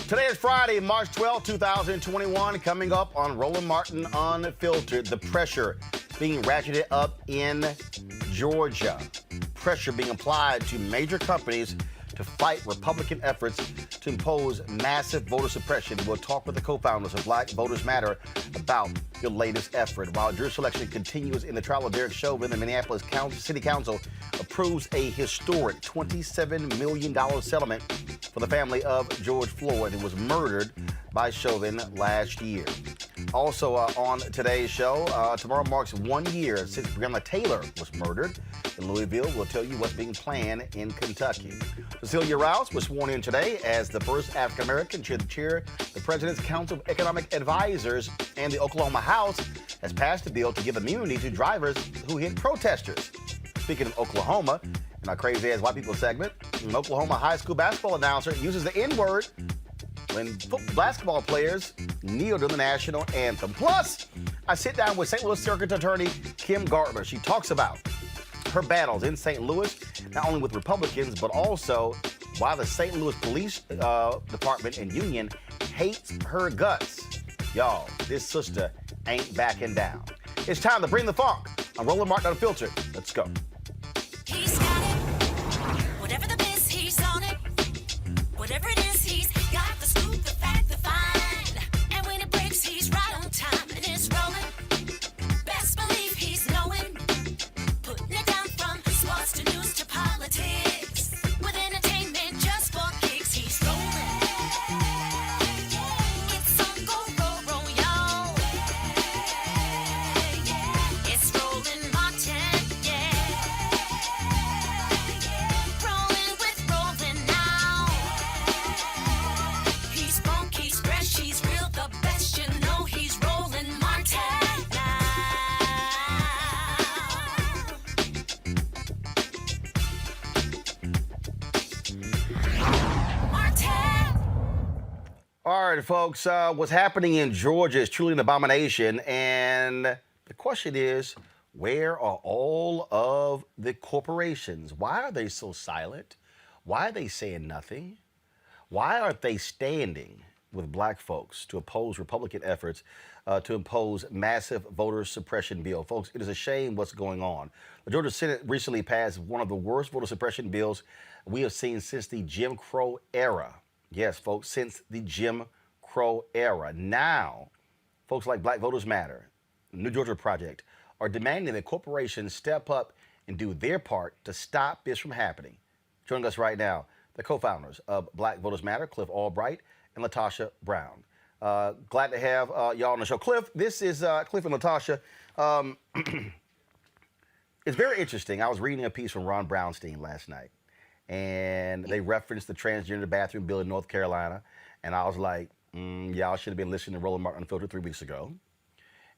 Today is Friday, March 12, 2021. Coming up on Roland Martin Unfiltered, the pressure being ratcheted up in Georgia. Pressure being applied to major companies to fight Republican efforts to impose massive voter suppression. We'll talk with the co-founders of Black Voters Matter about your latest effort. While jury selection continues in the trial of Derek Chauvin, the Minneapolis City Council approves a historic $27 million settlement for the family of George Floyd, who was murdered by Chauvin last year. Also on today's show, tomorrow marks 1 year since Breonna Taylor was murdered in Louisville. We'll tell you what's being planned in Kentucky. Cecilia Rouse was sworn in today as the first African-American to chair the President's Council of Economic Advisors, and the Oklahoma House has passed a bill to give immunity to drivers who hit protesters. Speaking of Oklahoma, in our Crazy Ass White People segment, an Oklahoma high school basketball announcer uses the N-word when basketball players kneel to the national anthem. Plus, I sit down with St. Louis Circuit Attorney Kim Gardner. She talks about her battles in St. Louis, not only with Republicans, but also why the St. Louis Police Department and Union hates her guts. Y'all, this sister ain't backing down. It's time to bring the funk. I'm Roland Martin Unfiltered. Let's go. He's got it. Whatever the biz, he's on it. Whatever it is, he's got the scoop, the fact, the find. And when it breaks, he's right on time and it's rolling. Best believe he's knowing. Putting it down from sports to news to politics. With entertainment just for kicks, he's rolling. It's on go, y'all. It's Roland Martin, yeah. Rolling with Roland now. He's funky, he's fresh, he's real, the best, you know he's Roland Martin now. Martin! All right, folks, what's happening in Georgia is truly an abomination. And the question is, where are all of the corporations? Why are they so silent? Why are they saying nothing? Why aren't they standing with black folks to oppose Republican efforts to impose massive voter suppression bill? Folks, it is a shame what's going on. The Georgia Senate recently passed one of the worst voter suppression bills we have seen since the Jim Crow era. Yes, folks, since the Jim Crow era. Now, folks like Black Voters Matter, New Georgia Project, are demanding that corporations step up and do their part to stop this from happening. Joining us right now, the co-founders of Black Voters Matter, Cliff Albright and Latasha Brown. Glad to have y'all on the show. Cliff, this is Cliff and Latasha. It's very interesting. I was reading a piece from Ron Brownstein last night, and they referenced the transgender bathroom bill in North Carolina, and I was like, y'all should have been listening to Roland Martin Unfiltered 3 weeks ago.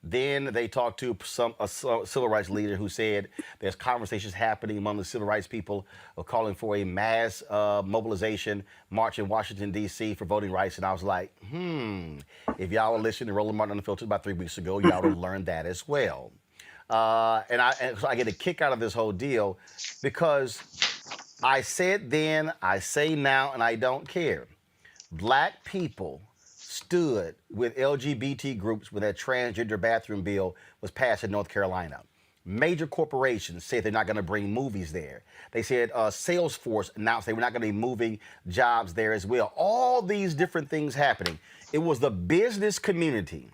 Then they talked to a civil rights leader who said there's conversations happening among the civil rights people of calling for a mass mobilization march in Washington, D.C. for voting rights. And I was like, if y'all were listening to Roland Martin Unfiltered about 3 weeks ago, y'all would have learned that as well. And so I get a kick out of this whole deal because I said then, I say now, and I don't care. Black people stood with LGBT groups when that transgender bathroom bill was passed in North Carolina. Major corporations said they're not going to bring movies there. They said Salesforce announced they were not going to be moving jobs there as well. All these different things happening. It was the business community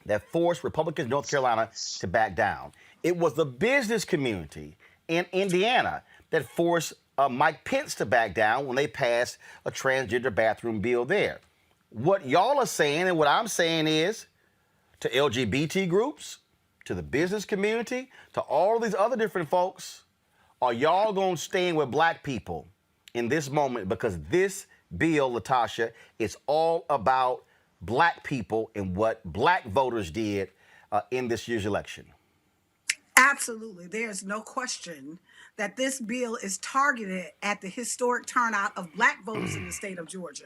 that forced Republicans in North Carolina to back down. It was the business community in Indiana that forced Mike Pence to back down when they passed a transgender bathroom bill there. What y'all are saying and what I'm saying is to LGBT groups, to the business community, to all these other different folks, are y'all going to stand with black people in this moment? Because this bill, Latasha, is all about black people and what black voters did in this year's election. Absolutely. There's no question that this bill is targeted at the historic turnout of black voters in the state of Georgia.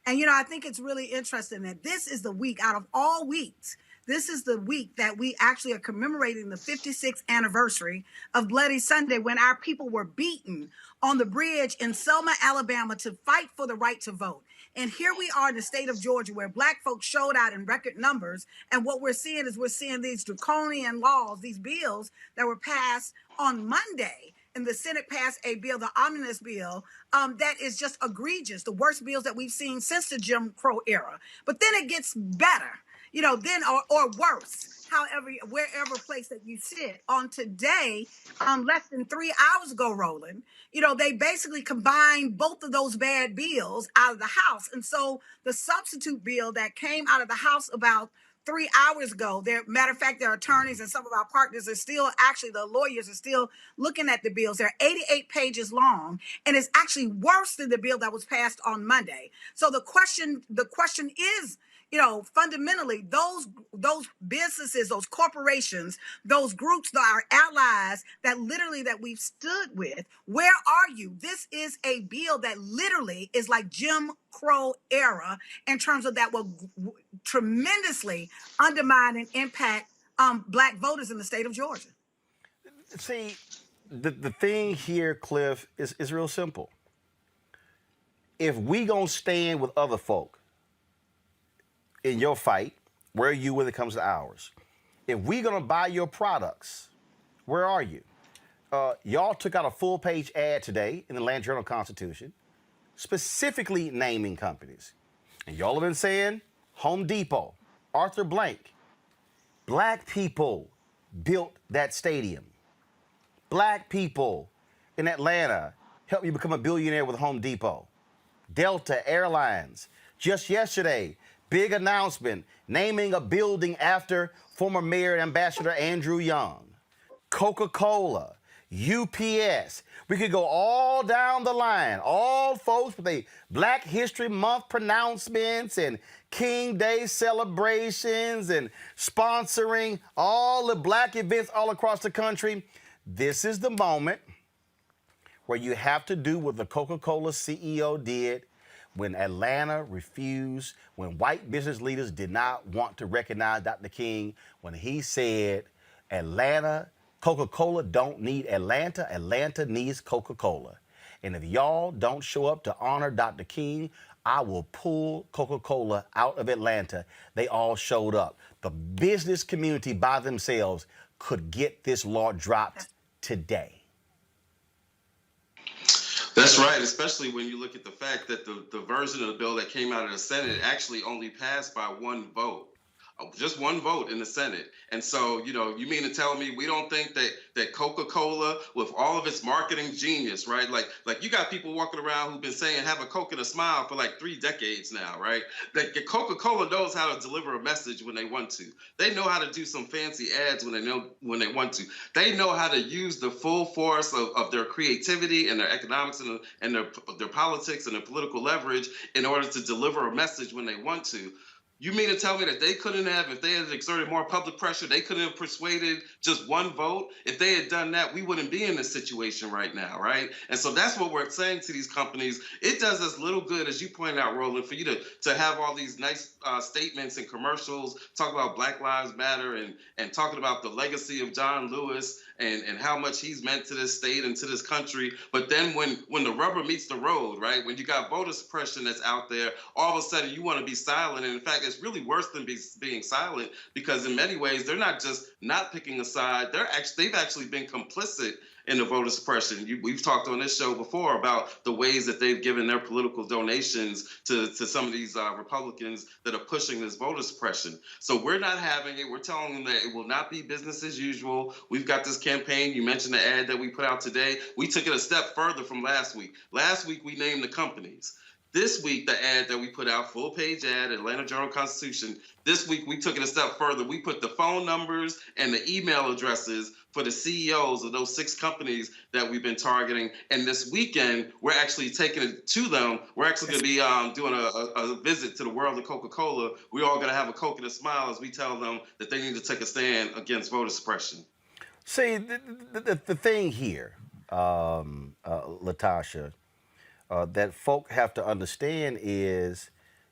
And, I think it's really interesting that this is the week out of all weeks. This is the week that we actually are commemorating the 56th anniversary of Bloody Sunday, when our people were beaten on the bridge in Selma, Alabama, to fight for the right to vote. And here we are in the state of Georgia where Black folks showed out in record numbers. And what we're seeing is we're seeing these draconian laws, these bills that were passed on Monday. And the Senate passed a bill, the omnibus bill, that is just egregious, the worst bills that we've seen since the Jim Crow era. But then it gets better, then or worse. However, wherever place that you sit on today, less than 3 hours ago, Roland, they basically combined both of those bad bills out of the House. And so the substitute bill that came out of the House about 3 hours ago, matter of fact, their attorneys and some of our partners are still, actually the lawyers are still looking at the bills. They're 88 pages long, and it's actually worse than the bill that was passed on Monday. So the question is, fundamentally, those businesses, those corporations, those groups that are allies that we've stood with, where are you? This is a bill that literally is like Jim Crow era in terms of that will tremendously undermine and impact Black voters in the state of Georgia. See, the thing here, Cliff, is real simple. If we gonna stand with other folk in your fight, where are you when it comes to ours? If we gonna buy your products, where are you? Y'all took out a full-page ad today in the Atlanta Journal-Constitution, specifically naming companies. And y'all have been saying Home Depot, Arthur Blank. Black people built that stadium. Black people in Atlanta helped you become a billionaire with Home Depot. Delta Airlines, just yesterday, big announcement naming a building after former Mayor and Ambassador Andrew Young. Coca-Cola, UPS. We could go all down the line. All folks with a Black History Month pronouncements and King Day celebrations and sponsoring all the Black events all across the country. This is the moment where you have to do what the Coca-Cola CEO did when Atlanta refused, when white business leaders did not want to recognize Dr. King, when he said, Coca-Cola don't need Atlanta, Atlanta needs Coca-Cola. And if y'all don't show up to honor Dr. King, I will pull Coca-Cola out of Atlanta. They all showed up. The business community by themselves could get this law dropped today. That's right, especially when you look at the fact that the version of the bill that came out of the Senate actually only passed by one vote. Just one vote in the Senate. And so, you mean to tell me we don't think that Coca-Cola, with all of its marketing genius, right? Like you got people walking around who've been saying have a Coke and a smile for like 3 decades now, right? That Coca-Cola knows how to deliver a message when they want to. They know how to do some fancy ads when they want to. They know how to use the full force of their creativity and their economics and their politics and their political leverage in order to deliver a message when they want to. You mean to tell me that they couldn't have, if they had exerted more public pressure, they couldn't have persuaded just one vote? If they had done that, we wouldn't be in this situation right now, right? And so that's what we're saying to these companies. It does us little good, as you pointed out, Roland, for you to have all these nice statements and commercials, talk about Black Lives Matter and talking about the legacy of John Lewis and how much he's meant to this state and to this country. But then when the rubber meets the road, right, when you got voter suppression that's out there, all of a sudden you want to be silent. And in fact, it's really worse than being silent, because in many ways, they're not just not picking a side. They've actually been complicit in the voter suppression. We've talked on this show before about the ways that they've given their political donations to some of these Republicans that are pushing this voter suppression. So we're not having it. We're telling them that it will not be business as usual. We've got this campaign. You mentioned the ad that we put out today. We took it a step further from last week. Last week, we named the companies. This week, the ad that we put out, full-page ad, Atlanta Journal-Constitution, this week we took it a step further. We put the phone numbers and the email addresses for the CEOs of those 6 companies that we've been targeting. And this weekend, we're actually taking it to them. We're actually going to be doing a visit to the world of Coca-Cola. We're all going to have a Coke and a smile as we tell them that they need to take a stand against voter suppression. See, the thing here, Latasha, that folk have to understand is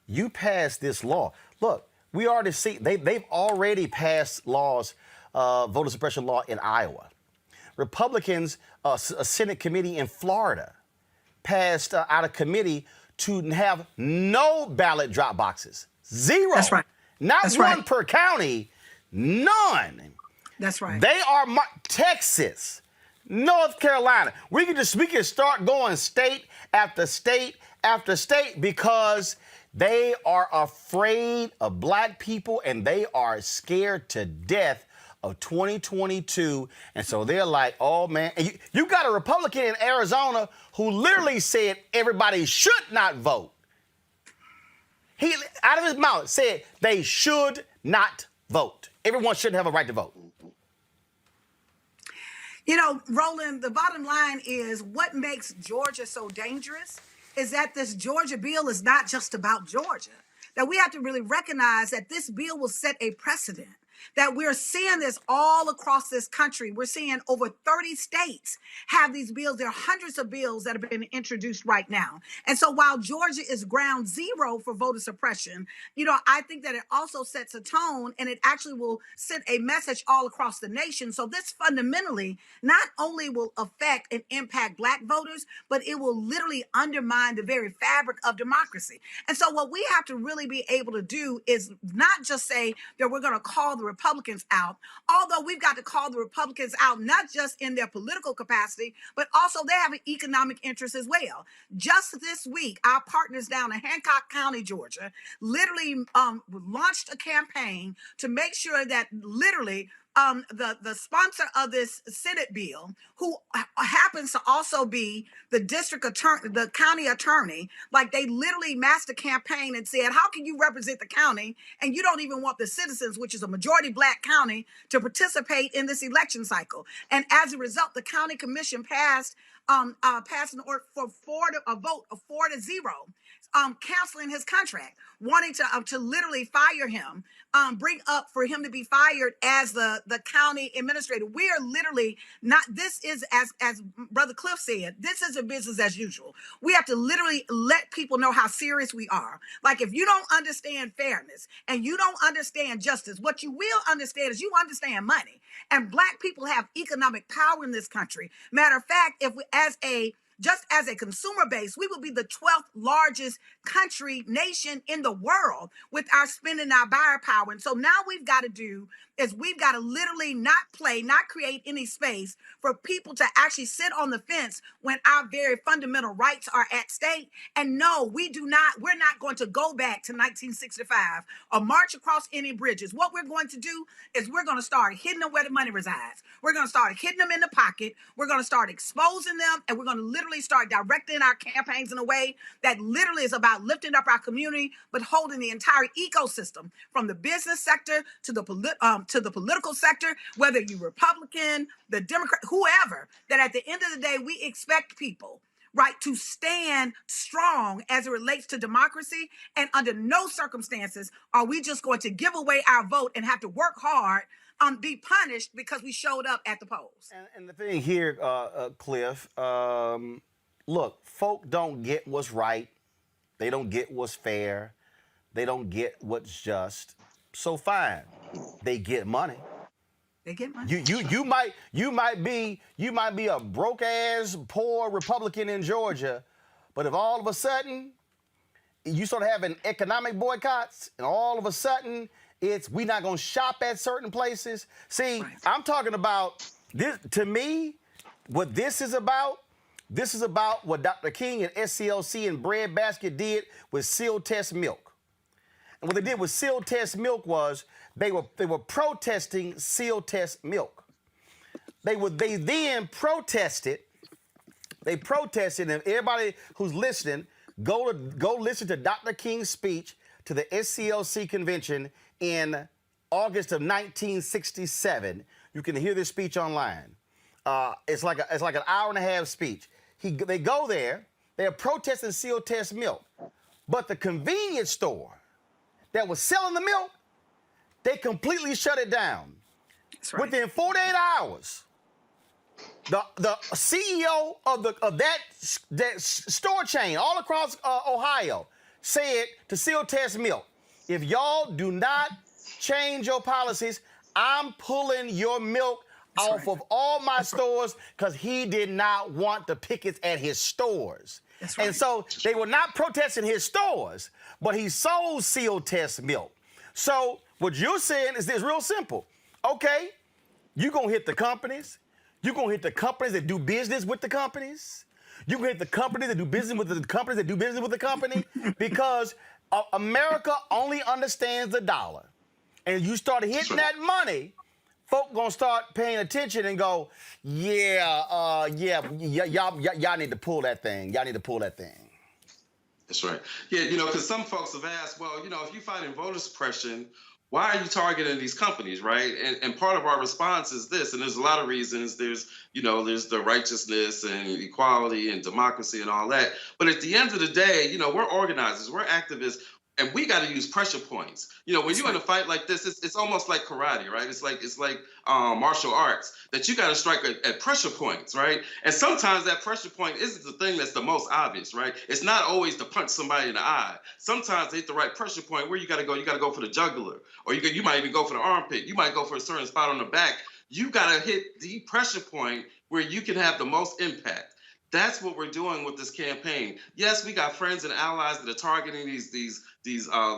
you passed this law. Look, we already see they've already passed laws, voter suppression law in Iowa. Republicans, a Senate committee in Florida, passed out of committee to have no ballot drop boxes. Zero. That's right. Not That's one right. per county, none. That's right. They are Texas, North Carolina. We can start going state after state after state because they are afraid of black people and they are scared to death of 2022. And so they're like, oh man, and you got a Republican in Arizona who literally said everybody should not vote. He, out of his mouth, said they should not vote. Everyone should have a right to vote. You know, Roland, the bottom line is what makes Georgia so dangerous is that this Georgia bill is not just about Georgia. That we have to really recognize that this bill will set a precedent. That we're seeing this all across this country. We're seeing over 30 states have these bills. There are hundreds of bills that have been introduced right now. And so while Georgia is ground zero for voter suppression, you know, I think that it also sets a tone and it actually will send a message all across the nation. So this fundamentally not only will affect and impact black voters, but it will literally undermine the very fabric of democracy. And so what we have to really be able to do is not just say that we're going to call the Republicans out, although we've got to call the Republicans out not just in their political capacity, but also they have an economic interest as well. Just this week, our partners down in Hancock County, Georgia, literally launched a campaign to make sure that literally the sponsor of this Senate bill, who happens to also be the district attorney, the county attorney, like they literally massed a campaign and said, how can you represent the county and you don't even want the citizens, which is a majority black county, to participate in this election cycle? And as a result, the county commission passed an order for a vote of 4-0. Canceling his contract, wanting to literally fire him, bring up for him to be fired as the county administrator. We are literally not, this is, as Brother Cliff said, this is a business as usual. We have to literally let people know how serious we are. Like if you don't understand fairness and you don't understand justice, what you will understand is you understand money. And black people have economic power in this country. Matter of fact, if we, just as a consumer base, we will be the 12th largest nation in the world with our spending, our buyer power. And so now we've got to do is we've got to literally not create any space for people to actually sit on the fence when our very fundamental rights are at stake. And no, we're not going to go back to 1965 or march across any bridges. What we're going to do is we're going to start hitting them where the money resides. We're going to start hitting them in the pocket. We're going to start exposing them, and we're going to literally start directing our campaigns in a way that literally is about lifting up our community, but holding the entire ecosystem from the business sector to the political sector, whether you're Republican, the Democrat, whoever, that at the end of the day, we expect people, right, to stand strong as it relates to democracy. And under no circumstances are we just going to give away our vote and have to work hard, be punished because we showed up at the polls. And the thing here, Cliff, look, folk don't get what's right. They don't get what's fair. They don't get what's just. So fine, they get money. They get money. You might be a broke ass poor Republican in Georgia, but if all of a sudden you start having economic boycotts, and all of a sudden we not gonna shop at certain places. See, right. I'm talking about this. To me, what this is about what Dr. King and SCLC and Breadbasket did with seal test milk. And what they did with seal test milk was they were protesting seal test milk. They then protested. They protested, and everybody who's listening, go listen to Dr. King's speech to the SCLC convention in August of 1967. You can hear this speech online. It's like an hour and a half speech. They go there. They are protesting seal test milk, but the convenience store that was selling the milk, they completely shut it down. That's right. Within 48 hours, the CEO of that store chain all across Ohio said to seal test milk, if y'all do not change your policies, I'm pulling your milk off of all my stores, because he did not want the pickets at his stores. That's And right. so they were not protesting his stores, but he sold sealed test milk. So what you're saying is this real simple. Okay, you're going to hit the companies. You're going to hit the companies that do business with the companies. You can hit the companies that do business with the companies that do business with the company because America only understands the dollar. And you start hitting that money, folk gonna start paying attention and go, y'all need to pull that thing. Y'all need to pull that thing. That's right. Yeah, because some folks have asked, well, if you're fighting voter suppression, why are you targeting these companies, right? And part of our response is this, and there's a lot of reasons. There's the righteousness and equality and democracy and all that. But at the end of the day, we're organizers, we're activists, and we got to use pressure points. When you're in a fight like this, it's almost like karate, right? It's like martial arts that you got to strike at pressure points, right? And sometimes that pressure point isn't the thing that's the most obvious, right? It's not always to punch somebody in the eye. Sometimes they hit the right pressure point where you got to go for the jugular, or you might even go for the armpit. You might go for a certain spot on the back. You got to hit the pressure point where you can have the most impact. That's what we're doing with this campaign. Yes, we got friends and allies that are targeting these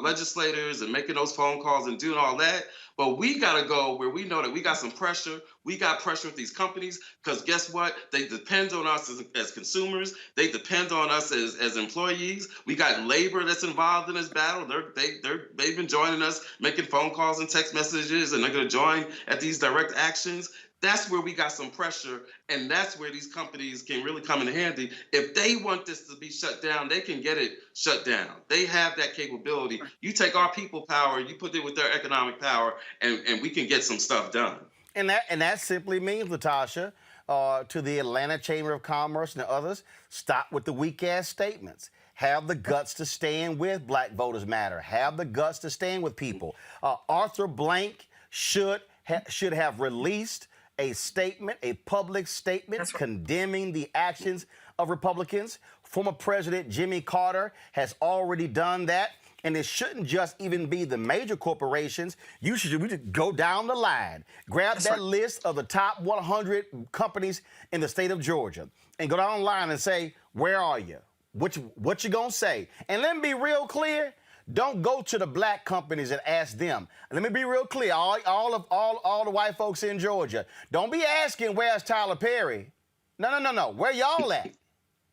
legislators and making those phone calls and doing all that. But we got to go where we know that we got some pressure. We got pressure with these companies because guess what? They depend on us as consumers. They depend on us as employees. We got labor that's involved in this battle. They've been joining us, making phone calls and text messages, and they're going to join at these direct actions. That's where we got some pressure, and that's where these companies can really come in handy. If they want this to be shut down, they can get it shut down. They have that capability. You take our people power, you put it with their economic power, and we can get some stuff done. And that simply means, Latasha, to the Atlanta Chamber of Commerce and others, stop with the weak-ass statements. Have the guts to stand with Black Voters Matter. Have the guts to stand with people. Arthur Blank should have released a statement, a public statement condemning the actions of Republicans. Former President Jimmy Carter has already done that. And it shouldn't just even be the major corporations. We should go down the line. Grab that list of the top 100 companies in the state of Georgia and go down the line and say, where are you? What you gonna say? And let me be real clear. Don't go to the black companies and ask them. Let me be real clear. All the white folks in Georgia, don't be asking where's Tyler Perry. No. Where y'all at?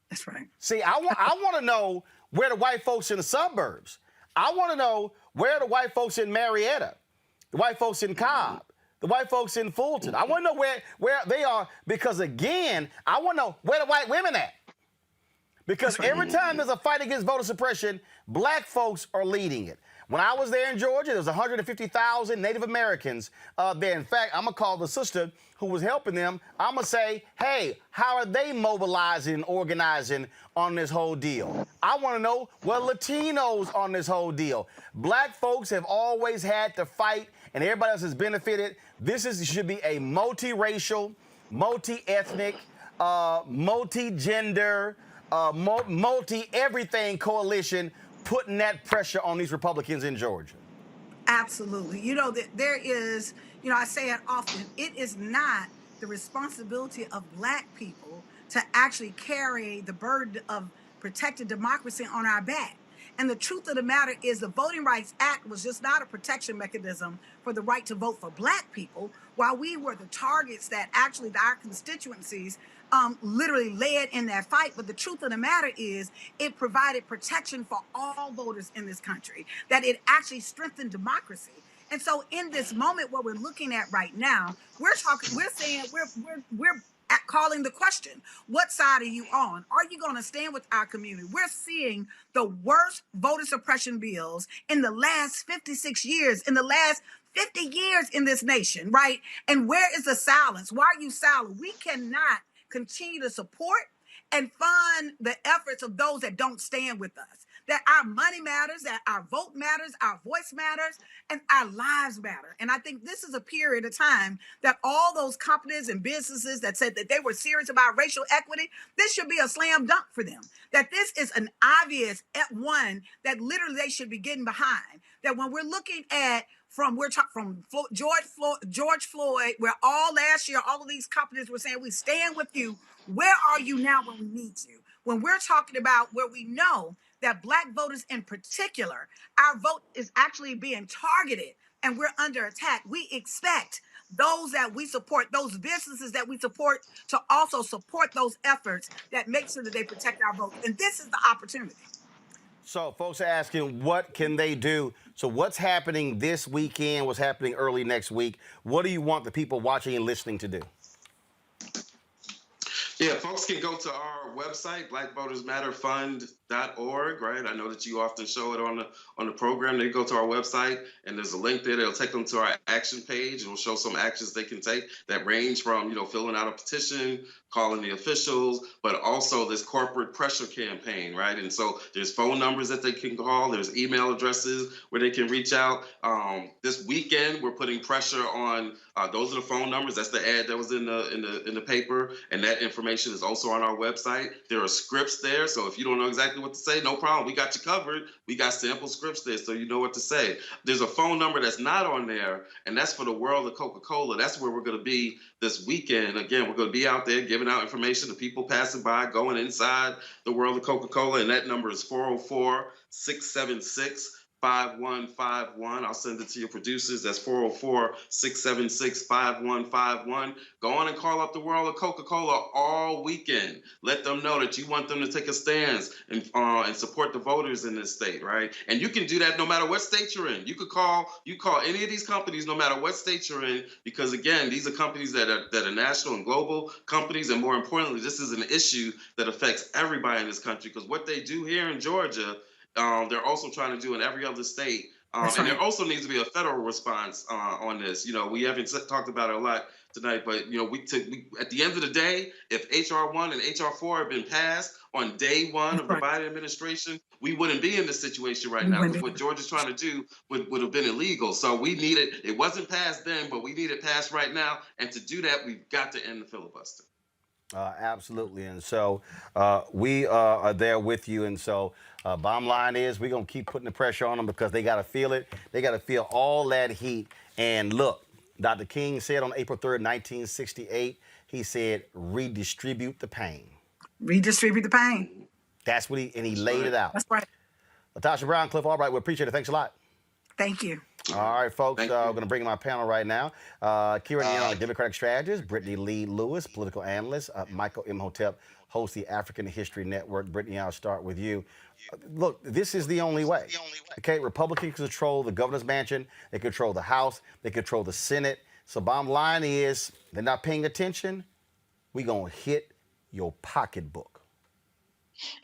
That's right. See, I want to know where the white folks in the suburbs. I want to know where the white folks in Marietta, the white folks in Cobb, the white folks in Fulton. I want to know where they are because, again, I want to know where the white women at. Because every time there's a fight against voter suppression, black folks are leading it. When I was there in Georgia, there was 150,000 Native Americans there. In fact, I'm going to call the sister who was helping them. I'm going to say, hey, how are they mobilizing, organizing on this whole deal? I want to know where Latinos on this whole deal. Black folks have always had to fight, and everybody else has benefited. Should be a multiracial, multi-ethnic, multi-gender, multi-everything coalition putting that pressure on these Republicans in Georgia. Absolutely. There is, I say it often, it is not the responsibility of black people to actually carry the burden of protecting democracy on our back. And the truth of the matter is the Voting Rights Act was just not a protection mechanism for the right to vote for black people, while we were the targets that actually our constituencies literally led in that fight. But the truth of the matter is it provided protection for all voters in this country, that it actually strengthened democracy. And so in this moment, what we're looking at right now, we're calling the question, what side are you on? Are you going to stand with our community? We're seeing the worst voter suppression bills in the last 56 years, in the last 50 years in this nation, right? And where is the silence? Why are you silent? We cannot continue to support and fund the efforts of those that don't stand with us. That our money matters, that our vote matters, our voice matters, and our lives matter. And I think this is a period of time that all those companies and businesses that said that they were serious about racial equity, this should be a slam dunk for them. That this is an obvious one that literally they should be getting behind. That when we're looking at from George Floyd, where all last year, all of these companies were saying, we stand with you, Where are you now when we need you? When we're talking about where we know that Black voters in particular, our vote is actually being targeted and we're under attack, we expect those that we support, those businesses that we support, to also support those efforts that make sure that they protect our votes. And this is the opportunity. So folks are asking, what can they do? So what's happening this weekend? What's happening early next week? What do you want the people watching and listening to do? Yeah, folks can go to our website, blackvotersmatterfund.org, right? I know that you often show it on the program. They go to our website and there's a link there that'll take them to our action page. It'll show some actions they can take that range from, filling out a petition, calling the officials, but also this corporate pressure campaign, right? And so there's phone numbers that they can call, there's email addresses where they can reach out. This weekend, we're putting pressure on, those are the phone numbers. That's the ad that was in the paper, and that information is also on our website. There are scripts there, so if you don't know exactly what to say, no problem. We got you covered. We got sample scripts there, so you know what to say. There's a phone number that's not on there, and that's for the world of Coca-Cola. That's where we're going to be this weekend. Again, we're going to be out there giving out information to people passing by, going inside the world of Coca-Cola, and that number is 404-676-5151. I'll send it to your producers. That's 404-676-5151. Go on and call up the world of Coca-Cola all weekend. Let them know that you want them to take a stance and support the voters in this state, right? And you can do that no matter what state you're in. You call any of these companies no matter what state you're in, because again, these are companies that are national and global companies, and more importantly, this is an issue that affects everybody in this country, because what they do here in Georgia, they're also trying to do in every other state. And there also needs to be a federal response on this. We haven't talked about it a lot tonight, but we at the end of the day, if HR 1 and HR 4 have been passed on day one of the Biden administration, we wouldn't be in this situation right now, because what Georgia's trying to do would have been illegal. So we need it. It wasn't passed then, but we need it passed right now. And to do that, we've got to end the filibuster. Absolutely. And so we are there with you. And so bottom line is, we're going to keep putting the pressure on them, because they got to feel it. They got to feel all that heat. And look, Dr. King said on April 3rd, 1968, he said, redistribute the pain. Redistribute the pain. That's what he laid it out. That's right. Latasha Brown, Cliff Albright, we appreciate it. Thanks a lot. Thank you. All right, folks, we're going to bring in my panel right now. Kieran Young, Democratic strategist. Brittany Lee Lewis, political analyst. Michael Imhotep, hosts the African History Network. Brittany, I'll start with you. Look, this is the only way. Okay, Republicans control the governor's mansion. They control the House. They control the Senate. So bottom line is, they're not paying attention. We're going to hit your pocketbook.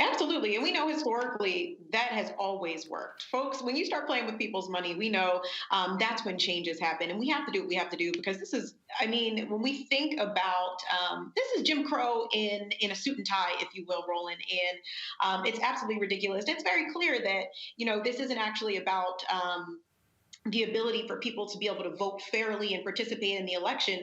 Absolutely. And we know historically that has always worked. Folks, when you start playing with people's money, we know that's when changes happen. And we have to do what we have to do, because this is, when we think about, this is Jim Crow in a suit and tie, if you will, Roland. And it's absolutely ridiculous. It's very clear that, this isn't actually about the ability for people to be able to vote fairly and participate in the election.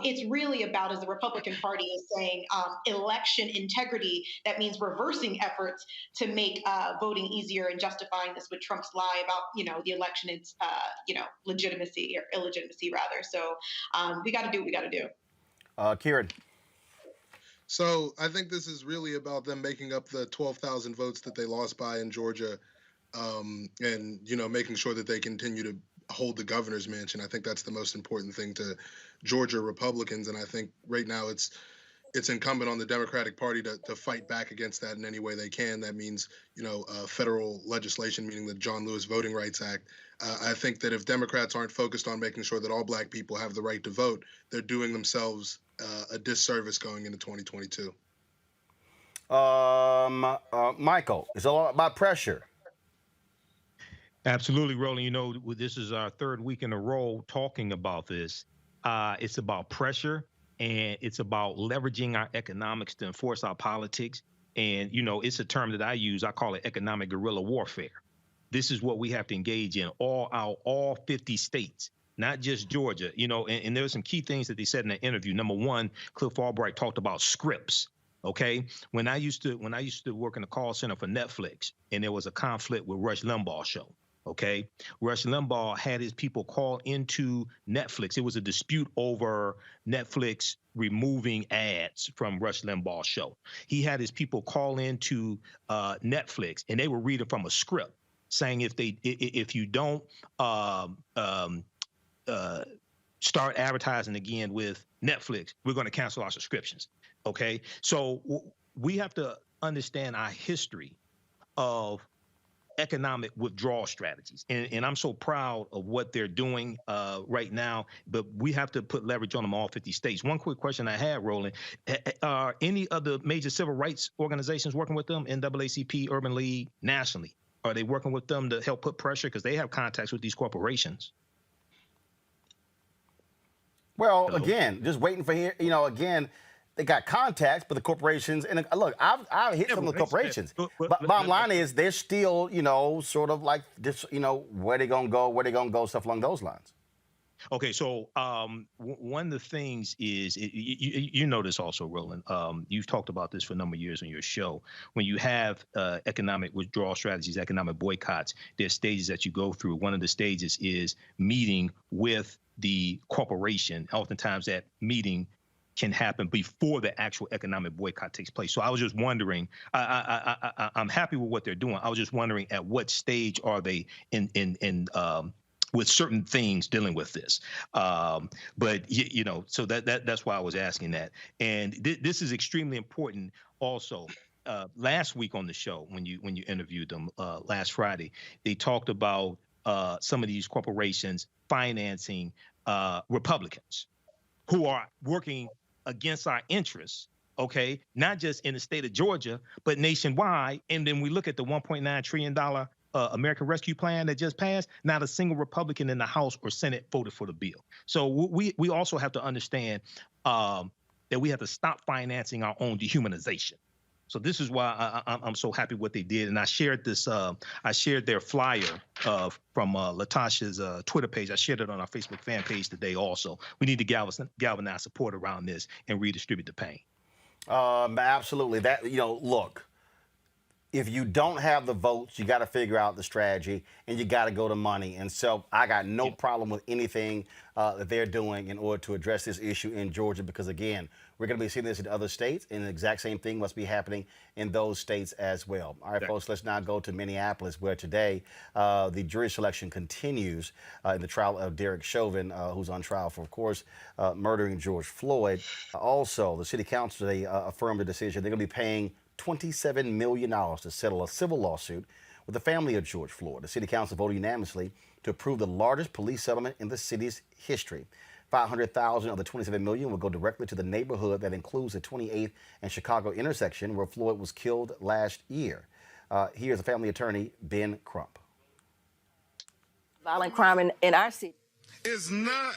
It's really about, as the Republican Party is saying, election integrity. That means reversing efforts to make voting easier and justifying this with Trump's lie about, the election, it's, legitimacy or illegitimacy rather. So we got to do what we got to do. Kieran. So I think this is really about them making up the 12,000 votes that they lost by in Georgia. And, making sure that they continue to hold the governor's mansion. I think that's the most important thing to Georgia Republicans. And I think right now it's incumbent on the Democratic Party to fight back against that in any way they can. That means, federal legislation, meaning the John Lewis Voting Rights Act. I think that if Democrats aren't focused on making sure that all Black people have the right to vote, they're doing themselves a disservice going into 2022. Michael, it's all about pressure. Absolutely, Roland. This is our third week in a row talking about this. It's about pressure, and it's about leveraging our economics to enforce our politics. And, it's a term that I use. I call it economic guerrilla warfare. This is what we have to engage in all 50 states, not just Georgia. And there's some key things that they said in the interview. Number one, Cliff Albright talked about scripts. Okay, when I used to work in the call center for Netflix, and there was a conflict with Rush Limbaugh's show. Okay. Rush Limbaugh had his people call into Netflix. It was a dispute over Netflix removing ads from Rush Limbaugh's show. He had his people call into Netflix, and they were reading from a script saying if you don't start advertising again with Netflix, we're going to cancel our subscriptions. Okay. So we have to understand our history of economic withdrawal strategies. And I'm so proud of what they're doing right now, but we have to put leverage on them all 50 states. One quick question I had, Roland, are any of the major civil rights organizations working with them, NAACP, Urban League, nationally? Are they working with them to help put pressure? Because they have contacts with these corporations. Well, again, just waiting for here. Again, they got contacts, but the corporations, and look, I've hit some of the corporations. But bottom line is, they're still, sort of like this, where they gonna go, stuff along those lines. Okay, so one of the things is, you know this also, Roland. You've talked about this for a number of years on your show. When you have economic withdrawal strategies, economic boycotts, there's stages that you go through. One of the stages is meeting with the corporation. Oftentimes that meeting can happen before the actual economic boycott takes place. So I was just wondering, I'm happy with what they're doing. I was just wondering, at what stage are they in with certain things dealing with this? But so that's why I was asking that. And this is extremely important also. Last week on the show, when you interviewed them last Friday, they talked about some of these corporations financing Republicans who are working against our interests, okay, not just in the state of Georgia, but nationwide. And then we look at the $1.9 trillion American Rescue Plan that just passed. Not a single Republican in the House or Senate voted for the bill. So we also have to understand that we have to stop financing our own dehumanization. So this is why I'm so happy what they did. And I shared this, I shared their flyer from Latasha's Twitter page. I shared it on our Facebook fan page today also. We need to galvanize support around this and redistribute the pain. Absolutely. That, look, if you don't have the votes, you got to figure out the strategy, and you got to go to money. And so I got no problem with anything that they're doing in order to address this issue in Georgia, because, again, we're going to be seeing this in other states, and the exact same thing must be happening in those states as well. All right, folks, let's now go to Minneapolis, where today the jury selection continues in the trial of Derek Chauvin, who's on trial for, of course, murdering George Floyd. Also, the city council today affirmed the decision. They're going to be paying $27 million to settle a civil lawsuit with the family of George Floyd. The city council voted unanimously to approve the largest police settlement in the city's history. $500,000 of the $27 million will go directly to the neighborhood that includes the 28th and Chicago intersection where Floyd was killed last year. Here's a family attorney, Ben Crump. Violent crime in our city is not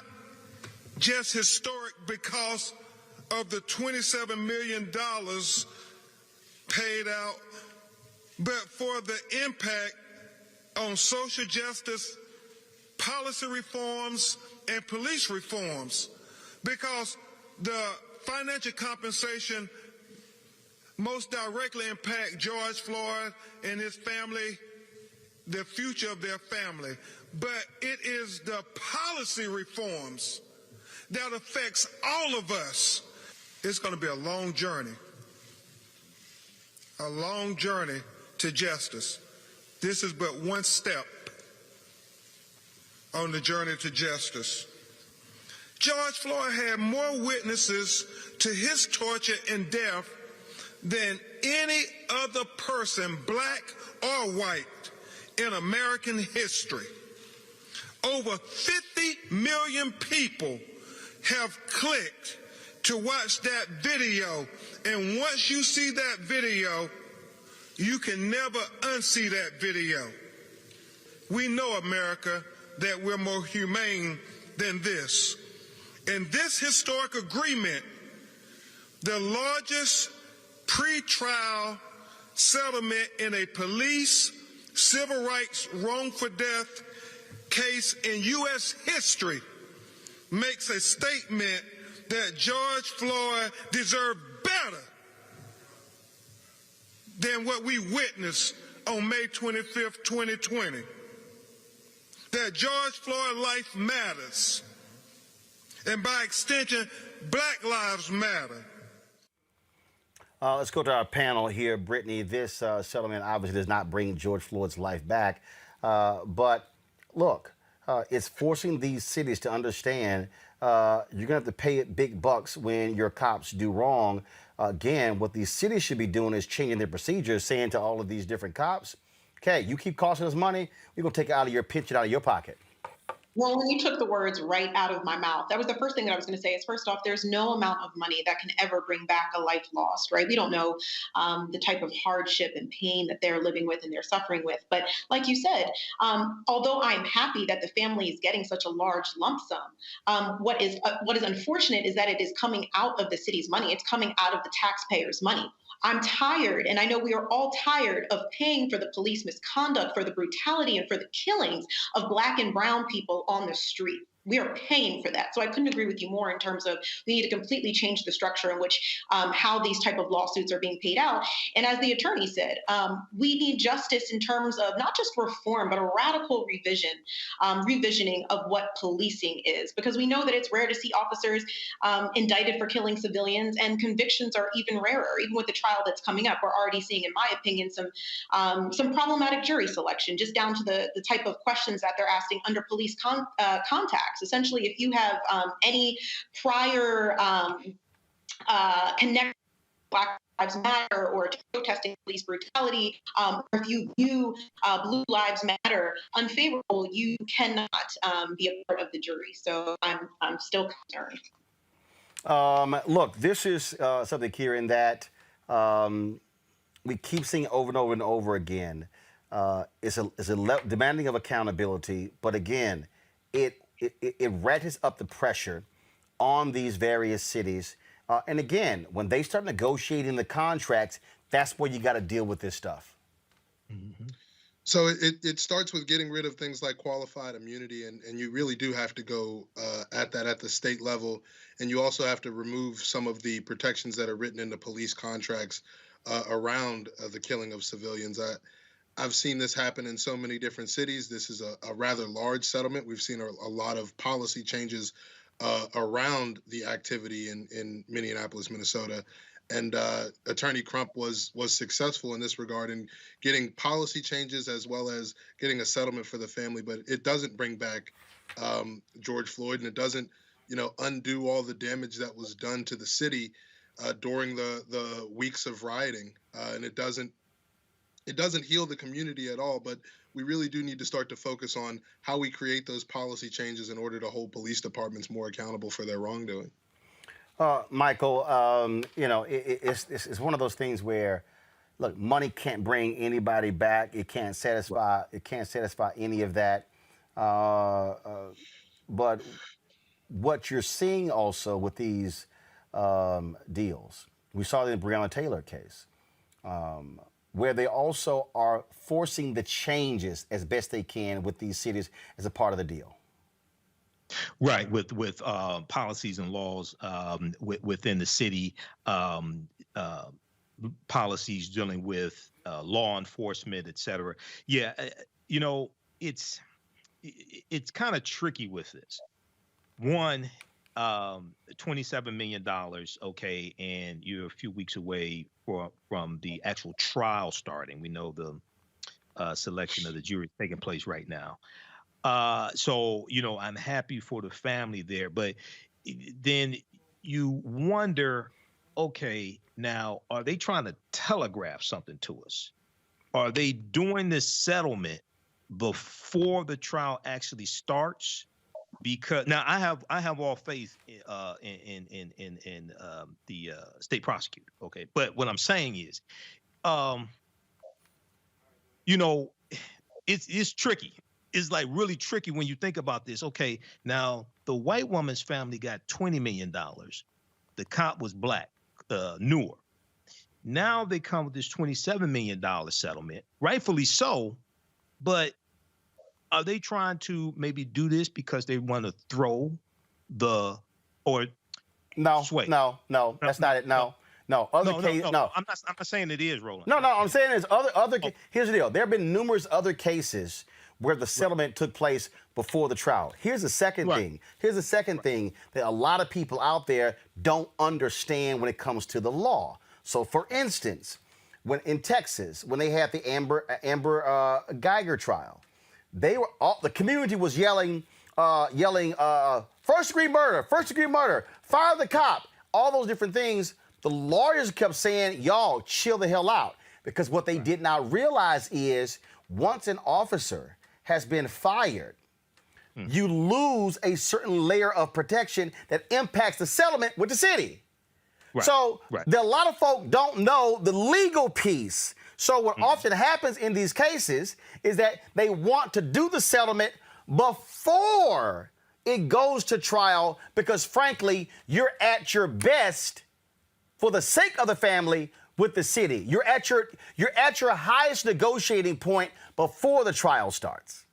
just historic because of the $27 million paid out, but for the impact on social justice, policy reforms, and police reforms, because the financial compensation most directly impact George Floyd and his family, the future of their family. But it is the policy reforms that affects all of us. It's going to be a long journey to justice. This is but one step on the journey to justice. George Floyd had more witnesses to his torture and death than any other person, black or white, in American history. Over 50 million people have clicked to watch that video, and once you see that video, you can never unsee that video. We know, America, that we're more humane than this. In this historic agreement, the largest pre-trial settlement in a police civil rights wrongful death case in U.S. history, makes a statement that George Floyd deserved better than what we witnessed on May 25th, 2020. that George Floyd life matters. And by extension, Black lives matter. Let's go to our panel here, Brittany. This settlement obviously does not bring George Floyd's life back, but look, it's forcing these cities to understand you're going to have to pay big bucks when your cops do wrong. Again, what these cities should be doing is changing their procedures, saying to all of these different cops, okay, you keep costing us money, we're going to take it out of your pension, out of your pocket. Well, you took the words right out of my mouth. That was the first thing that I was going to say is, first off, there's no amount of money that can ever bring back a life lost, right? We don't know the type of hardship and pain that they're living with and they're suffering with. But like you said, although I'm happy that the family is getting such a large lump sum, what is unfortunate is that it is coming out of the city's money. It's coming out of the taxpayers' money. I'm tired, and I know we are all tired of paying for the police misconduct, for the brutality, and for the killings of Black and brown people on the street. We are paying for that. So I couldn't agree with you more in terms of we need to completely change the structure in which how these type of lawsuits are being paid out. And as the attorney said, we need justice in terms of not just reform, but a radical revisioning of what policing is, because we know that it's rare to see officers indicted for killing civilians, and convictions are even rarer. Even with the trial that's coming up, we're already seeing, in my opinion, some problematic jury selection, just down to the type of questions that they're asking under police contact. Essentially, if you have any prior connection to Black Lives Matter or to protesting police brutality, or if you view Blue Lives Matter unfavorable, you cannot be a part of the jury. So I'm still concerned. Look, this is something here in that we keep seeing over and over and over again. It's a demanding of accountability, but again, it ratchets up the pressure on these various cities. And again, when they start negotiating the contracts, that's where you got to deal with this stuff. Mm-hmm. So it starts with getting rid of things like qualified immunity, and you really do have to go at that at the state level. And you also have to remove some of the protections that are written into police contracts around the killing of civilians. I've seen this happen in so many different cities. This is a rather large settlement. We've seen a lot of policy changes around the activity in Minneapolis, Minnesota. And Attorney Crump was successful in this regard in getting policy changes as well as getting a settlement for the family. But it doesn't bring back George Floyd, and it doesn't, undo all the damage that was done to the city during the weeks of rioting, and it doesn't heal the community at all. But we really do need to start to focus on how we create those policy changes in order to hold police departments more accountable for their wrongdoing. Michael, it's one of those things where, look, money can't bring anybody back. It can't satisfy. It can't satisfy any of that. But what you're seeing also with these deals, we saw it in the Breonna Taylor case, where they also are forcing the changes as best they can with these cities as a part of the deal. Right, with policies and laws within the city, policies dealing with law enforcement, et cetera. Yeah, it's kind of tricky with this. One, $27 million, okay, and you're a few weeks away from the actual trial starting. We know the selection of the jury is taking place right now. So, I'm happy for the family there, but then you wonder, okay, now, are they trying to telegraph something to us? Are they doing this settlement before the trial actually starts? Because now I have all faith in the state prosecutor. Okay. But what I'm saying is, it's tricky. It's like really tricky when you think about this. Okay, now the white woman's family got $20 million. The cop was Black, newer. Now they come with this $27 million settlement, rightfully so, but are they trying to maybe do this because they want to throw no, that's not it. No. Other cases, no. I'm not saying it is, Roland. No. I'm saying there's other. Here's the deal. There have been numerous other cases where the settlement took place before the trial. Here's the second thing. Here's the second thing that a lot of people out there don't understand when it comes to the law. So, for instance, when in Texas, when they had the Amber Geiger trial, the community was yelling, first degree murder, fire the cop, all those different things. The lawyers kept saying, y'all chill the hell out, because what they did not realize is once an officer has been fired, you lose a certain layer of protection that impacts the settlement with the city. So a lot of folk don't know the legal piece. So what often happens in these cases is that they want to do the settlement before it goes to trial because, frankly, you're at your best for the sake of the family with the city. You're at your highest negotiating point before the trial starts.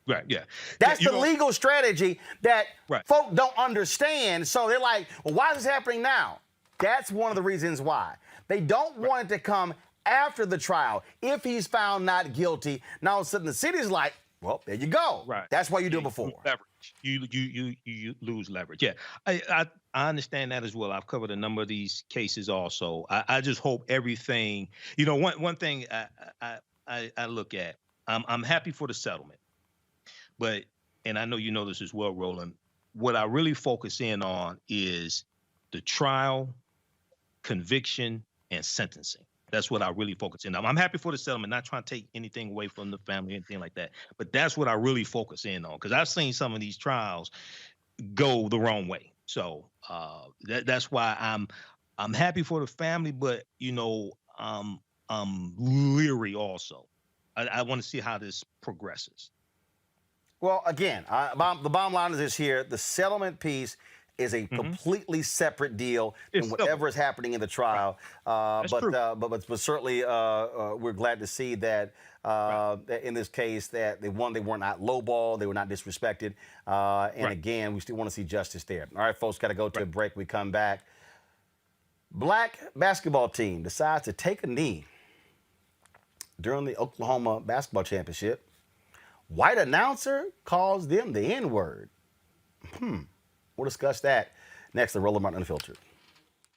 Right, yeah. That's the legal strategy that folk don't understand. So they're like, well, why is this happening now? That's one of the reasons why. They don't want it to come after the trial. If he's found not guilty, now all of a sudden the city's like, well, there you go. Right. That's why you do it before. Leverage. You lose leverage. Yeah, I understand that as well. I've covered a number of these cases also. I just hope everything, one thing I look at, I'm happy for the settlement, but, and I know you know this as well, Roland, what I really focus in on is the trial, conviction, and sentencing. That's what I really focus in on. I'm happy for the settlement, not trying to take anything away from the family, anything like that. But that's what I really focus in on, because I've seen some of these trials go the wrong way. So that's why I'm happy for the family, but I'm leery also. I want to see how this progresses. Well, again, the bottom line is this here: the settlement piece is a completely separate deal than whatever is happening in the trial. But certainly we're glad to see that in this case that they were not lowballed, they were not disrespected, and again, we still want to see justice there. All right, folks, got to go to a break. We come back. Black basketball team decides to take a knee during the Oklahoma basketball championship. White announcer calls them the N-word. We'll discuss that next on Roland Unfiltered.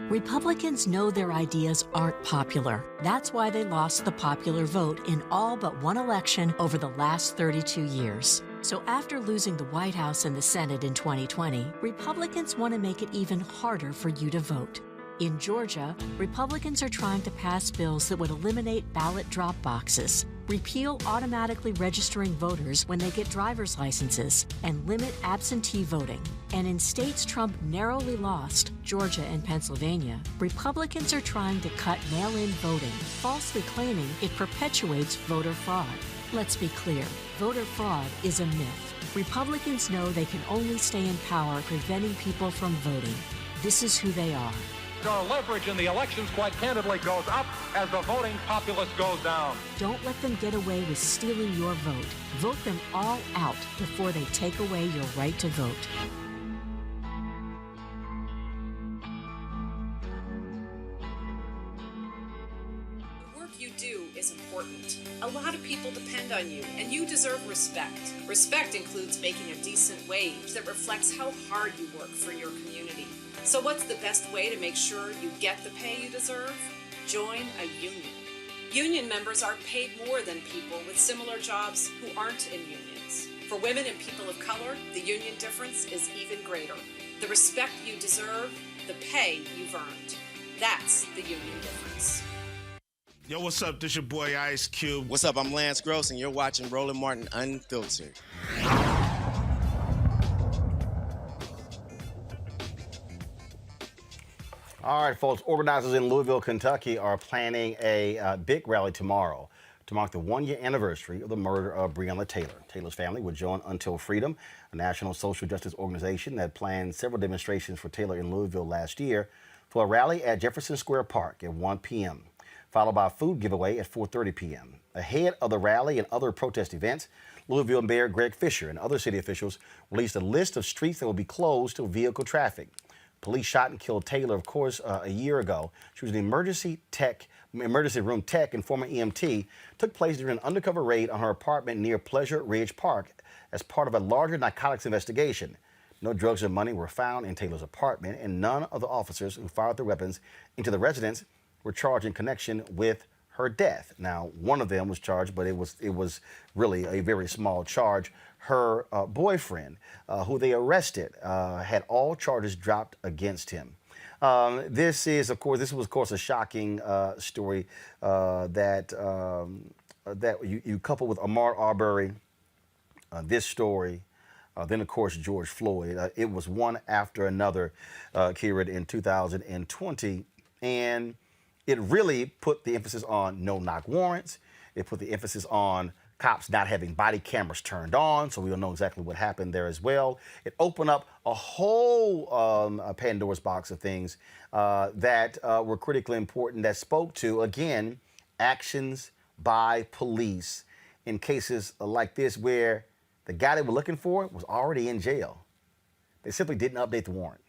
Republicans know their ideas aren't popular. That's why they lost the popular vote in all but one election over the last 32 years. So after losing the White House and the Senate in 2020, Republicans want to make it even harder for you to vote. In Georgia, Republicans are trying to pass bills that would eliminate ballot drop boxes, repeal automatically registering voters when they get driver's licenses, and limit absentee voting. And in states Trump narrowly lost, Georgia and Pennsylvania, Republicans are trying to cut mail-in voting, falsely claiming it perpetuates voter fraud. Let's be clear, voter fraud is a myth. Republicans know they can only stay in power preventing people from voting. This is who they are. Our leverage in the elections, quite candidly, goes up as the voting populace goes down. Don't let them get away with stealing your vote. Vote them all out before they take away your right to vote. The work you do is important. A lot of people depend on you, and you deserve respect. Respect includes making a decent wage that reflects how hard you work for your community. So what's the best way to make sure you get the pay you deserve? Join a union. Union members are paid more than people with similar jobs who aren't in unions. For women and people of color, the union difference is even greater. The respect you deserve, the pay you've earned. That's the union difference. Yo, what's up? This your boy Ice Cube. What's up? I'm Lance Gross, and you're watching Roland Martin Unfiltered. All right, folks, organizers in Louisville, Kentucky are planning a big rally tomorrow to mark the one-year anniversary of the murder of Breonna Taylor. Taylor's family would join Until Freedom, a national social justice organization that planned several demonstrations for Taylor in Louisville last year, for a rally at Jefferson Square Park at 1 p.m., followed by a food giveaway at 4:30 p.m. Ahead of the rally and other protest events, Louisville Mayor Greg Fisher and other city officials released a list of streets that will be closed to vehicle traffic. Police shot and killed Taylor, of course, a year ago. She was an emergency tech emergency room tech and former EMT, took place during an undercover raid on her apartment near Pleasure Ridge Park as part of a larger narcotics investigation. No drugs or money were found in Taylor's apartment, and none of the officers who fired their weapons into the residence were charged in connection with her death. Now, one of them was charged, but it was really a very small charge. Her boyfriend, who they arrested, had all charges dropped against him. This was of course a shocking story that you couple with Ahmaud Arbery, this story. Then, of course, George Floyd. It was one after another, Kira, in 2020. And it really put the emphasis on no-knock warrants. It put the emphasis on cops not having body cameras turned on, so we don't know exactly what happened there as well. It opened up a whole Pandora's box of things that were critically important that spoke to, again, actions by police in cases like this where the guy they were looking for was already in jail. They simply didn't update the warrant.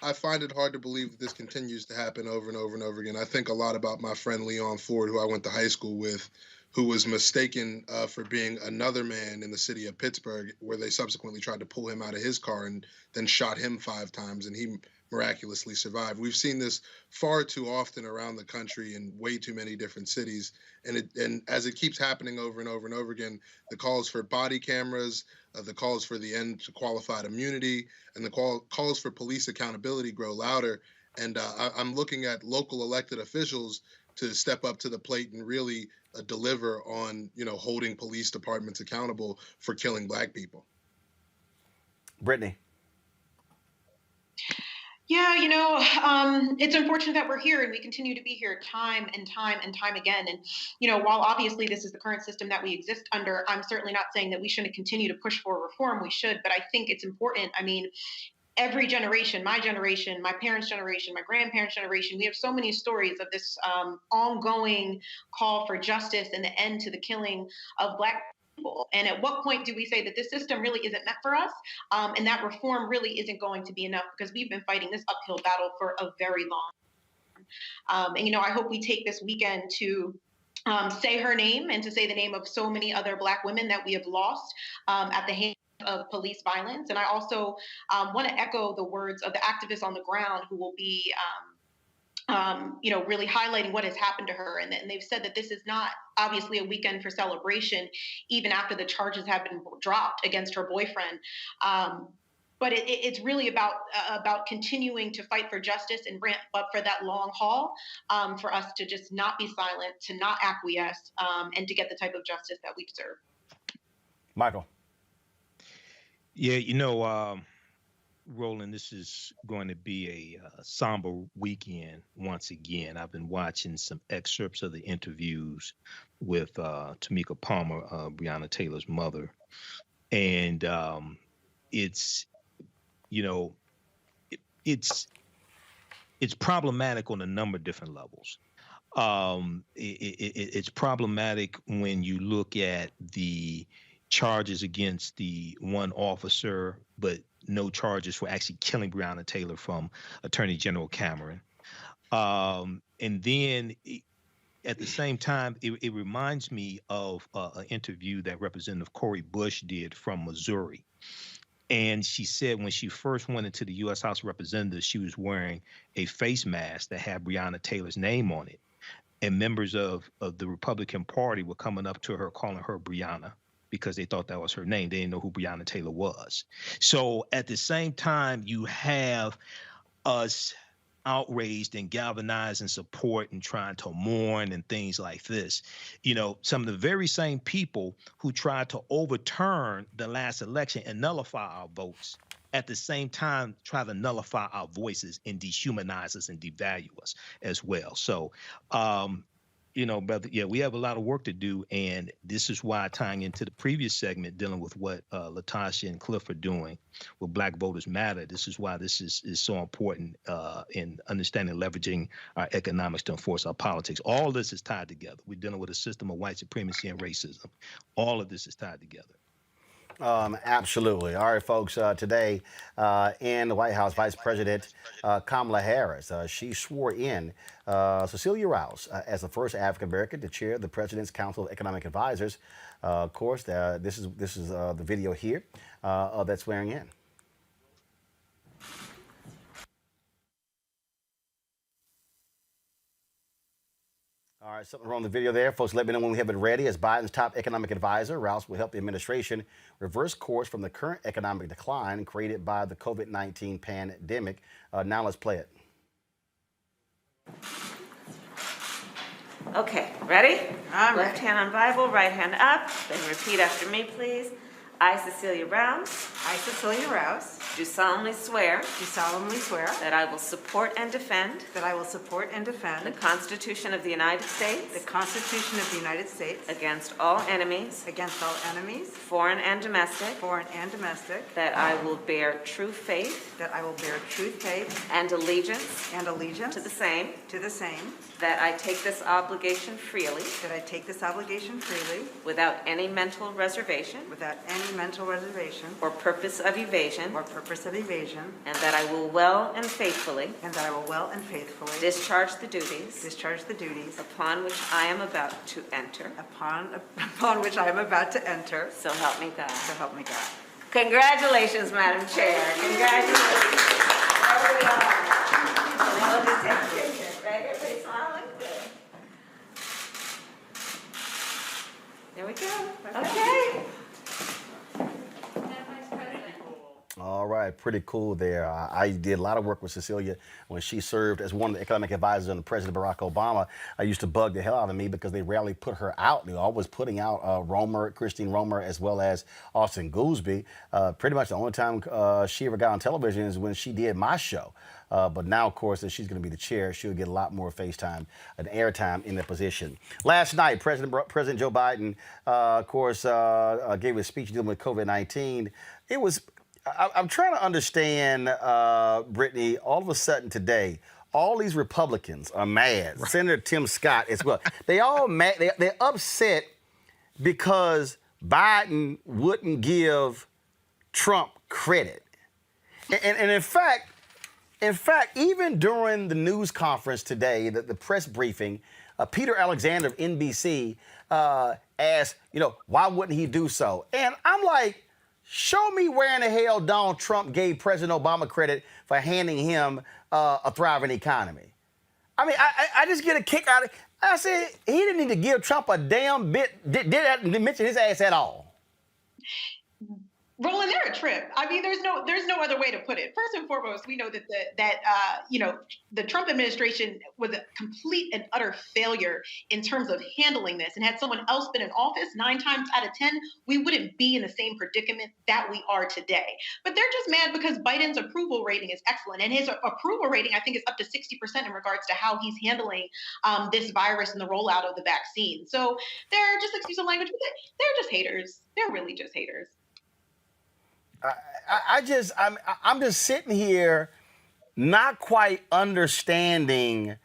I find it hard to believe that this continues to happen over and over and over again. I think a lot about my friend Leon Ford, who I went to high school with, who was mistaken for being another man in the city of Pittsburgh, where they subsequently tried to pull him out of his car and then shot him 5 times, and he miraculously survived. We've seen this far too often around the country in way too many different cities. And as it keeps happening over and over and over again, the calls for body cameras, the calls for the end to qualified immunity, and the calls for police accountability grow louder. And I'm looking at local elected officials to step up to the plate and really deliver on, holding police departments accountable for killing Black people. Brittany. Yeah, it's unfortunate that we're here and we continue to be here time and time and time again. And, while obviously this is the current system that we exist under, I'm certainly not saying that we shouldn't continue to push for reform. We should, but I think it's important. I mean, every generation, my parents' generation, my grandparents' generation, we have so many stories of this ongoing call for justice and the end to the killing of Black people. And at what point do we say that this system really isn't meant for us, and that reform really isn't going to be enough, because we've been fighting this uphill battle for a very long time. And I hope we take this weekend to say her name and to say the name of so many other Black women that we have lost at the hands of police violence. And I also want to echo the words of the activists on the ground who will be really highlighting what has happened to her. And they've said that this is not obviously a weekend for celebration, even after the charges have been dropped against her boyfriend. But it's really about continuing to fight for justice and ramp up for that long haul, for us to just not be silent, to not acquiesce, and to get the type of justice that we deserve. Michael. Yeah, Roland, this is going to be a somber weekend once again. I've been watching some excerpts of the interviews with Tamika Palmer, Breonna Taylor's mother, and it's problematic on a number of different levels. It's problematic when you look at the charges against the one officer, but no charges for actually killing Breonna Taylor from Attorney General Cameron. And then at the same time, it reminds me of an interview that Representative Cori Bush did from Missouri. And she said when she first went into the U.S. House of Representatives, she was wearing a face mask that had Breonna Taylor's name on it. And members of the Republican Party were coming up to her, calling her Breonna, because they thought that was her name. They didn't know who Breonna Taylor was. So at the same time, you have us outraged and galvanized in support and trying to mourn and things like this. Some of the very same people who tried to overturn the last election and nullify our votes, at the same time try to nullify our voices and dehumanize us and devalue us as well. So, brother, yeah, we have a lot of work to do, and this is why, tying into the previous segment, dealing with what Latasha and Cliff are doing with Black Voters Matter, this is why this is so important in understanding, leveraging our economics to enforce our politics. All this is tied together. We're dealing with a system of white supremacy and racism. All of this is tied together. Absolutely. All right, folks. Today in the White House, Vice President Kamala Harris, she swore in Cecilia Rouse as the first African American to chair the President's Council of Economic Advisors. Of course, this is the video here of that swearing in. All right, something wrong with the video there. Folks, let me know when we have it ready. As Biden's top economic advisor, Rouse will help the administration reverse course from the current economic decline created by the COVID-19 pandemic. Now let's play it. Okay, ready? I'm Left ready. hand on Bible, right hand up. Then repeat after me, please. I, Cecilia Rouse, I, Cecilia Rouse, do solemnly swear do solemnly swear that I will support and defend that I will support and the defend Constitution of the United the States Constitution of the United States against all enemies, against all enemies, foreign and domestic, foreign and domestic, that I will bear true faith that I will bear true faith and allegiance and allegiance to the same, that I take this obligation freely I take this obligation freely without any mental reservation without any mental reservation or purpose of evasion, or purpose of evasion, and that I will well and faithfully and that I will well and faithfully discharge the duties discharge the duties upon which I am about to enter. upon which I am about to enter. So help me God. So help me God. Congratulations, Madam Chair. Congratulations. There we are. Now we'll just take a picture, right? Everybody smiling? Good. There we go. Okay. All right, pretty cool there. I did a lot of work with Cecilia when she served as one of the economic advisors under President Barack Obama. I used to bug the hell out of me because they rarely put her out. They were always putting out Christine Romer, as well as Austin Goolsbee. Pretty much the only time she ever got on television is when she did my show. But now, of course, that she's going to be the chair, she'll get a lot more face time and airtime in that position. Last night, President Joe Biden, of course, gave a speech dealing with COVID-19. It was... I'm trying to understand, Brittany, all of a sudden today, all these Republicans are mad. Right. Senator Tim Scott as well. They all mad. They're upset because Biden wouldn't give Trump credit. And in fact, even during the news conference today, the press briefing, Peter Alexander of NBC asked, why wouldn't he do so? And I'm like, show me where in the hell Donald Trump gave President Obama credit for handing him a thriving economy. I mean, I just get a kick out of it. I said, he didn't need to give Trump a damn bit, didn't mention his ass at all. Roland, they're a trip. I mean, there's no other way to put it. First and foremost, we know that the Trump administration was a complete and utter failure in terms of handling this. And had someone else been in office 9 times out of 10, we wouldn't be in the same predicament that we are today. But they're just mad because Biden's approval rating is excellent, and his approval rating, I think, is up to 60% in regards to how he's handling this virus and the rollout of the vaccine. So they're just, excuse the language, but they're just haters. They're really just haters. I'm just sitting here not quite understanding,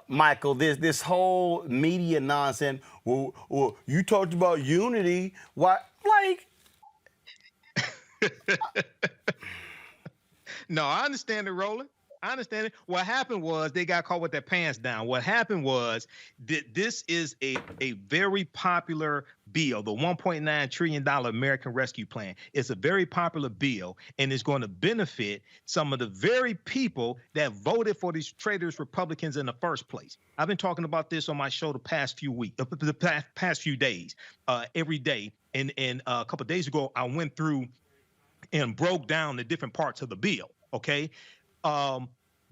Michael, this whole media nonsense. Well, you talked about unity. Why, like... No, I understand it, Roland. I understand it. What happened was they got caught with their pants down. What happened was this is a very popular bill, the $1.9 trillion American Rescue Plan. It's a very popular bill, and it's going to benefit some of the very people that voted for these traitors Republicans in the first place. I've been talking about this on my show the past few weeks, the past few days, every day. And a couple of days ago, I went through and broke down the different parts of the bill. Okay.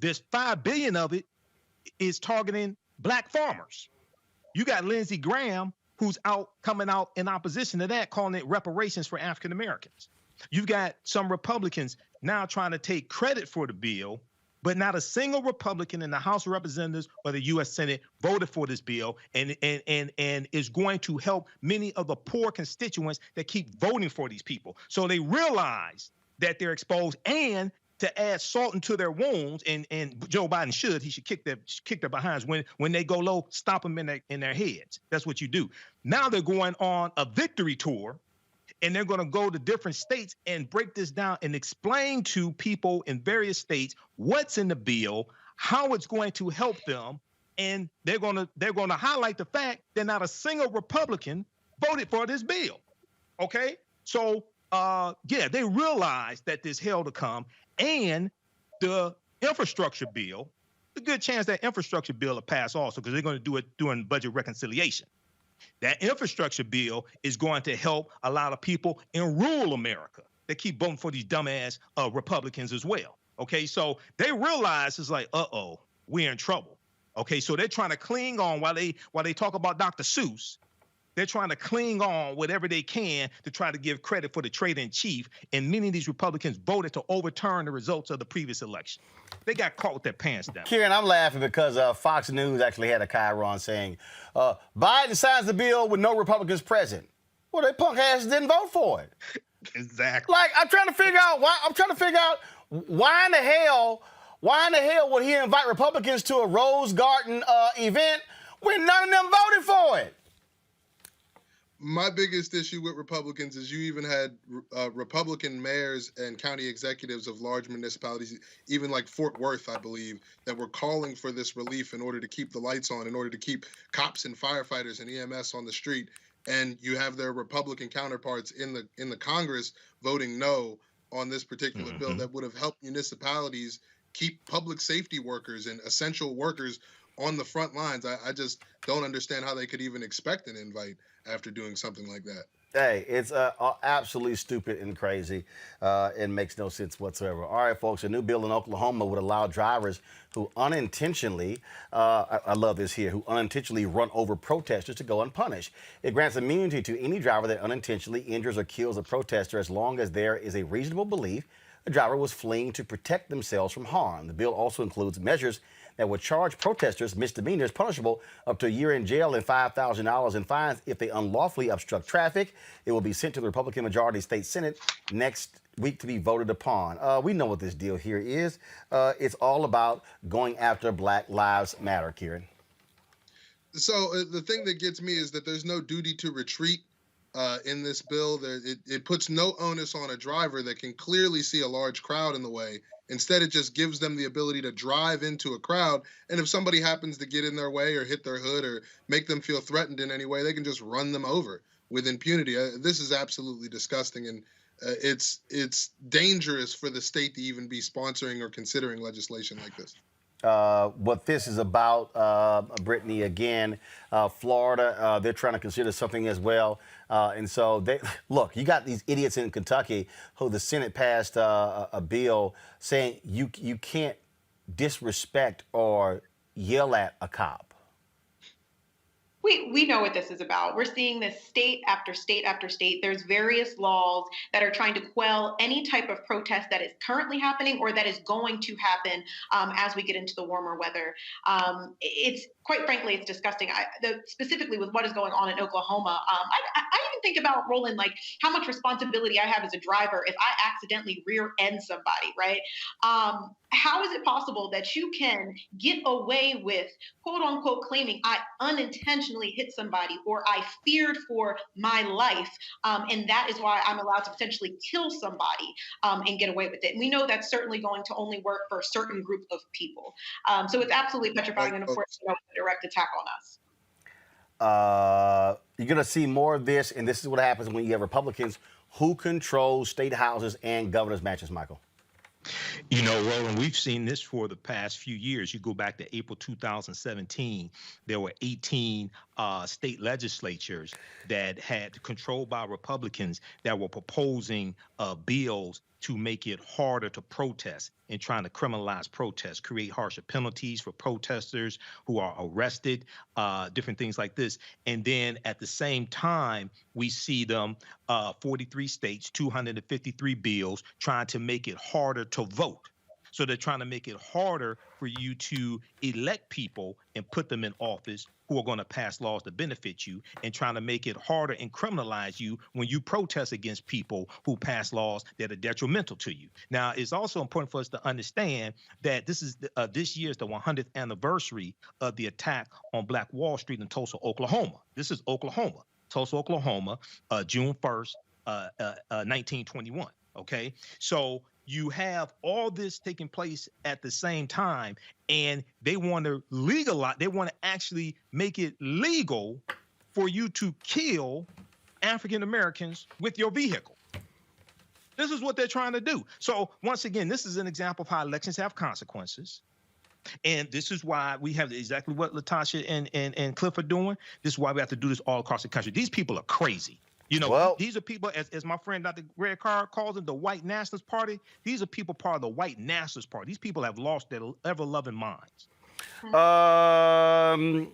There's $5 billion of it is targeting black farmers. You got Lindsey Graham, who's coming out in opposition to that, calling it reparations for African Americans. You've got some Republicans now trying to take credit for the bill, but not a single Republican in the House of Representatives or the U.S. Senate voted for this bill, and is going to help many of the poor constituents that keep voting for these people. So they realize that they're exposed, and to add salt into their wounds, and Joe Biden he should kick their behinds when they go low, stop them in their heads. That's what you do. Now they're going on a victory tour, and they're going to go to different states and break this down and explain to people in various states what's in the bill, how it's going to help them, and they're going to highlight the fact that not a single Republican voted for this bill. Okay, so yeah, they realize that there's hell to come, and the infrastructure bill, a good chance that infrastructure bill will pass also, because they're going to do it during budget reconciliation. That infrastructure bill is going to help a lot of people in rural America that keep voting for these dumbass Republicans as well. Okay, so they realize it's like, uh-oh, we're in trouble. Okay, so they're trying to cling on while they talk about Dr. Seuss. They're trying to cling on whatever they can to try to give credit for the traitor-in-chief. And many of these Republicans voted to overturn the results of the previous election. They got caught with their pants down. Kieran, I'm laughing because Fox News actually had a chyron saying, Biden signs the bill with no Republicans present. Well, they punk asses didn't vote for it. Exactly. Like, I'm trying to figure out why in the hell would he invite Republicans to a Rose Garden event when none of them voted for it? My biggest issue with Republicans is you even had Republican mayors and county executives of large municipalities, even like Fort Worth, I believe, that were calling for this relief in order to keep the lights on, in order to keep cops and firefighters and EMS on the street. And you have their Republican counterparts in the Congress voting no on this particular bill that would have helped municipalities keep public safety workers and essential workers on the front lines. I just don't understand how they could even expect an invite after doing something like that. Hey, it's absolutely stupid and crazy. It makes no sense whatsoever. All right, folks, a new bill in Oklahoma would allow drivers who unintentionally, I love this here, who unintentionally run over protesters to go unpunished. It grants immunity to any driver that unintentionally injures or kills a protester as long as there is a reasonable belief the driver was fleeing to protect themselves from harm. The bill also includes measures that would charge protesters misdemeanors punishable up to a year in jail and $5,000 in fines if they unlawfully obstruct traffic. It will be sent to the Republican majority state Senate next week to be voted upon. We know what this deal here is. It's all about going after Black Lives Matter, Kieran. So the thing that gets me is that there's no duty to retreat in this bill. It puts no onus on a driver that can clearly see a large crowd in the way. Instead, it just gives them the ability to drive into a crowd. And if somebody happens to get in their way or hit their hood or make them feel threatened in any way, they can just run them over with impunity. This is absolutely disgusting. And it's dangerous for the state to even be sponsoring or considering legislation like this. What this is about, Brittany, again, Florida, they're trying to consider something as well. And so, look, you got these idiots in Kentucky who the Senate passed a bill saying you can't disrespect or yell at a cop. We know what this is about. We're seeing this state after state after state. There's various laws that are trying to quell any type of protest that is currently happening or that is going to happen as we get into the warmer weather. It's quite frankly, it's disgusting. Specifically with what is going on in Oklahoma, I even think about, Roland, like how much responsibility I have as a driver if I accidentally rear end somebody, right? How is it possible that you can get away with, quote unquote, claiming I unintentionally hit somebody or I feared for my life, and that is why I'm allowed to potentially kill somebody and get away with it? And we know that's certainly going to only work for a certain group of people. So it's absolutely petrifying, and of course, a direct attack on us. You're going to see more of this, and this is what happens when you have Republicans who control state houses and governor's mansions, Michael. You know, Roland, we've seen this for the past few years. You go back to April 2017, there were 18 state legislatures that had controlled by Republicans that were proposing bills to make it harder to protest and trying to criminalize protests, create harsher penalties for protesters who are arrested, different things like this. And then at the same time, we see them, 43 states, 253 bills, trying to make it harder to vote. So they're trying to make it harder for you to elect people and put them in office who are going to pass laws to benefit you, and trying to make it harder and criminalize you when you protest against people who pass laws that are detrimental to you. Now, it's also important for us to understand that this is this year is the 100th anniversary of the attack on Black Wall Street in Tulsa, Oklahoma. This is Oklahoma, Tulsa, Oklahoma, June 1st, 1921. Okay, so you have all this taking place at the same time, and they want to legalize. They want to actually make it legal for you to kill African Americans with your vehicle. This is what they're trying to do. So once again, this is an example of how elections have consequences. And this is why we have exactly what Latasha and Cliff are doing. This is why we have to do this all across the country. These people are crazy. You know, Well, these are people, as my friend Dr. Greg Carr calls them, the white nationalist party. These are people part of the white nationalist party. These people have lost their ever-loving minds. I'm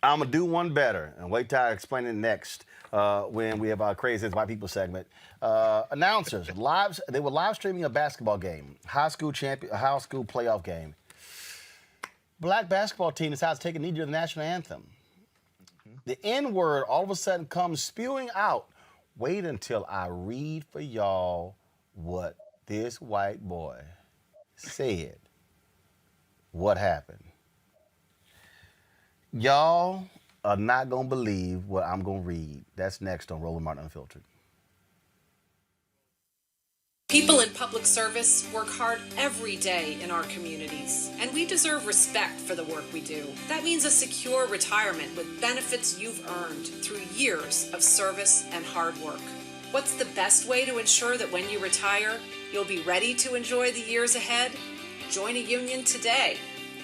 going to do one better and wait till I explain it next when we have our Crazy White People segment. Announcers, they were live streaming a basketball game, high school playoff game. Black basketball team decides to take a knee during the national anthem. The N-word all of a sudden comes spewing out. Wait until I read for y'all what this white boy said. What happened? Y'all are not going to believe what I'm going to read. That's next on Roland Martin Unfiltered. People in public service work hard every day in our communities, and we deserve respect for the work we do. That means a secure retirement with benefits you've earned through years of service and hard work. What's the best way to ensure that when you retire, you'll be ready to enjoy the years ahead? Join a union today.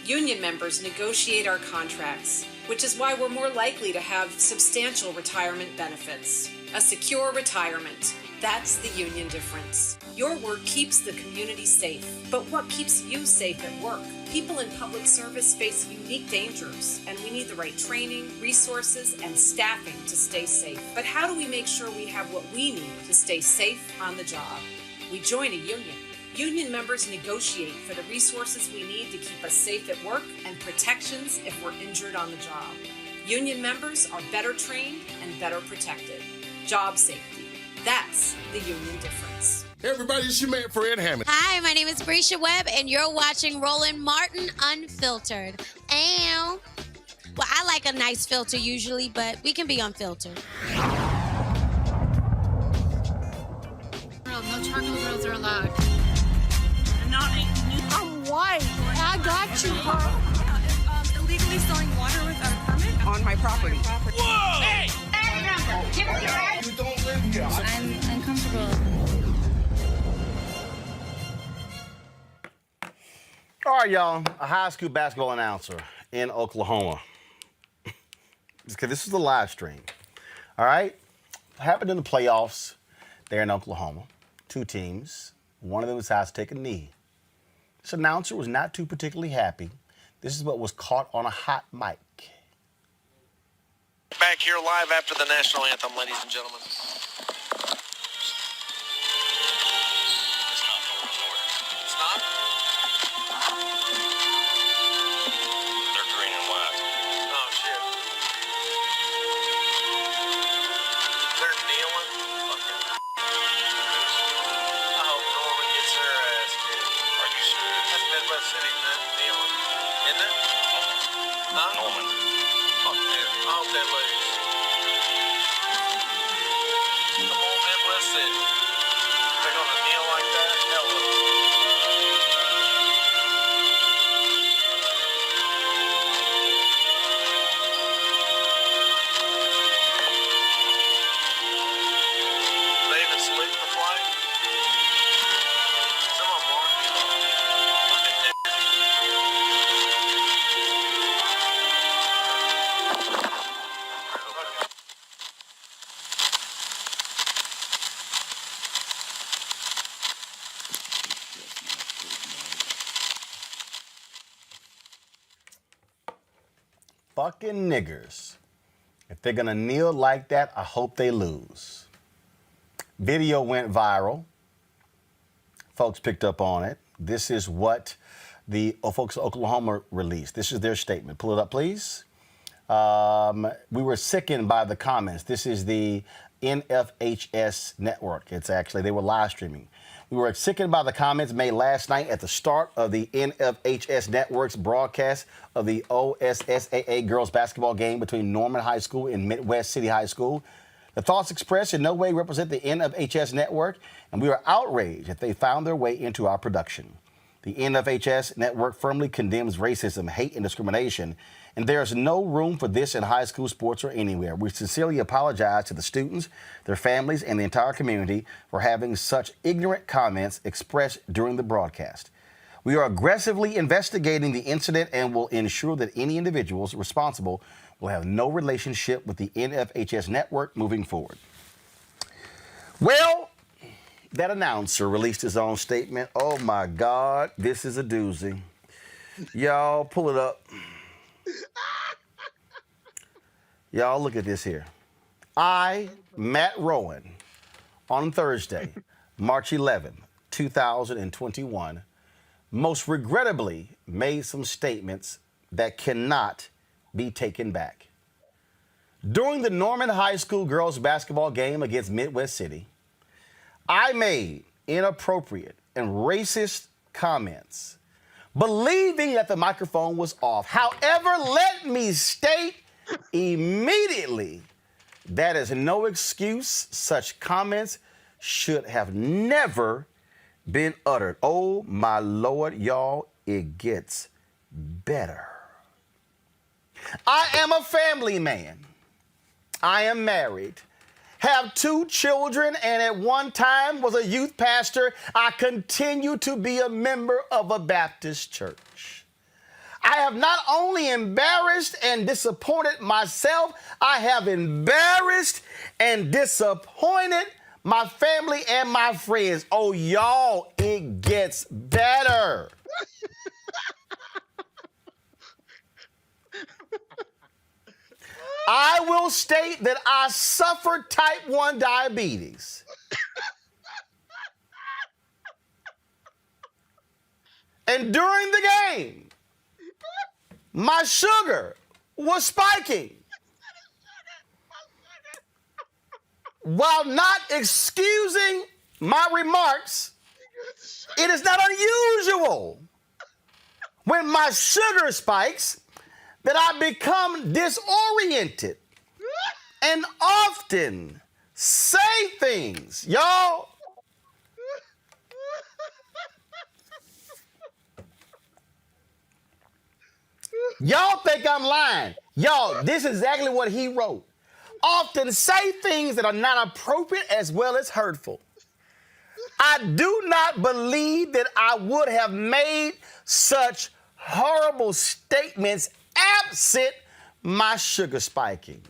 Union members negotiate our contracts, which is why we're more likely to have substantial retirement benefits. A secure retirement. That's the union difference. Your work keeps the community safe, but what keeps you safe at work? People in public service face unique dangers, and we need the right training, resources, and staffing to stay safe. But how do we make sure we have what we need to stay safe on the job? We join a union. Union members negotiate for the resources we need to keep us safe at work and protections if we're injured on the job. Union members are better trained and better protected. Job safety. That's the union difference. Hey everybody, it's your man Fred Hammond. Hi, my name is Brescia Webb, and you're watching Roland Martin Unfiltered. Well, I like a nice filter usually, but we can be unfiltered. No charcoal grills are allowed. I'm white. I got you, bro. Illegally selling water without a permit on my property. Whoa! Hey! You don't live here. I'm uncomfortable. All right, y'all. A high school basketball announcer in Oklahoma. This is the live stream. All right? It happened in the playoffs there in Oklahoma. Two teams. One of them decides to take a knee. This announcer was not too particularly happy. This is what was caught on a hot mic. Back here live after the national anthem, ladies and gentlemen. It's not? They're green and white. Oh, shit. They're kneeling? Okay. I hope Norman gets their ass kicked. Are you serious? That's Midwest City, man. Kneeling. Isn't it? Huh? Norman. Fuck them. I hope they lose. Come on, Midwest City. They're gonna kneel like that? Hell no. They even sleep the flight? Some of them are. Fucking Fucking niggers. If they're going to kneel like that, I hope they lose. Video went viral. Folks picked up on it. This is what the folks of Oklahoma released. This is their statement. Pull it up, please. We were sickened by the comments. This is the NFHS network. It's actually, they were live streaming. We were sickened by the comments made last night at the start of the NFHS network's broadcast of the OSSAA girls basketball game between Norman High School and Midwest City High School. The thoughts expressed in no way represent the NFHS network, and we are outraged that they found their way into our production. The NFHS network firmly condemns racism, hate, and discrimination, and there is no room for this in high school sports or anywhere. We sincerely apologize to the students, their families, and the entire community for having such ignorant comments expressed during the broadcast. We are aggressively investigating the incident and will ensure that any individuals responsible will have no relationship with the NFHS network moving forward. Well, that announcer released his own statement. Oh my God, this is a doozy. Y'all pull it up. Y'all look at this here. I, Matt Rowan, on Thursday, March 11, 2021, most regrettably made some statements that cannot be taken back. During the Norman High School girls basketball game against Midwest City, I made inappropriate and racist comments, believing that the microphone was off. However, let me state immediately, that is no excuse. Such comments should have never been uttered. Oh, my Lord, y'all, it gets better. I am a family man. I am married, have 2 children, and at one time was a youth pastor. I continue to be a member of a Baptist church. I have not only embarrassed and disappointed myself, I have embarrassed and disappointed my family and my friends. Oh, y'all, it gets better. I will state that I suffer type 1 diabetes. And during the game, my sugar was spiking. While not excusing my remarks, it is not unusual when my sugar spikes that I become disoriented and often say things. Y'all, y'all think I'm lying. Y'all, this is exactly what he wrote. Often say things that are not appropriate as well as hurtful. I do not believe that I would have made such horrible statements absent my sugar spiking.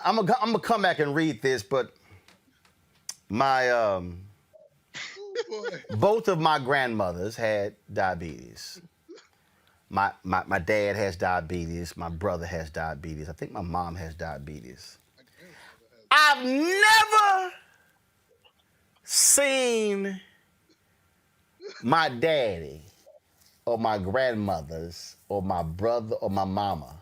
I'm gonna come back and read this, but my both of my grandmothers had diabetes. My dad has diabetes. My brother has diabetes. I think my mom has diabetes. I've never seen my daddy or my grandmothers or my brother or my mama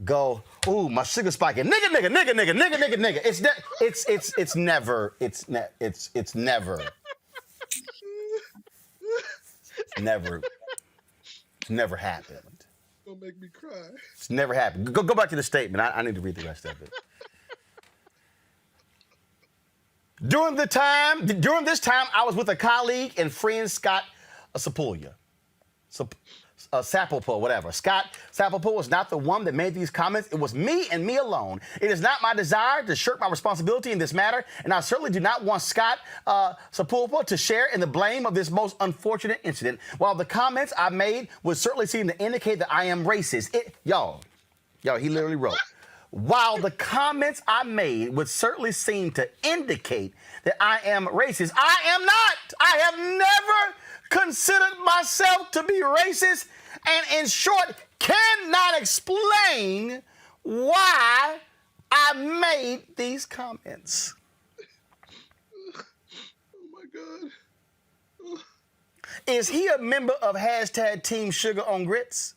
go, ooh, my sugar spiking, nigga. It's never happened. Don't make me cry. It's never happened. Go back to the statement. I need to read the rest of it. During this time, I was with a colleague and friend, Scott Sapulpa, whatever. Scott Sapulpa was not the one that made these comments. It was me and me alone. It is not my desire to shirk my responsibility in this matter, and I certainly do not want Scott Sapulpa to share in the blame of this most unfortunate incident. While the comments I made would certainly seem to indicate that I am racist. Y'all, he literally wrote, while the comments I made would certainly seem to indicate that I am racist, I am not. I have never considered myself to be racist, and in short, cannot explain why I made these comments. Oh my God. Oh. Is he a member of hashtag Team Sugar on Grits?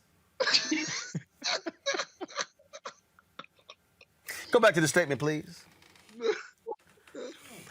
Go back to the statement, please.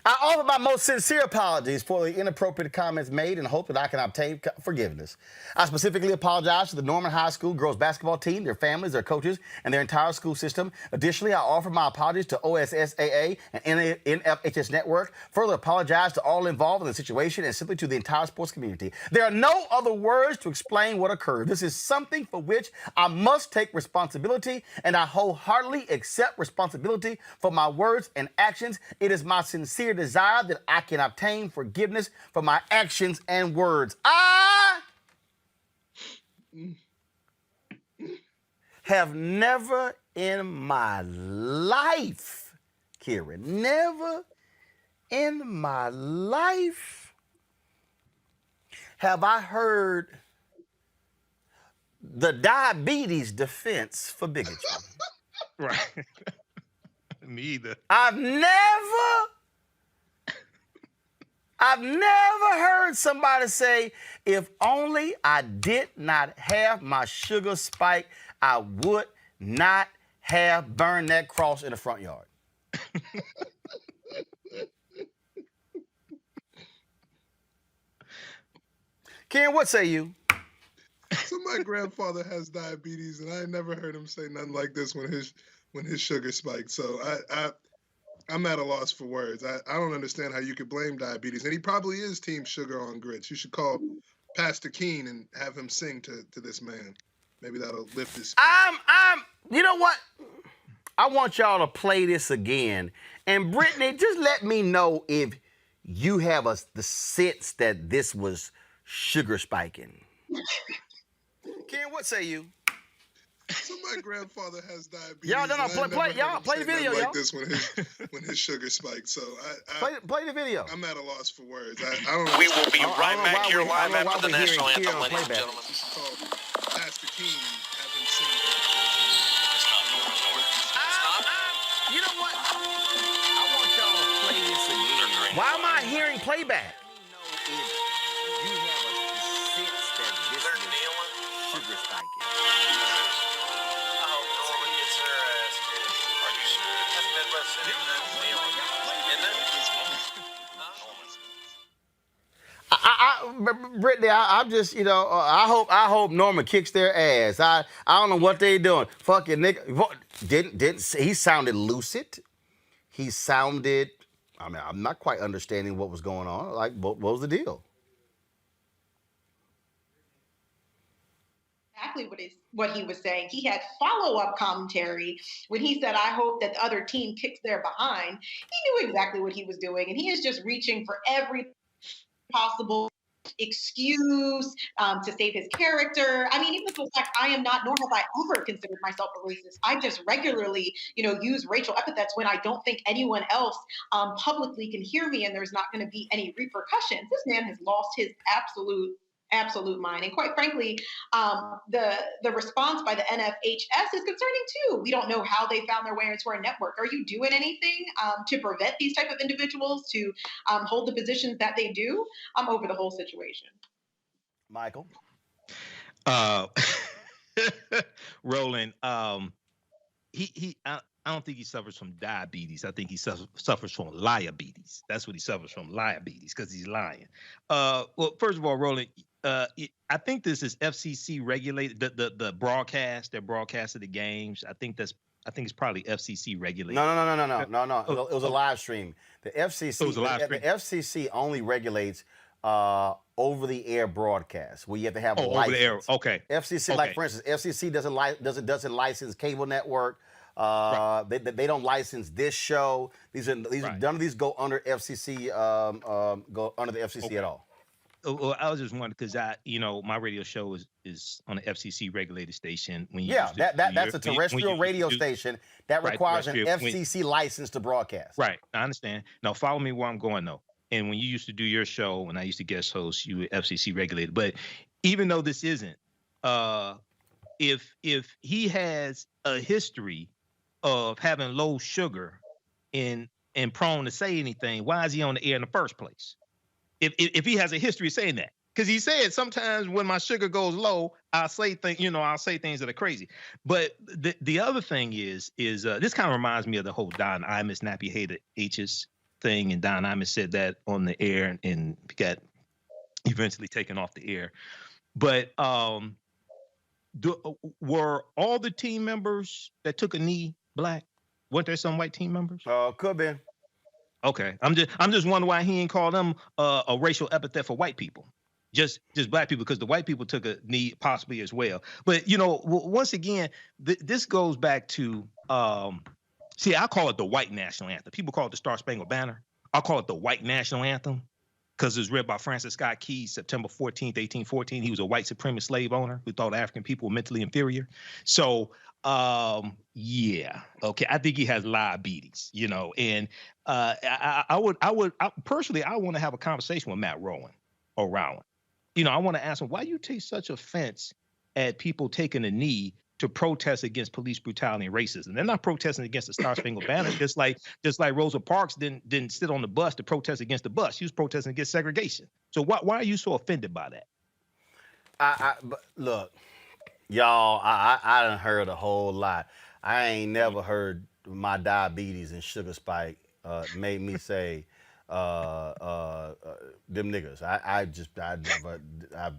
I offer my most sincere apologies for the inappropriate comments made and hope that I can obtain forgiveness. I specifically apologize to the Norman High School girls basketball team, their families, their coaches, and their entire school system. Additionally, I offer my apologies to OSSAA and NFHS Network. Further apologize to all involved in the situation and simply to the entire sports community. There are no other words to explain what occurred. This is something for which I must take responsibility, and I wholeheartedly accept responsibility for my words and actions. It is my sincere desire that I can obtain forgiveness for my actions and words. I have never in my life, Kieran, never in my life have I heard the diabetes defense for bigotry. Right. Me either. I've never heard somebody say, if only I did not have my sugar spike, I would not have burned that cross in the front yard. Ken, what say you? So my grandfather has diabetes, and I never heard him say nothing like this when his sugar spiked. So I'm at a loss for words. I don't understand how you could blame diabetes. And he probably is team sugar on grits. You should call Pastor Keen and have him sing to this man. Maybe that'll lift his spirit. You know what? I want y'all to play this again. And Brittany, just let me know if you have the sense that this was sugar spiking. Ken, what say you? So my grandfather has diabetes. Y'all, play the video, like y'all. this when his sugar spiked. So play the video. I'm at a loss for words. I don't know. We will be right back here live after the national anthem, ladies and gentlemen. Pastor King, have him sing. It's not Norman North. You know what? I want y'all to play this again. Why am I hearing playback? Sugar spiking. Oh, Norman gets her ass kicked. Are you serious? That's Midwest City, man. Brittany, I'm just, I hope Norman kicks their ass. I don't know what they doing. Fucking nigga, he sounded lucid. He sounded. I mean, I'm not quite understanding what was going on. Like, what was the deal? Exactly what he was saying. He had follow-up commentary when he said, I hope that the other team kicks their behind. He knew exactly what he was doing, and he is just reaching for every possible excuse to save his character. I mean, even the fact I am not, nor have I ever considered myself a racist. I just regularly, use racial epithets when I don't think anyone else publicly can hear me and there's not going to be any repercussions. This man has lost his absolute mind. And quite frankly, the response by the NFHS is concerning too. We don't know how they found their way into our network. Are you doing anything to prevent these type of individuals to hold the positions that they do over the whole situation? Michael? Roland, I don't think he suffers from diabetes. I think he suffers from liabetes. That's what he suffers from, liabetes, because he's lying. Well, first of all, Roland, I think this is FCC regulated. The broadcast, their broadcast of the games. I think it's probably FCC regulated. No. It was a live stream. The FCC. It was a live stream. The FCC only regulates over-the-air broadcasts where you have to have a license. Over the air. Okay. FCC, okay. like for instance, FCC doesn't license cable network. Right. They don't license this show. Right. None of these go under FCC. Go under the FCC at all. Well, I was just wondering because my radio show is on an FCC regulated station. That's a terrestrial radio station that requires an terrestrial, FCC license to broadcast. Right, I understand. Now follow me where I'm going though. And when you used to do your show, when I used to guest host, you were FCC regulated. But even though this isn't, if he has a history of having low sugar and prone to say anything, why is he on the air in the first place? If he has a history of saying that, because he said sometimes when my sugar goes low, I'll say things that are crazy. But the other thing is this kind of reminds me of the whole Don Imus Nappy hated H's thing, and Don Imus said that on the air and got eventually taken off the air. But were all the team members that took a knee black? Weren't there some white team members? Could be. Okay, I'm just wondering why he ain't called them a racial epithet for white people. Just black people, because the white people took a knee possibly as well. But once again, this goes back to see, I call it the white national anthem. People call it the Star Spangled Banner. I call it the white national anthem because it was read by Francis Scott Key, September 14th, 1814. He was a white supremacist slave owner who thought African people were mentally inferior. So yeah, okay, I think he has diabetes, and I would personally, I want to have a conversation with Matt Roland around. I want to ask him, why you take such offense at people taking a knee to protest against police brutality and racism? They're not protesting against the Star Spangled Banner, just like Rosa Parks didn't sit on the bus to protest against the bus. She was protesting against segregation. So why are you so offended by that? But look, y'all, I done heard a whole lot. I ain't never heard my diabetes and sugar spike made me say them niggas.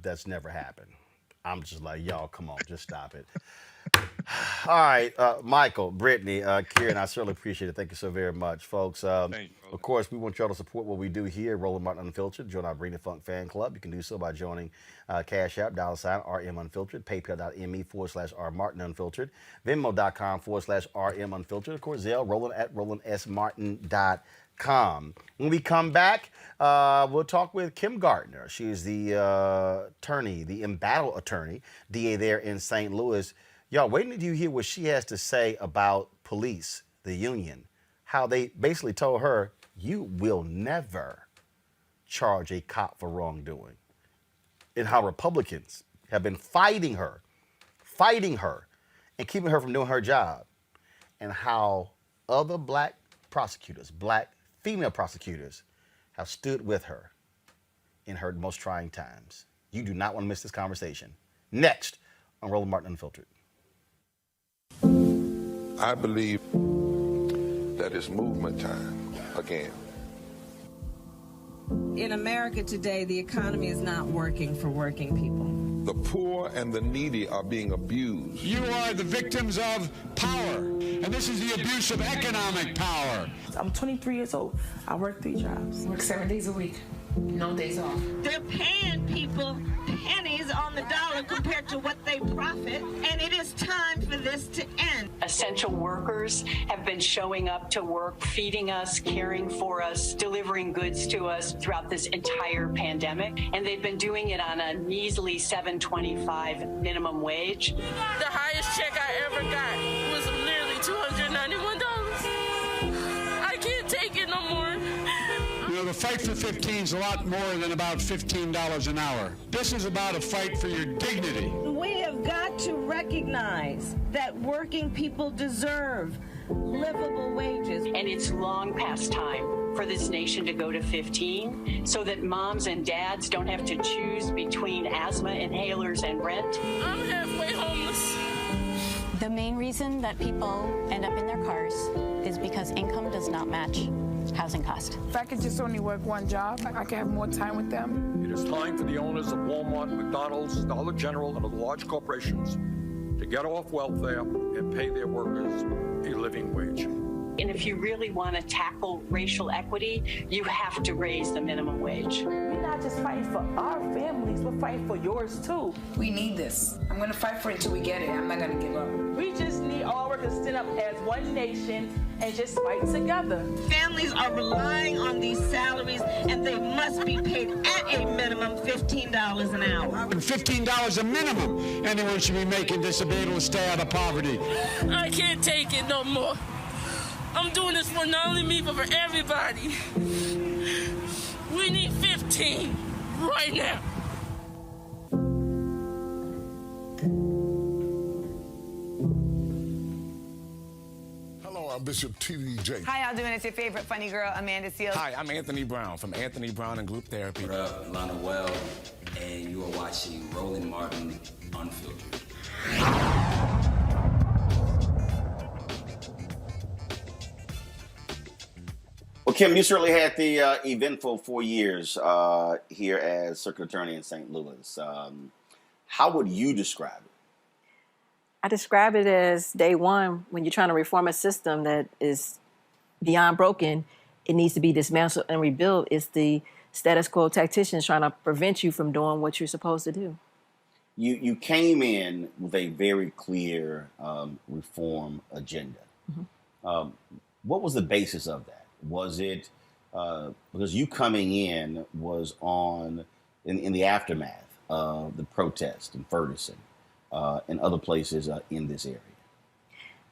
That's never happened. I'm just like, y'all, come on, just stop it. All right, Michael, Brittany, Kieran, I certainly appreciate it. Thank you so very much, folks. Of course, we want y'all to support what we do here, Roland Martin Unfiltered. Join our Bring the Funk fan club. You can do so by joining Cash App, $RM Unfiltered, paypal.me/R Martin Unfiltered, Venmo.com/RM Unfiltered. Of course, Zelle, Roland at RolandSMartin.com. When we come back, we'll talk with Kim Gardner. She is the attorney, the embattled attorney, DA there in St. Louis. Y'all, wait until you hear what she has to say about police, the union, how they basically told her, you will never charge a cop for wrongdoing, and how Republicans have been fighting her, and keeping her from doing her job, and how other black prosecutors, black female prosecutors, have stood with her in her most trying times. You do not want to miss this conversation. Next on Roland Martin Unfiltered. I believe that it's movement time again. In America today, the economy is not working for working people. The poor and the needy are being abused. You are the victims of power, and this is the abuse of economic power. I'm 23 years old. I work 3 jobs. Work 7 days a week. No days off. They're paying people pennies on the dollar compared to what they profit, and it is time for this to end. Essential workers have been showing up to work, feeding us, caring for us, delivering goods to us throughout this entire pandemic, and they've been doing it on a measly $7.25 minimum wage. The highest check I ever got was nearly $291. I can't take it no more. The fight for 15 is a lot more than about $15 an hour. This is about a fight for your dignity. We have got to recognize that working people deserve livable wages. And it's long past time for this nation to go to 15 so that moms and dads don't have to choose between asthma inhalers and rent. I'm halfway homeless. The main reason that people end up in their cars is because income does not match housing cost. If I could just only work one job, I could have more time with them. It is time for the owners of Walmart, McDonald's, Dollar General, and other large corporations to get off welfare and pay their workers a living wage. And if you really want to tackle racial equity, you have to raise the minimum wage. We're not just fighting for our families, we're fighting for yours too. We need this. I'm going to fight for it until we get it. I'm not going to give up. We just need all workers to stand up as one nation and just fight together. Families are relying on these salaries, and they must be paid at a minimum $15 an hour. $15 a minimum. Anyone should be making this to be able to stay out of poverty. I can't take it no more. I'm doing this for not only me, but for everybody. We need 15 right now. Hello, I'm Bishop T.D.J. How y'all doing? It's your favorite funny girl, Amanda Seals. Hi, I'm Anthony Brown from Anthony Brown and Group Therapy. What up, Lana Well, and you are watching Roland Martin Unfiltered. Well, Kim, you certainly had the eventful 4 years here as Circuit Attorney in St. Louis. How would you describe it? I describe it as day one, when you're trying to reform a system that is beyond broken, it needs to be dismantled and rebuilt. It's the status quo tacticians trying to prevent you from doing what you're supposed to do. You came in with a very clear reform agenda. Mm-hmm. What was the basis of that? Was it because you coming in was in the aftermath of the protest in Ferguson and other places in this area?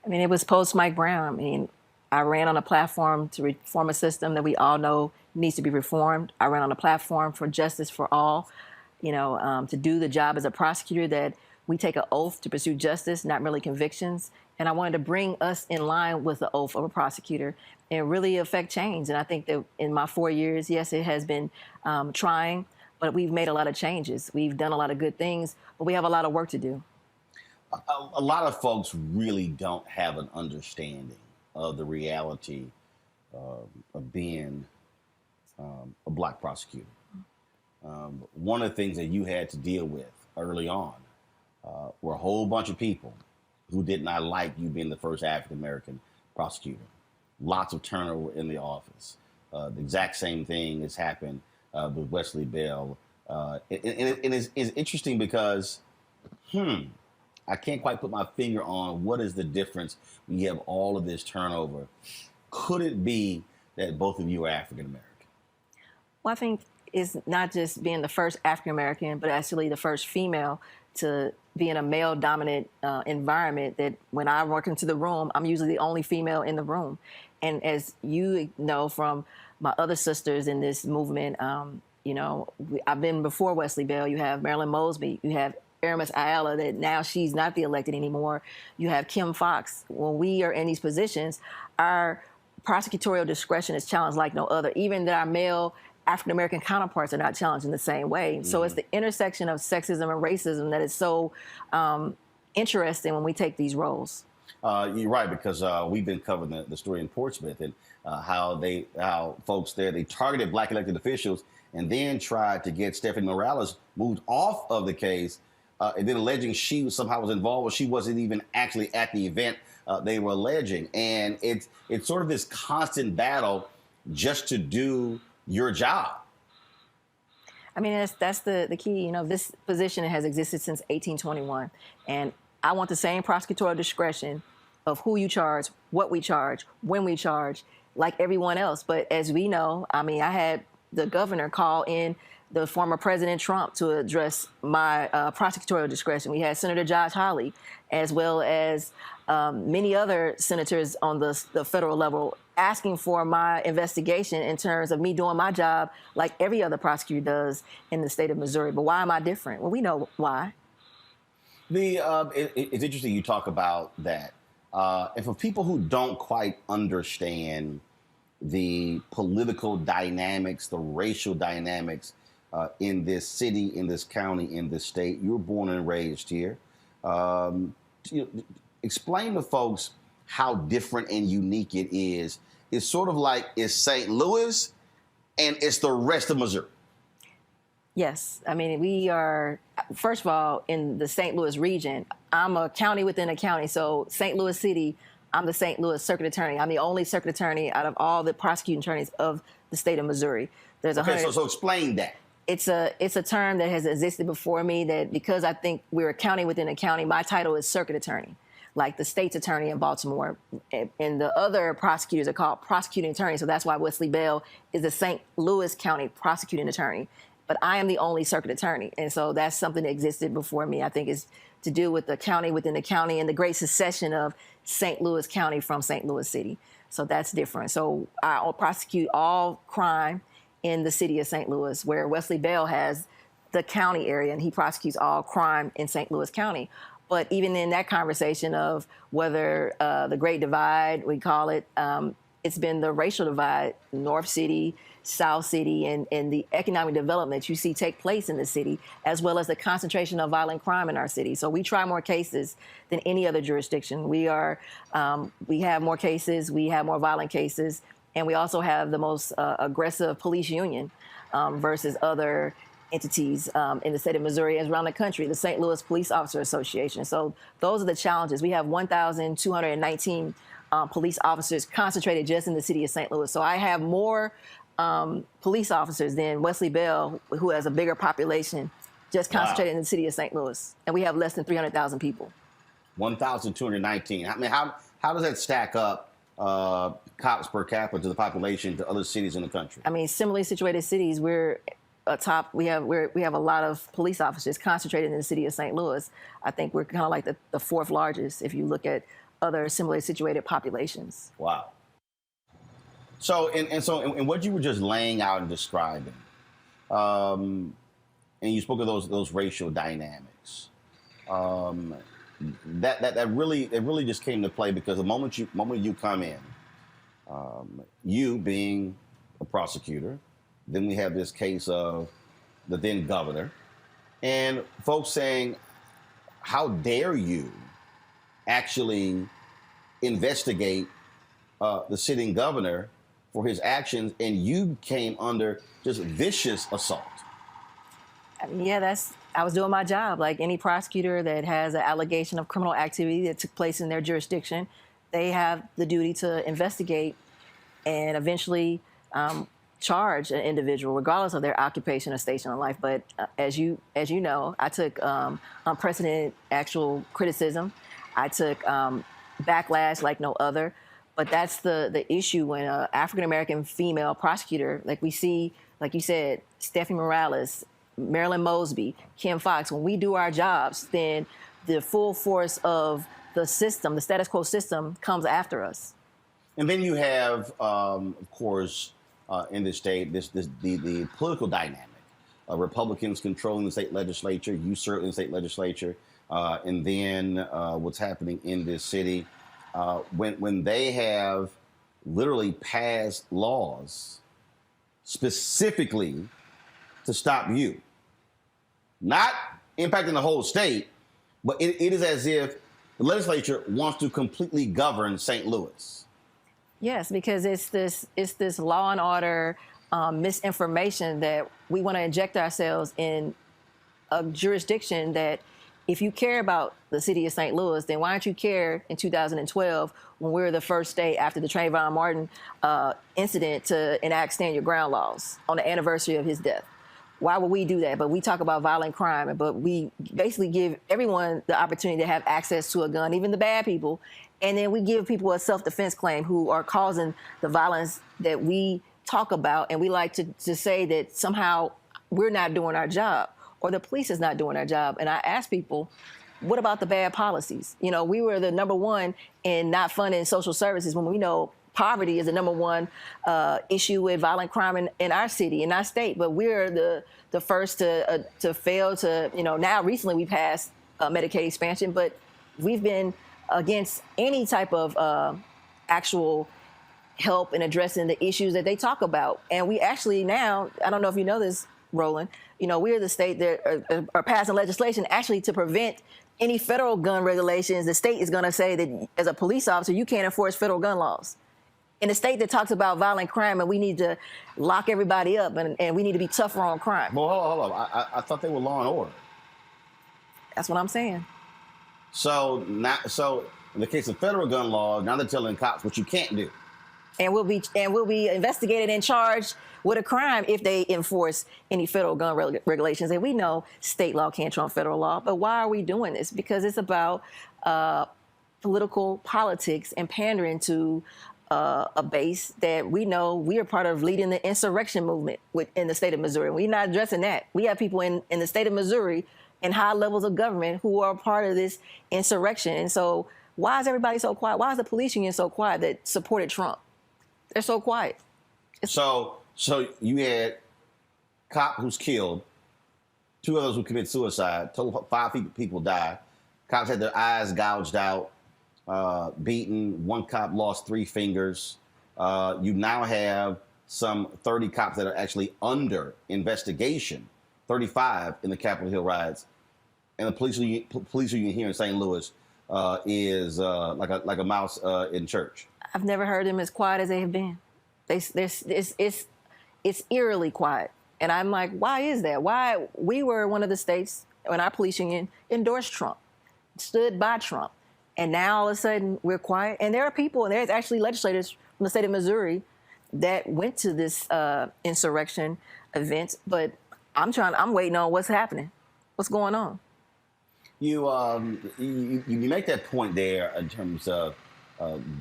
I mean, it was post Mike Brown. I mean, I ran on a platform to reform a system that we all know needs to be reformed. I ran on a platform for justice for all, to do the job as a prosecutor, that we take an oath to pursue justice, not merely convictions. And I wanted to bring us in line with the oath of a prosecutor and really affect change. And I think that in my 4 years, yes, it has been trying, but we've made a lot of changes. We've done a lot of good things, but we have a lot of work to do. A lot of folks really don't have an understanding of the reality of being a black prosecutor. One of the things that you had to deal with early on were a whole bunch of people who did not like you being the first African-American prosecutor. Lots of turnover in the office. The exact same thing has happened with Wesley Bell. And it's interesting because, I can't quite put my finger on what is the difference when you have all of this turnover. Could it be that both of you are African-American? Well, I think it's not just being the first African-American, but actually the first female to be in a male-dominant environment, that when I walk into the room, I'm usually the only female in the room. And as you know from my other sisters in this movement, I've been before Wesley Bell. You have Marilyn Mosby. You have Aramis Ayala, that now she's not the elected anymore. You have Kim Fox. When we are in these positions, our prosecutorial discretion is challenged like no other, even that our male African-American counterparts are not challenged in the same way. Mm-hmm. So it's the intersection of sexism and racism that is so interesting when we take these roles. You're right, because we've been covering the story in Portsmouth and how folks there, they targeted black elected officials and then tried to get Stephanie Morales moved off of the case, and then alleging she somehow was involved, but she wasn't even actually at the event they were alleging. And it's sort of this constant battle just to do your job. I mean, that's the key. This position has existed since 1821. And I want the same prosecutorial discretion of who you charge, what we charge, when we charge, like everyone else. But as we know, I had the governor call in the former President Trump to address my prosecutorial discretion. We had Senator Josh Hawley, as well as many other senators on the federal level, asking for my investigation in terms of me doing my job like every other prosecutor does in the state of Missouri. But why am I different? Well, we know why. It's interesting you talk about that. And for people who don't quite understand the political dynamics, the racial dynamics in this city, in this county, in this state, you were born and raised here. Explain to folks how different and unique it is. It's sort of like it's St. Louis and it's the rest of Missouri. Yes. We are, first of all, in the St. Louis region. I'm a county within a county. So St. Louis City, I'm the St. Louis Circuit Attorney. I'm the only Circuit Attorney out of all the prosecuting attorneys of the state of Missouri. Okay, so explain that. It's a term that has existed before me, that because I think we're a county within a county, my title is Circuit Attorney, like the state's attorney in Baltimore. And the other prosecutors are called prosecuting attorneys. So that's why Wesley Bell is the St. Louis County prosecuting attorney. But I am the only circuit attorney. And so that's something that existed before me. I think is to do with the county within the county and the great secession of St. Louis County from St. Louis City. So that's different. So I prosecute all crime in the city of St. Louis, where Wesley Bell has the county area and he prosecutes all crime in St. Louis County. But even in that conversation of whether the Great Divide, we call it, it's been the racial divide, North City, South City, and the economic development you see take place in the city, as well as the concentration of violent crime in our city. So we try more cases than any other jurisdiction. We have more cases, we have more violent cases, And we also have the most aggressive police union versus other entities in the state of Missouri and around the country, the St. Louis Police Officer Association. So those are the challenges. We have 1,219 police officers concentrated just in the city of St. Louis. So I have more police officers than Wesley Bell, who has a bigger population, just concentrated in the city of St. Louis. And we have less than 300,000 people. 1,219. I mean, how does that stack up cops per capita to the population to other cities in the country? I mean, similarly situated cities, we're top. We have a lot of police officers concentrated in the city of St. Louis. I think we're kind of like the fourth largest if you look at other similarly situated populations. Wow. So, and what you were just laying out and describing, and you spoke of those racial dynamics. That really just came to play because the moment you come in, you being a prosecutor, then we have this case of the then governor, and folks saying, "How dare you actually investigate the sitting governor for his actions?" And you came under just vicious assault. Yeah, I was doing my job. Like any prosecutor that has an allegation of criminal activity that took place in their jurisdiction, they have the duty to investigate and eventually charge an individual, regardless of their occupation or station in life. But as you know, I took unprecedented actual criticism. I took backlash like no other. But that's the issue when an African-American female prosecutor, like we see, like you said, Stephanie Morales, Marilyn Mosby, Kim Fox, when we do our jobs, then the full force of the system, the status quo system, comes after us. And then you have, of course, in this state, the political dynamic. Republicans controlling the state legislature, you serve in the state legislature, and then what's happening in this city. When they have literally passed laws specifically to stop you, not impacting the whole state, but it is as if the legislature wants to completely govern St. Louis. Yes, because it's this law and order misinformation that we want to inject ourselves in a jurisdiction that, if you care about the city of St. Louis, then why don't you care in 2012 when we were the first state after the Trayvon Martin incident to enact stand your ground laws on the anniversary of his death? Why would we do that? But we talk about violent crime, but we basically give everyone the opportunity to have access to a gun, even the bad people. And then we give people a self-defense claim who are causing the violence that we talk about. And we like to say that somehow we're not doing our job or the police is not doing their job. And I ask people, what about the bad policies? You know, we were the number one in not funding social services when we know poverty is the number one issue with violent crime in our city, in our state. But we're the first to fail to, you know, now recently we passed Medicaid expansion, but we've been against any type of actual help in addressing the issues that they talk about. And we actually now, I don't know if you know this, Roland, you know, we're the state that are passing legislation actually to prevent any federal gun regulations. The state is going to say that as a police officer, you can't enforce federal gun laws. In a state that talks about violent crime and we need to lock everybody up and we need to be tougher on crime. Well, hold on. I thought they were law and order. That's what I'm saying. So in the case of federal gun law, now they're telling cops what you can't do. And we'll be investigated and charged with a crime if they enforce any federal gun regulations. And we know state law can't trump federal law, but why are we doing this? Because it's about political politics and pandering to a base that we know we are part of leading the insurrection movement in the state of Missouri. We're not addressing that. We have people in the state of Missouri in high levels of government who are part of this insurrection. And so why is everybody so quiet? Why is the police union so quiet that supported Trump? They're so quiet. So you had a cop who's killed, 2 others who commit suicide, total 5 people died. Cops had their eyes gouged out, beaten. 1 cop lost 3 fingers. You now have some 30 cops that are actually under investigation, 35 in the Capitol Hill riots. And the police union here in St. Louis is like a mouse in church. I've never heard them as quiet as they have been. It's eerily quiet. And I'm like, why is that? Why? We were one of the states when our police union endorsed Trump, stood by Trump. And now all of a sudden we're quiet. And there are people, and there's actually legislators from the state of Missouri that went to this insurrection event. But I'm waiting on what's happening. What's going on? You make that point there in terms of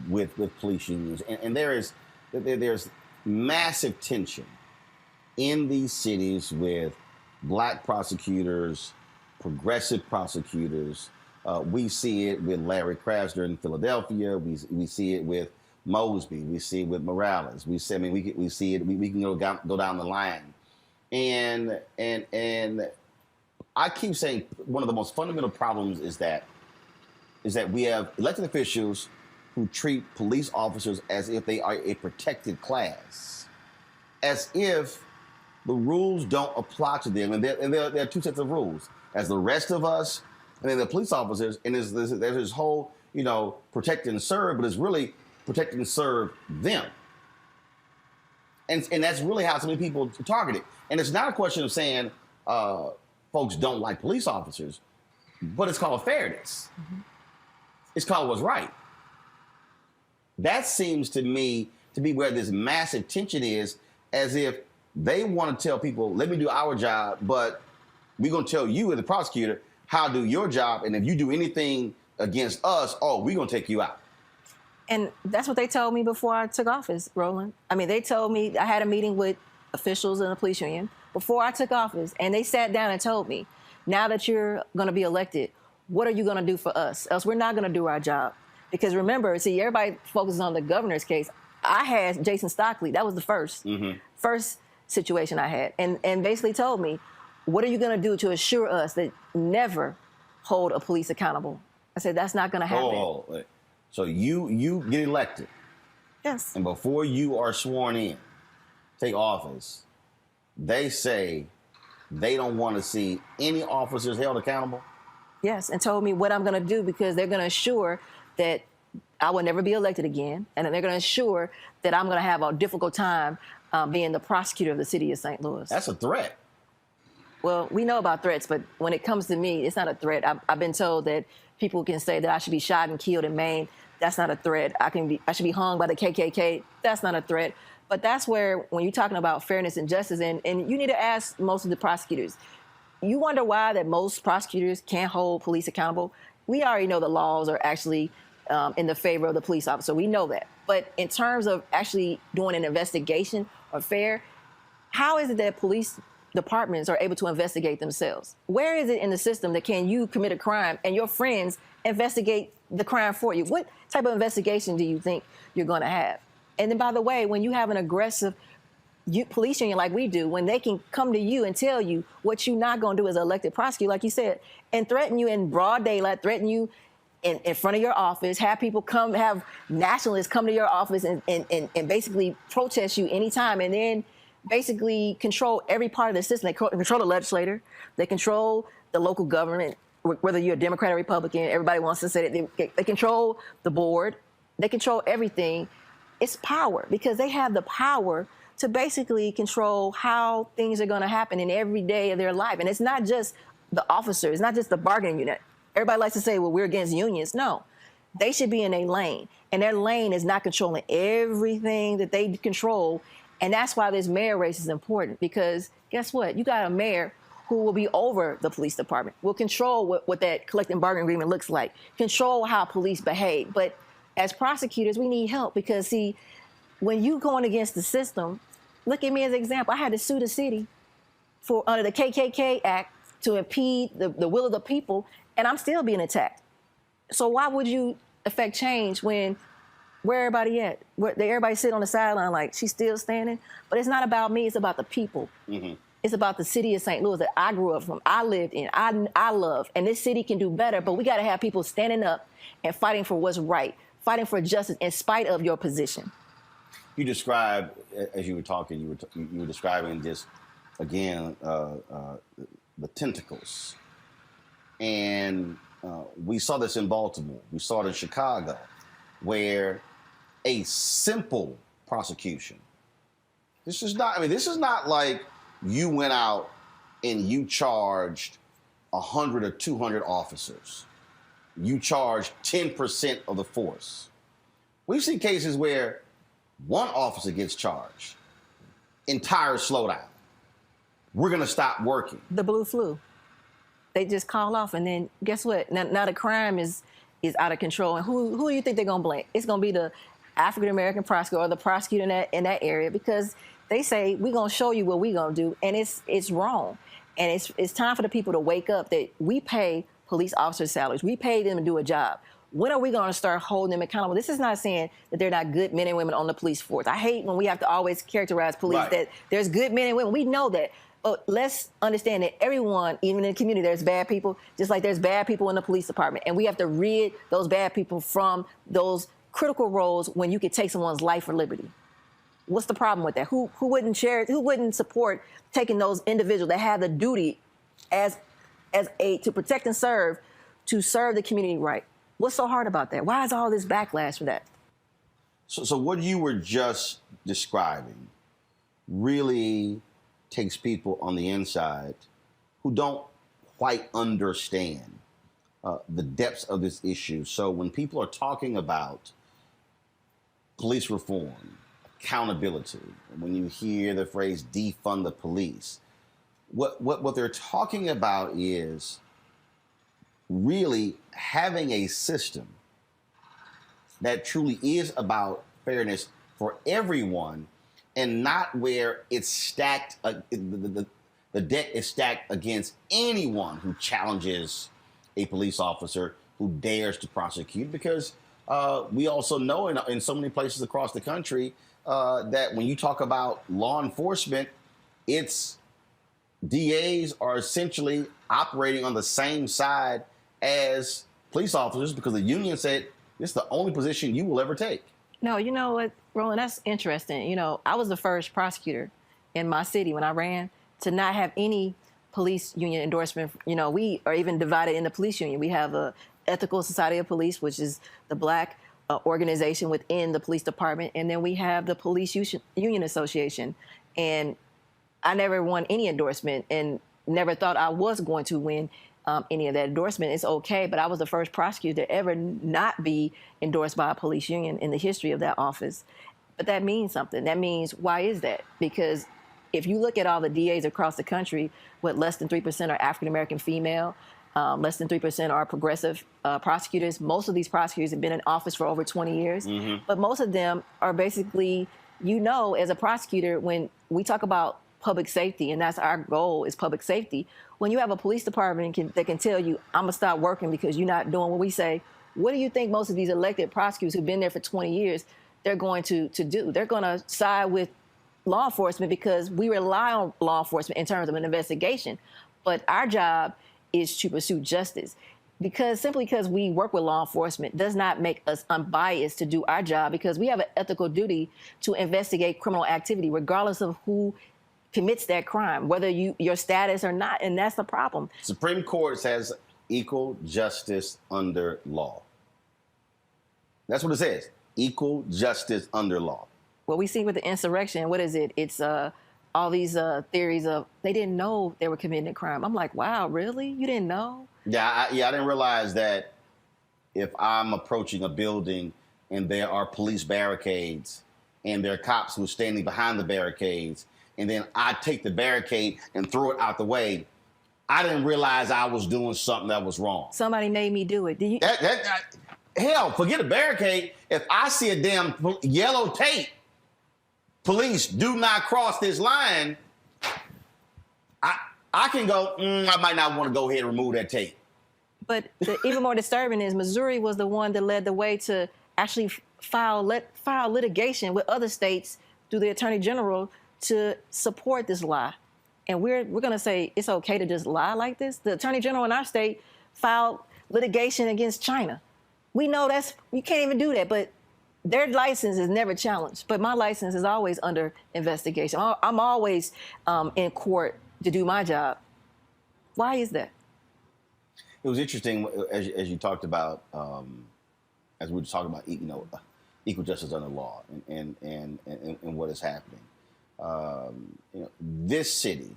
with police unions, and there's massive tension in these cities with black prosecutors, progressive prosecutors. We see it with Larry Krasner in Philadelphia. We see it with Mosby. We see it with Morales. We see it. We can go down the line, and I keep saying one of the most fundamental problems is that we have elected officials who treat police officers as if they are a protected class, as if the rules don't apply to them. And there are two sets of rules. As the rest of us, and then the police officers, and there's this whole, protect and serve, but it's really protect and serve them. And that's really how so many people target it. And it's not a question of saying folks don't like police officers, but it's called fairness. Mm-hmm. It's called what's right. That seems to me to be where this massive tension is, as if they want to tell people, let me do our job, but we're going to tell you as the prosecutor how to do your job, and if you do anything against us, we're going to take you out. And that's what they told me before I took office, Roland. I mean, they told me, I had a meeting with officials in the police union before I took office, and they sat down and told me, now that you're going to be elected, what are you going to do for us? Else we're not going to do our job. Because remember, see, everybody focuses on the governor's case. I had Jason Stockley. That was the first situation I had. And basically told me, what are you going to do to assure us that never hold a police accountable? I said, that's not going to happen. So you get elected. Yes. And before you are sworn in, take office, they say they don't want to see any officers held accountable? Yes, and told me what I'm going to do, because they're going to assure that I will never be elected again, and they're going to assure that I'm going to have a difficult time being the prosecutor of the city of St. Louis. That's a threat. Well, we know about threats, but when it comes to me, it's not a threat. I've been told that people can say that I should be shot and killed and maimed. That's not a threat. I should be hung by the KKK. That's not a threat. But that's where, when you're talking about fairness and justice, and you need to ask most of the prosecutors, you wonder why that most prosecutors can't hold police accountable. We already know the laws are actually in the favor of the police officer. We know that. But in terms of actually doing an investigation or fair, how is it that police departments are able to investigate themselves? Where is it in the system that can you commit a crime and your friends investigate the crime for you? What type of investigation do you think you're going to have? And then, by the way, when you have an aggressive police union like we do, when they can come to you and tell you what you're not going to do as an elected prosecutor, like you said, and threaten you in broad daylight, threaten you in front of your office, have people come, have nationalists come to your office and basically protest you anytime, and then basically control every part of the system. They control the legislator. They control the local government, whether you're a Democrat or Republican. Everybody wants to say that they control the board. They control everything. It's power, because they have the power to basically control how things are going to happen in every day of their life. And it's not just the officer. It's not just the bargaining unit. Everybody likes to say, well, we're against unions. No, they should be in a lane. And their lane is not controlling everything that they control. And that's why this mayor race is important, because guess what? You got a mayor who will be over the police department, will control what that collective bargaining agreement looks like, control how police behave. But as prosecutors, we need help, because, see, when you going against the system, look at me as an example. I had to sue the city under the KKK Act to impede the will of the people, and I'm still being attacked. So why would you affect change when where everybody at? Everybody sit on the sideline like, she's still standing? But it's not about me. It's about the people. Mm-hmm. It's about the city of St. Louis that I grew up from, I lived in, I love. And this city can do better, but we got to have people standing up and fighting for what's right, fighting for justice in spite of your position. You described, as you were talking, you were describing just, again, the tentacles. And we saw this in Baltimore. We saw it in Chicago, where a simple prosecution This is not. I mean, this is not like you went out and you charged 100 or 200 officers. You charged 10% of the force. We've seen cases where one officer gets charged, entire slowdown. We're going to stop working. The blue flu. They just call off, and then guess what? Now the crime is out of control. And who do you think they're going to blame? It's going to be the African-American prosecutor or the prosecutor in that area, because they say, we're going to show you what we're going to do, and it's wrong. And it's time for the people to wake up that we pay police officers' salaries. We pay them to do a job. When are we going to start holding them accountable? This is not saying that they're not good men and women on the police force. I hate when we have to always characterize police that there's good men and women. We know that. But let's understand that everyone, even in the community, there's bad people, just like there's bad people in the police department. And we have to rid those bad people from those critical roles when you could take someone's life or liberty. What's the problem with that? Who wouldn't share it? Who wouldn't support taking those individuals that have the duty to protect and serve, to serve the community right? What's so hard about that? Why is all this backlash for that? So what you were just describing really takes people on the inside who don't quite understand the depths of this issue. So when people are talking about police reform, accountability, and when you hear the phrase defund the police, what they're talking about is really having a system that truly is about fairness for everyone, and not where it's stacked, the deck is stacked against anyone who challenges a police officer, who dares to prosecute. Because we also know in so many places across the country that when you talk about law enforcement, it's DAs are essentially operating on the same side as police officers, because the union said it's the only position you will ever take. No, you know what, Roland, that's interesting. You know, I was the first prosecutor in my city when I ran to not have any police union endorsement. You know, we are even divided in the police union. We have a Ethical Society of Police, which is the black organization within the police department. And then we have the Police Union Association. And I never won any endorsement and never thought I was going to win any of that endorsement. It's okay, but I was the first prosecutor to ever not be endorsed by a police union in the history of that office. But that means something. That means, why is that? Because if you look at all the DAs across the country, less than 3% are African-American female, less than 3% are progressive prosecutors. Most of these prosecutors have been in office for over 20 years, but most of them are basically, you know, as a prosecutor, when we talk about public safety, and that's our goal, is public safety. When you have a police department that can tell you, I'm gonna stop working because you're not doing what we say, what do you think most of these elected prosecutors who've been there for 20 years, they're going to do? They're gonna side with law enforcement because we rely on law enforcement in terms of an investigation. But our job is to pursue justice. Simply because we work with law enforcement does not make us unbiased to do our job, because we have an ethical duty to investigate criminal activity regardless of who commits that crime, whether your status or not, and that's the problem. Supreme Court says equal justice under law. That's what it says, equal justice under law. What we see with the insurrection, what is it? It's all these theories of they didn't know they were committing a crime. I'm like, wow, really? You didn't know? Yeah, I didn't realize that if I'm approaching a building and there are police barricades and there are cops who are standing behind the barricades, and then I take the barricade and throw it out the way, I didn't realize I was doing something that was wrong. Somebody made me do it. Hell, forget a barricade. If I see a damn yellow tape, police do not cross this line, I can go, I might not want to go ahead and remove that tape. But even more disturbing is Missouri was the one that led the way to actually file litigation with other states through the Attorney General to support this lie. And we're going to say it's okay to just lie like this? The Attorney General in our state filed litigation against China. We know you can't even do that, but their license is never challenged. But my license is always under investigation. I'm always in court to do my job. Why is that? It was interesting as you talked about, as we were talking about, equal justice under law and what is happening. this city,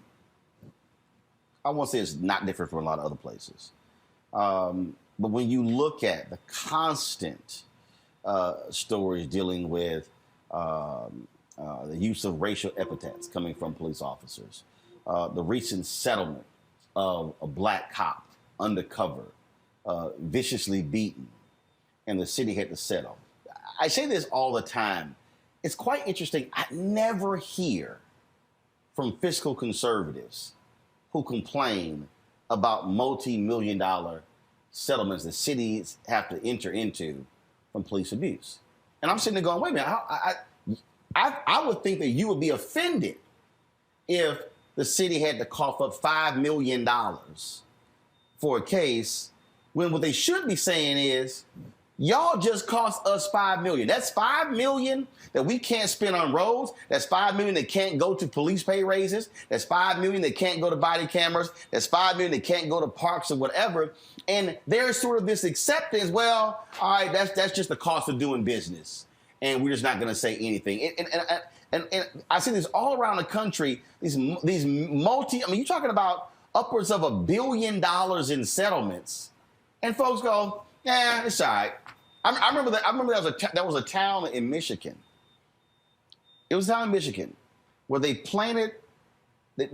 I won't say it's not different from a lot of other places. But when you look at the constant stories dealing with the use of racial epithets coming from police officers, the recent settlement of a black cop undercover, viciously beaten, and the city had to settle. I say this all the time. It's quite interesting. I never hear from fiscal conservatives who complain about multi-million-dollar settlements that cities have to enter into from police abuse. And I'm sitting there going, wait a minute, I would think that you would be offended if the city had to cough up $5 million for a case when what they should be saying is, y'all just cost us $5 million. That's $5 million that we can't spend on roads. That's $5 million that can't go to police pay raises. That's $5 million that can't go to body cameras. That's $5 million that can't go to parks or whatever. And there's sort of this acceptance. Well, all right, that's just the cost of doing business, and we're just not going to say anything. And I see this all around the country. These multi. I mean, you're talking about upwards of $1 billion in settlements, and folks go, yeah, it's all right. I remember that was a town in Michigan. It was a town in Michigan where they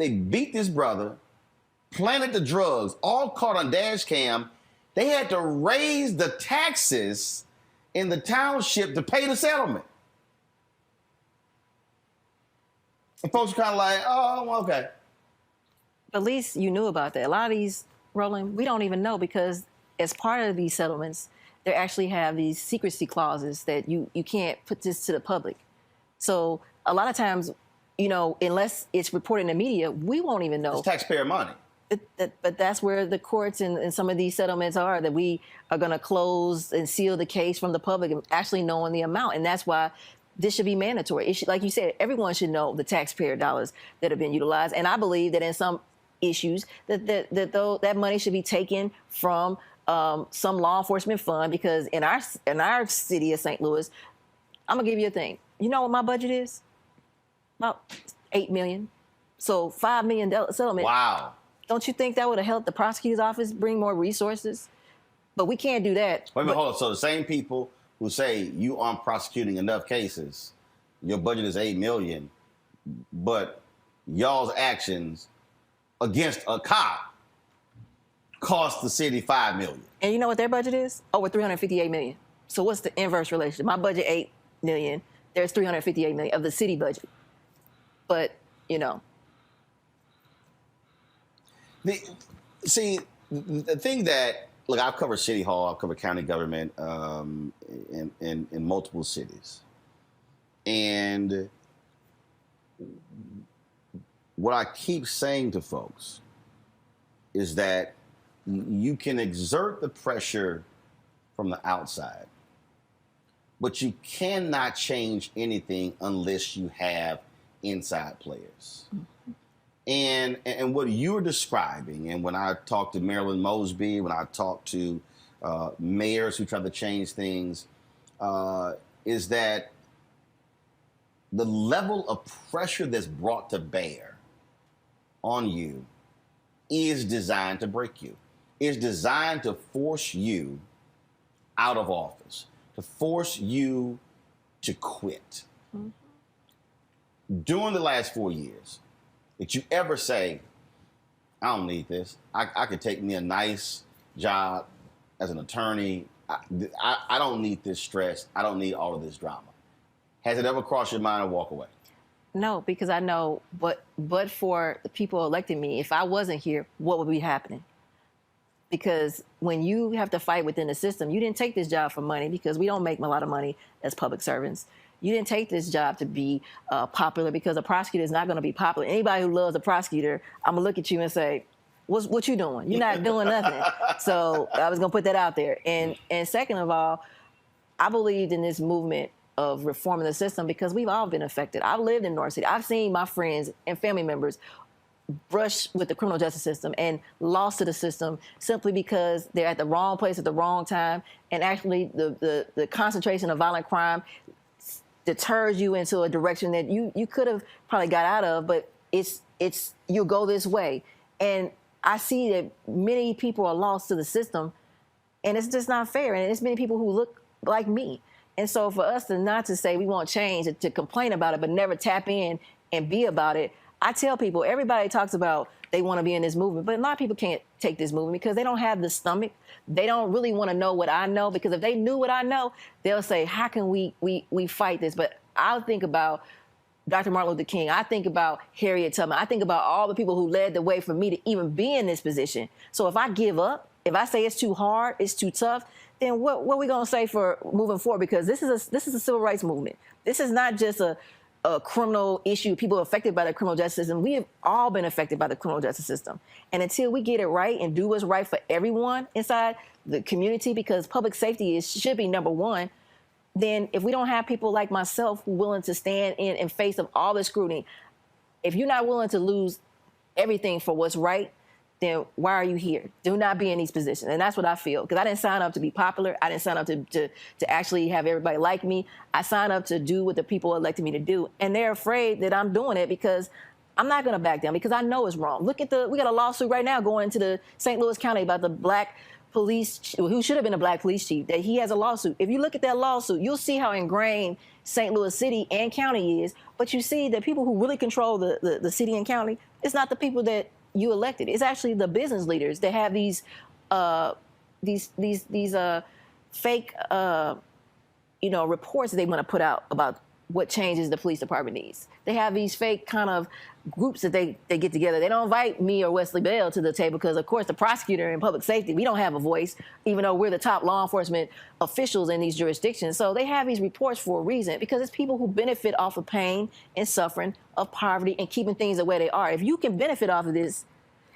beat this brother, planted the drugs, all caught on dash cam. They had to raise the taxes in the township to pay the settlement. And folks are kind of like, oh, okay. At least you knew about that. A lot of these, Roland, we don't even know because as part of these settlements, they actually have these secrecy clauses that you can't put this to the public. So a lot of times, unless it's reported in the media, we won't even know. It's taxpayer money. But that's where the courts and some of these settlements are, that we are going to close and seal the case from the public and actually knowing the amount. And that's why this should be mandatory. It should, like you said, everyone should know the taxpayer dollars that have been utilized. And I believe that in some issues that money should be taken from some law enforcement fund, because in our city of St. Louis, I'm gonna give you a thing. You know what my budget is? About $8 million. So $5 million settlement. Wow. Don't you think that would have helped the prosecutor's office bring more resources? But we can't do that. Wait a minute, hold on. So the same people who say you aren't prosecuting enough cases, your budget is $8 million, but y'all's actions against a cop cost the city $5 million. And you know what their budget is? Over $358 million. So what's the inverse relationship? My budget $8 million. There's $358 million of the city budget. But the thing that, look, I've covered city hall, I've covered county government in multiple cities, and what I keep saying to folks is that you can exert the pressure from the outside, but you cannot change anything unless you have inside players. Mm-hmm. And what you're describing, and when I talk to Marilyn Mosby, when I talk to mayors who try to change things, is that the level of pressure that's brought to bear on you is designed to break you. It's designed to force you out of office, to force you to quit. Mm-hmm. During the last 4 years, did you ever say, I don't need this. I could take me a nice job as an attorney. I don't need this stress. I don't need all of this drama. Has it ever crossed your mind to walk away? No, because I know, but for the people electing me, if I wasn't here, what would be happening? Because when you have to fight within the system, you didn't take this job for money, because we don't make a lot of money as public servants. You didn't take this job to be popular, because a prosecutor is not going to be popular. Anybody who loves a prosecutor, I'm going to look at you and say, what you doing? You're not doing nothing. So I was going to put that out there. And second of all, I believed in this movement of reforming the system because we've all been affected. I've lived in North City. I've seen my friends and family members brush with the criminal justice system and lost to the system simply because they're at the wrong place at the wrong time. And actually the concentration of violent crime deters you into a direction that you could have probably got out of, but you'll go this way. And I see that many people are lost to the system, and it's just not fair. And it's many people who look like me. And so for us not to say we want change, to complain about it, but never tap in and be about it, I tell people, everybody talks about they want to be in this movement, but a lot of people can't take this movement because they don't have the stomach. They don't really want to know what I know, because if they knew what I know, they'll say, how can we fight this? But I'll think about Dr. Martin Luther King. I think about Harriet Tubman. I think about all the people who led the way for me to even be in this position. So if I give up, if I say it's too hard, it's too tough, then what are we going to say for moving forward? Because this is a civil rights movement. This is not just a criminal issue, people affected by the criminal justice system. We have all been affected by the criminal justice system. And until we get it right and do what's right for everyone inside the community, because public safety should be number one, then if we don't have people like myself willing to stand in face of all the scrutiny, if you're not willing to lose everything for what's right, then why are you here? Do not be in these positions. And that's what I feel, because I didn't sign up to be popular. I didn't sign up to actually have everybody like me. I signed up to do what the people elected me to do. And they're afraid that I'm doing it because I'm not going to back down, because I know it's wrong. Look at we got a lawsuit right now going to the St. Louis County about the black police, who should have been a black police chief, that he has a lawsuit. If you look at that lawsuit, you'll see how ingrained St. Louis City and county is. But you see that people who really control the city and county, it's not the people that you elected. It's actually the business leaders that have these fake reports that they want to put out about what changes the police department needs. They have these fake kind of groups that they get together. They don't invite me or Wesley Bell to the table because, of course, the prosecutor in public safety, we don't have a voice, even though we're the top law enforcement officials in these jurisdictions. So they have these reports for a reason, because it's people who benefit off of pain and suffering, of poverty, and keeping things the way they are. If you can benefit off of this,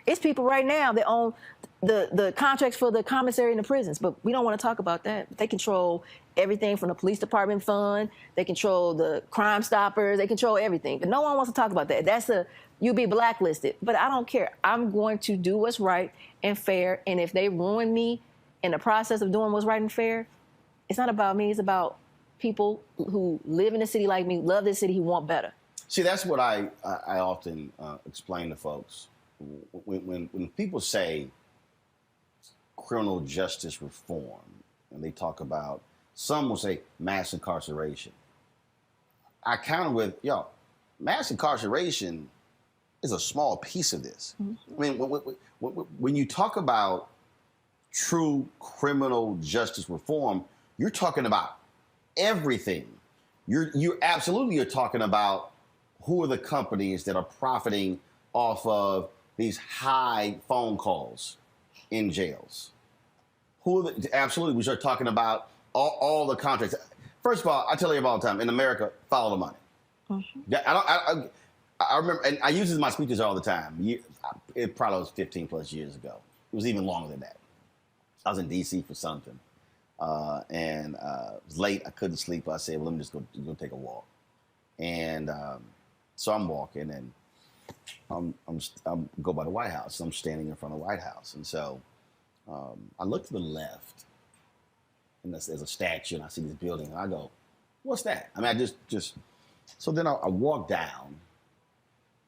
it's people right now that own the contracts for the commissary and the prisons, but we don't want to talk about that. They control everything from the police department fund. They control the Crime Stoppers. They control everything, but no one wants to talk about that. You'll be blacklisted, but I don't care. I'm going to do what's right and fair, and if they ruin me in the process of doing what's right and fair, it's not about me. It's about people who live in the city like me, love this city, who want better. See, that's what I often explain to folks. When people say criminal justice reform, and they talk about, some will say mass incarceration, I counter with, mass incarceration is a small piece of this. Mm-hmm. I mean, when you talk about true criminal justice reform, you're talking about everything. You're absolutely talking about who are the companies that are profiting off of these high phone calls in jails. Absolutely, we start talking about all the contracts. First of all, I tell everybody all the time, in America, follow the money. Mm-hmm. I remember, and I use this in my speeches all the time. It probably was 15 plus years ago. It was even longer than that. I was in D.C. for something, and it was late. I couldn't sleep. I said, well, let me just go take a walk. And so I'm walking, and I'm go by the White House. I'm standing in front of the White House, and so I look to the left, and there's a statue, and I see this building, and I go, "What's that?" I mean, I just. So then I walk down,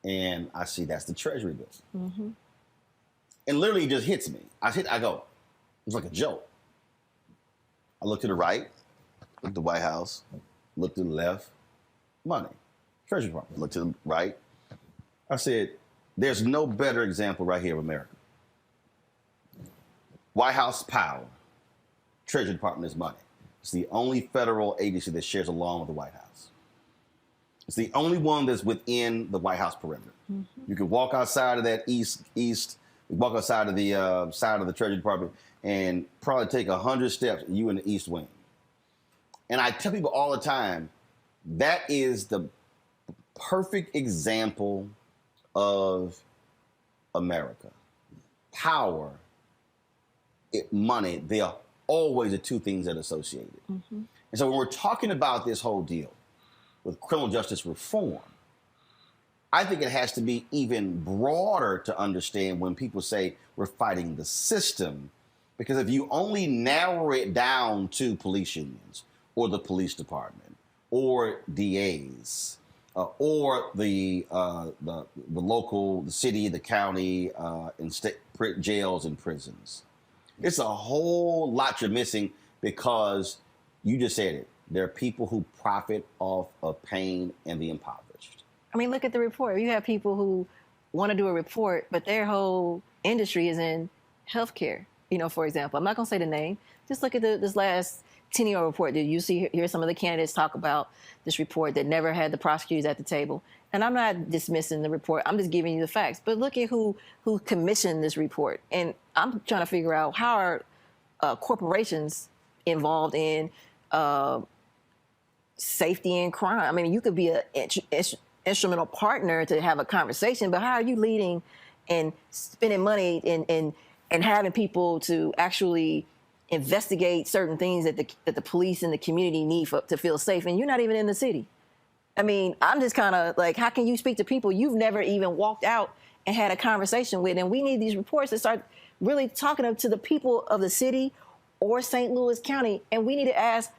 and I see that's the Treasury building, mm-hmm. and literally it just hits me. I go, it's like a joke. I look to the right, look at the White House, look to the left, money, Treasury Department. Look to the right. I said, there's no better example right here of America. White House power, Treasury Department is money. It's the only federal agency that shares a lawn with the White House. It's the only one that's within the White House perimeter. Mm-hmm. You can walk outside of that east, walk outside of the side of the Treasury Department and probably take 100 steps, and you in the East Wing. And I tell people all the time, that is the perfect example of America. Power, money, they are always the two things that are associated. Mm-hmm. And so when we're talking about this whole deal with criminal justice reform, I think it has to be even broader to understand when people say we're fighting the system, because if you only narrow it down to police unions or the police department or DAs or the local, the city, the county, and state jails and prisons. It's a whole lot you're missing because you just said it. There are people who profit off of pain and the impoverished. I mean, look at the report. You have people who want to do a report, but their whole industry is in healthcare. You know, for example, I'm not going to say the name. Just look at this last Tenio report. Did you hear some of the candidates talk about this report that never had the prosecutors at the table? And I'm not dismissing the report. I'm just giving you the facts. But look at who commissioned this report. And I'm trying to figure out how are corporations involved in safety and crime. I mean, you could be an instrumental partner to have a conversation, but how are you leading and spending money and having people to actually investigate certain things that the police and the community need to feel safe, and you're not even in the city? I mean, I'm just kind of like, how can you speak to people you've never even walked out and had a conversation with? And we need these reports to start really talking to the people of the city or St. Louis County, and we need to ask,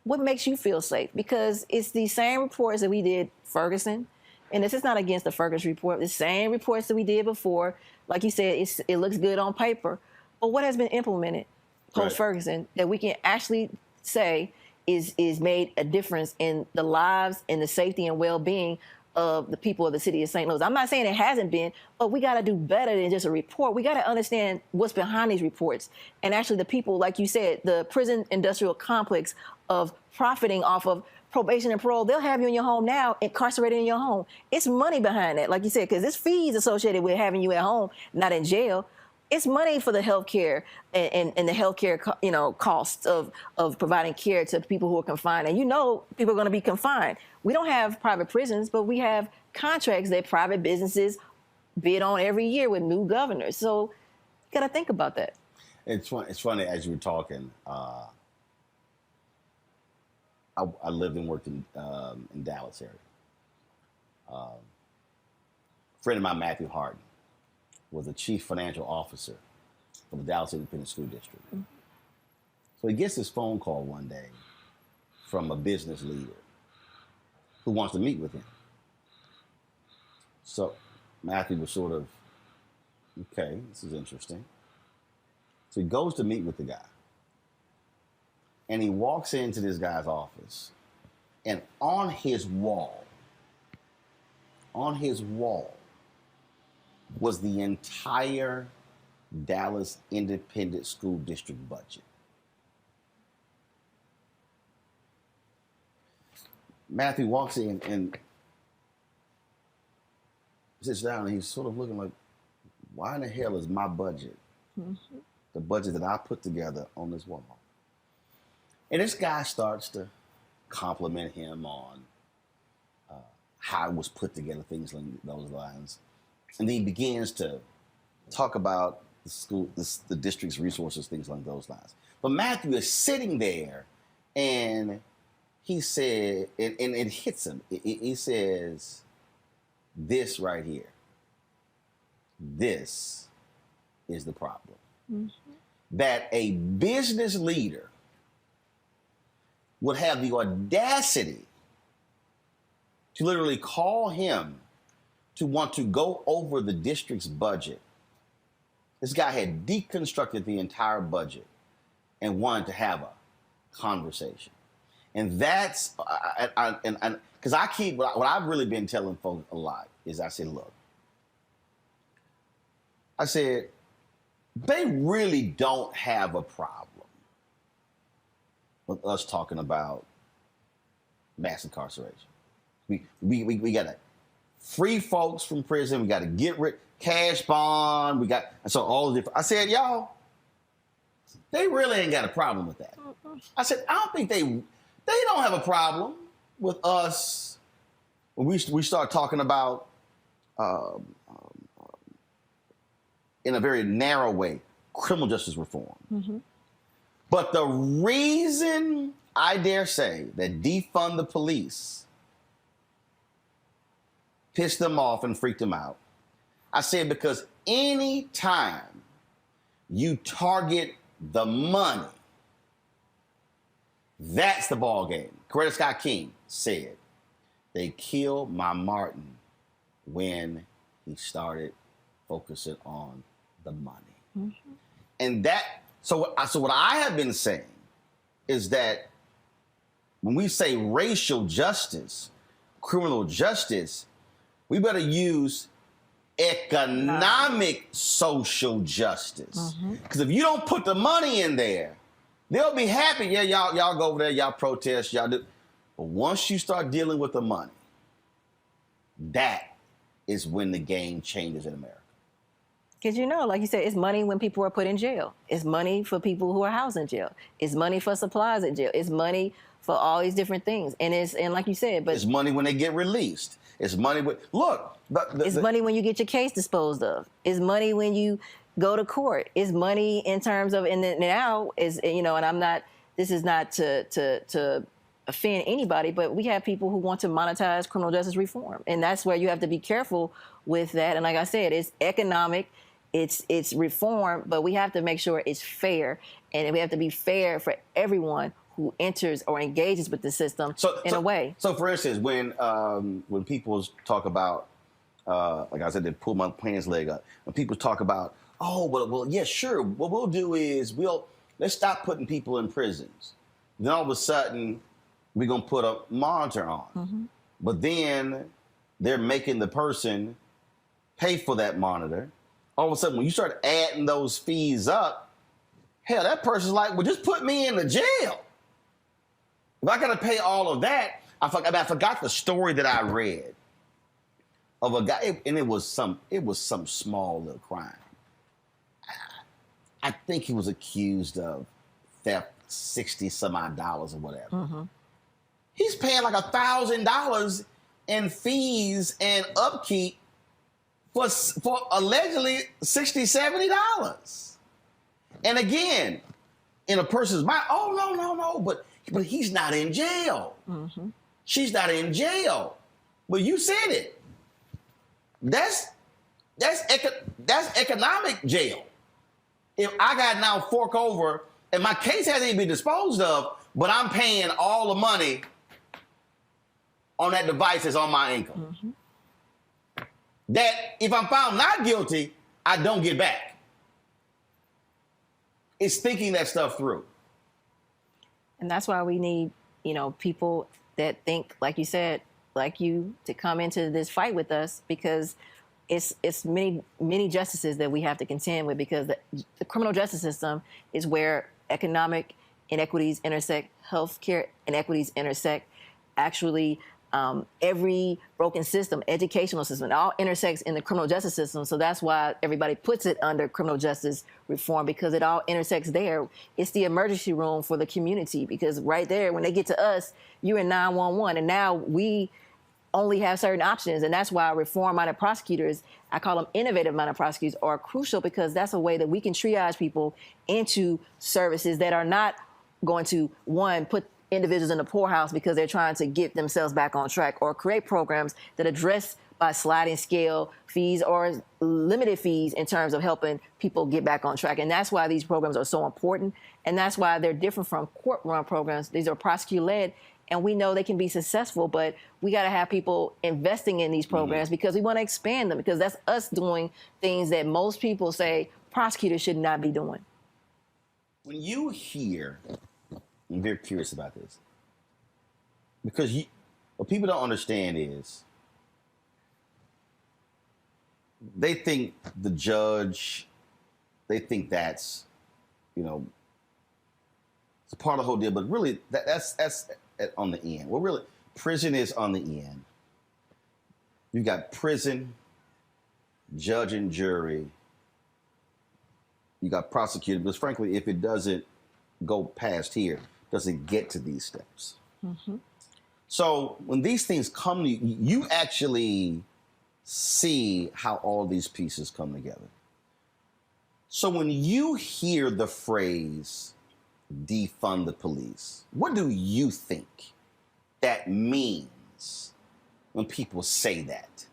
what makes you feel safe? Because it's the same reports that we did Ferguson, and this is not against the Ferguson report, the same reports that we did before. Like you said, it looks good on paper, but what has been implemented post-Ferguson that we can actually say is made a difference in the lives and the safety and well-being of the people of the city of St. Louis? I'm not saying it hasn't been, but we got to do better than just a report. We got to understand what's behind these reports. And actually the people, like you said, the prison industrial complex of profiting off of probation and parole, they'll have you in your home now, incarcerated in your home. It's money behind that, like you said, because there's fees associated with having you at home, not in jail. It's money for the health care and the health care, costs of providing care to people who are confined. And people are going to be confined. We don't have private prisons, but we have contracts that private businesses bid on every year with new governors. So you got to think about that. It's funny, as you were talking, I lived and worked in Dallas area. A friend of mine, Matthew Harden, was the chief financial officer of the Dallas Independent School District. Mm-hmm. So he gets this phone call one day from a business leader who wants to meet with him. So Matthew was sort of, okay, this is interesting. So he goes to meet with the guy. And he walks into this guy's office, and on his wall was the entire Dallas Independent School District budget. Matthew walks in and sits down, and he's sort of looking like, why in the hell is my budget, the budget that I put together, on this wall? And this guy starts to compliment him on how it was put together, things along those lines. And then he begins to talk about the school, the district's resources, things along those lines. But Matthew is sitting there, and he said, and it hits him. He says, this right here, this is the problem. Mm-hmm. That a business leader would have the audacity to literally call him to want to go over the district's budget. This guy had deconstructed the entire budget and wanted to have a conversation. And that's, because what I've really been telling folks a lot is I said, look, I said, they really don't have a problem with us talking about mass incarceration. We got to free folks from prison. We got to get rid, cash bond. So all the different. I said, y'all, they really ain't got a problem with that. I said, I don't think they don't have a problem with us when we start talking about in a very narrow way, criminal justice reform. Mm-hmm. But the reason, I dare say, that defund the police pissed them off and freaked them out, I said because any time you target the money, That's the ball game. Coretta Scott King said, they killed my Martin when he started focusing on the money. Mm-hmm. And so what I have been saying is that when we say racial justice, criminal justice, we better use economic social justice. Because if you don't put the money in there, they'll be happy. Yeah, y'all go over there, y'all protest, y'all do. But once you start dealing with the money, that is when the game changes in America. Because like you said, it's money when people are put in jail. It's money for people who are housed in jail. It's money for supplies in jail. It's money for all these different things. And like you said, but it's money when they get released. It's money with it's money when you get your case disposed of. It's money when you go to court. It's money in terms of, and now is, and I'm not, this is not to offend anybody, but we have people who want to monetize criminal justice reform. And that's where you have to be careful with that. And like I said, it's economic, it's reform, but we have to make sure it's fair. And we have to be fair for everyone who enters or engages with the system in a way. So for instance, when people talk about, like I said, they pull my pants leg up. When people talk about, oh, well, yeah, sure. What we'll do is let's stop putting people in prisons. Then all of a sudden, we're going to put a monitor on. Mm-hmm. But then they're making the person pay for that monitor. All of a sudden, when you start adding those fees up, hell, that person's like, well, just put me in the jail. If I got to pay all of that, I forgot the story that I read of a guy, and it was some small little crime. I think he was accused of theft, $60-some-odd or whatever. Mm-hmm. He's paying like $1,000 in fees and upkeep for allegedly $60, $70. And again, in a person's mind, oh no, but he's not in jail. Mm-hmm. She's not in jail. But you said it. That's economic jail. If I got now fork over and my case hasn't even been disposed of, but I'm paying all the money on that device that's on my income. Mm-hmm. That if I'm found not guilty, I don't get back. It's thinking that stuff through. And that's why we need, people that think, like you said, like you, to come into this fight with us, because it's many justices that we have to contend with, because the criminal justice system is where economic inequities intersect, healthcare inequities intersect, actually every broken system, educational system, it all intersects in the criminal justice system. So that's why everybody puts it under criminal justice reform, because it all intersects there. It's the emergency room for the community, because right there, when they get to us, you're in 911, and now we only have certain options. And that's why reform-minded prosecutors, I call them innovative-minded prosecutors, are crucial, because that's a way that we can triage people into services that are not going to, one, put individuals in the poorhouse because they're trying to get themselves back on track, or create programs that address by sliding scale fees or limited fees in terms of helping people get back on track. And that's why these programs are so important. And that's why they're different from court-run programs. These are prosecutor-led, and we know they can be successful, but we got to have people investing in these programs because we want to expand them, because that's us doing things that most people say prosecutors should not be doing. When you hear, I'm very curious about this, because what people don't understand is they think the judge, they think that's, it's a part of the whole deal, but really that's on the end. Well, really, prison is on the end. You've got prison, judge and jury. You got prosecutor, because frankly, if it doesn't go past here, it doesn't get to these steps. Mm-hmm. So when these things come to you, you actually see how all these pieces come together. So when you hear the phrase defund the police, what do you think that means when people say that?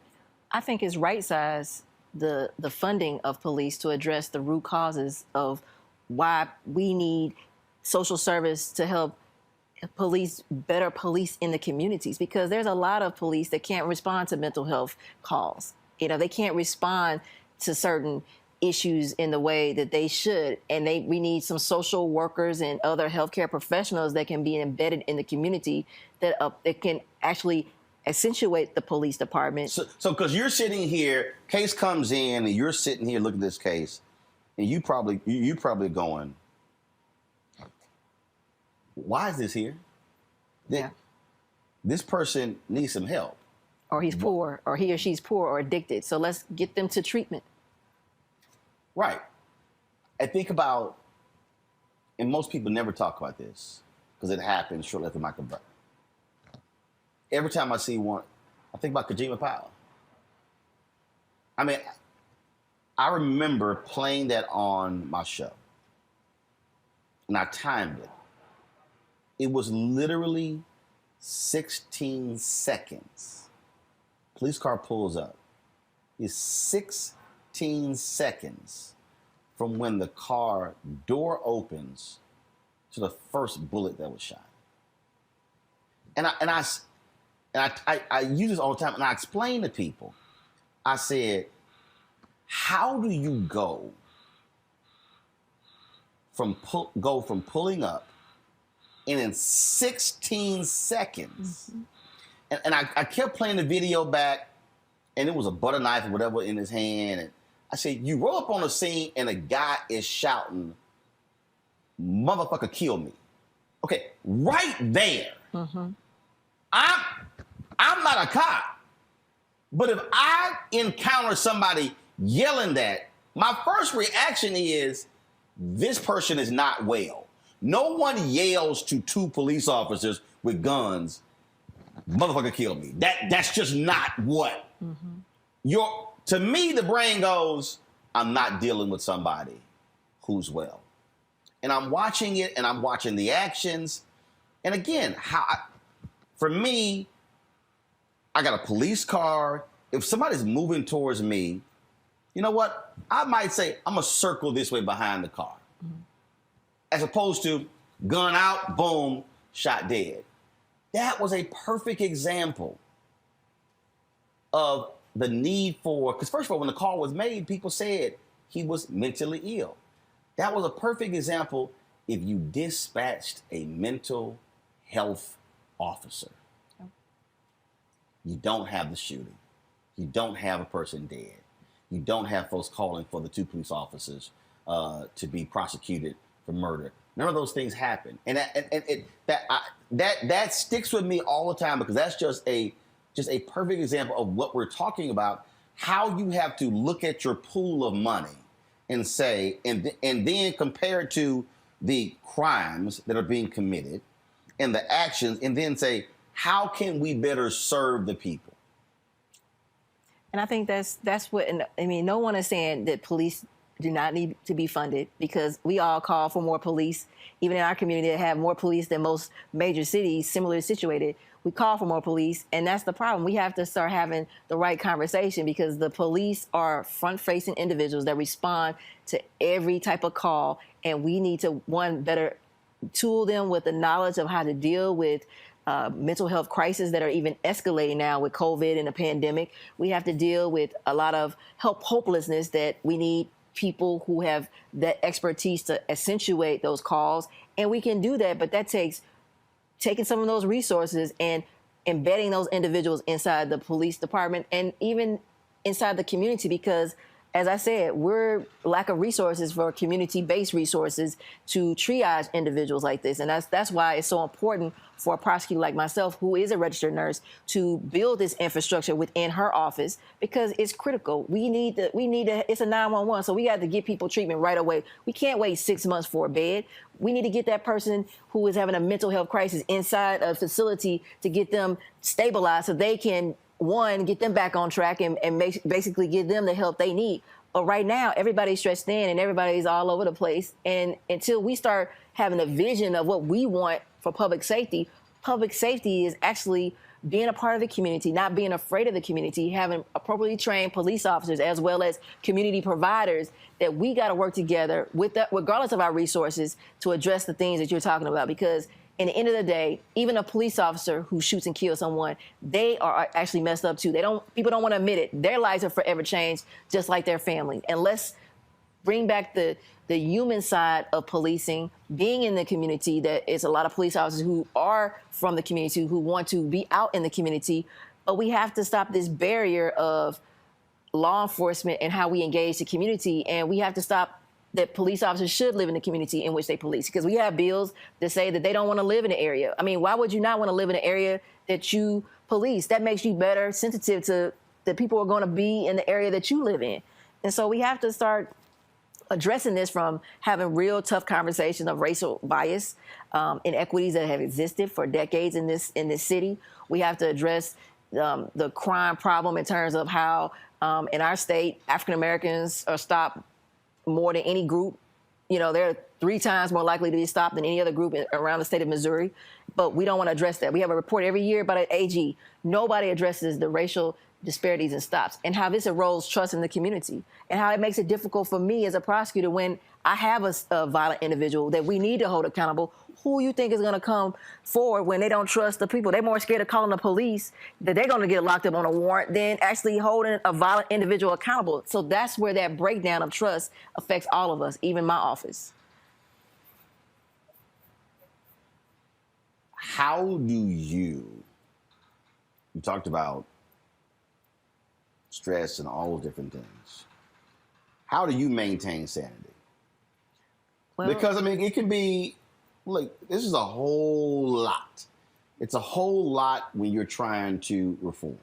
I think it's right-size the funding of police to address the root causes of why we need social service to help better police in the communities, because there's a lot of police that can't respond to mental health calls. You know, they can't respond to certain issues in the way that they should. And we need some social workers and other healthcare professionals that can be embedded in the community that can actually accentuate the police department. So because you're sitting here, case comes in, and you're sitting here looking at this case, and you probably going, why is this here? Yeah. This person needs some help. Or he's poor, or he or she's poor or addicted. So let's get them to treatment. Right. I think about, and most people never talk about this because it happened shortly after Michael Brown. Every time I see one, I think about Kajima Powell. I mean, I remember playing that on my show, and I timed it. It was literally 16 seconds. Police car pulls up. It's 16 seconds from when the car door opens to the first bullet that was shot. And I use this all the time, and I explain to people. I said, how do you go from pulling up, and in 16 seconds, and I kept playing the video back, and it was a butter knife or whatever in his hand, and I said, you roll up on the scene and a guy is shouting, "Motherfucker, kill me." Okay, right there. Mm-hmm. I'm not a cop, but if I encounter somebody yelling that, my first reaction is, this person is not well. No one yells to two police officers with guns, "Motherfucker, kill me." That's just not what. Mm-hmm. To me, the brain goes, I'm not dealing with somebody who's well. And I'm watching it, and I'm watching the actions. And again, for me, I got a police car. If somebody's moving towards me, you know what? I might say, I'm going to circle this way behind the car. Mm-hmm. As opposed to gun out, boom, shot dead. That was a perfect example of the need for, because first of all, when the call was made, people said he was mentally ill. That was a perfect example if you dispatched a mental health officer. You don't have the shooting. You don't have a person dead. You don't have folks calling for the two police officers to be prosecuted for murder. None of those things happen, and that sticks with me all the time, because that's just a perfect example of what we're talking about. How you have to look at your pool of money and say, and then compare it to the crimes that are being committed and the actions, and then say, how can we better serve the people? And I think that's what, I mean, no one is saying that police do not need to be funded, because we all call for more police. Even in our community that have more police than most major cities similarly situated, we call for more police, and that's the problem. We have to start having the right conversation, because the police are front-facing individuals that respond to every type of call, and we need to, one, better tool them with the knowledge of how to deal with mental health crises that are even escalating now with COVID and the pandemic. We have to deal with a lot of hopelessness that we need people who have that expertise to accentuate those calls. And we can do that, but that takes taking some of those resources and embedding those individuals inside the police department and even inside the community, because as I said, we're lack of resources for community-based resources to triage individuals like this. And that's why it's so important for a prosecutor like myself, who is a registered nurse, to build this infrastructure within her office, because it's critical. It's a 911, so we got to get people treatment right away. We can't wait 6 months for a bed. We need to get that person who is having a mental health crisis inside a facility to get them stabilized so they can, one, get them back on track and basically give them the help they need. But right now, everybody's stressed thin and everybody's all over the place. And until we start having a vision of what we want for public safety is actually being a part of the community, not being afraid of the community, having appropriately trained police officers as well as community providers, that we got to work together with that, regardless of our resources, to address the things that you're talking about. Because in the end of the day, even a police officer who shoots and kills someone, they are actually messed up too. People don't want to admit it. Their lives are forever changed, just like their family. And let's bring back the human side of policing, being in the community. That is a lot of police officers who are from the community, who want to be out in the community. But we have to stop this barrier of law enforcement and how we engage the community. And we have to stop that police officers should live in the community in which they police, because we have bills that say that they don't want to live in the area. I mean, why would you not want to live in an area that you police? That makes you better sensitive to the people who are going to be in the area that you live in. And so we have to start addressing this from having real tough conversations of racial bias, inequities that have existed for decades in this city. We have to address the crime problem in terms of how in our state, African Americans are stopped more than any group. You know, they're 3 times more likely to be stopped than any other group around the state of Missouri. But we don't want to address that. We have a report every year about an AG. Nobody addresses the racial disparities in stops and how this erodes trust in the community and how it makes it difficult for me as a prosecutor when I have a violent individual that we need to hold accountable. Who you think is going to come forward when they don't trust the people? They're more scared of calling the police that they're going to get locked up on a warrant than actually holding a violent individual accountable. So that's where that breakdown of trust affects all of us, even my office. How do you talked about stress and all those different things. How do you maintain sanity? Well, because, I mean, it can be, like, this is a whole lot. It's a whole lot when you're trying to reform.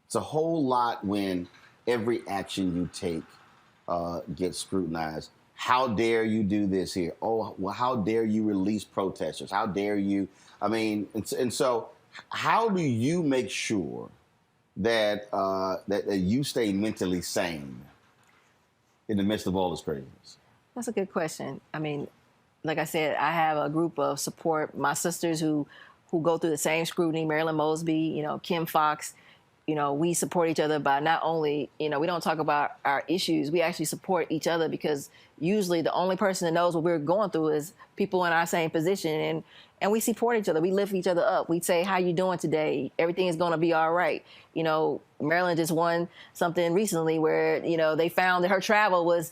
It's a whole lot when every action you take gets scrutinized. How dare you do this here? Oh, well, how dare you release protesters? How dare you? I mean, and so how do you make sure that that you stay mentally sane in the midst of all this craziness? That's a good question. I mean, like I said, I have a group of support, my sisters who go through the same scrutiny, Marilyn Mosby, you know, Kim Fox. You know, we support each other by not only, you know, we don't talk about our issues, we actually support each other because usually the only person that knows what we're going through is people in our same position. And we support each other. We lift each other up. We say, how you doing today? Everything is going to be all right. You know, Marilyn just won something recently where, you know, they found that her travel was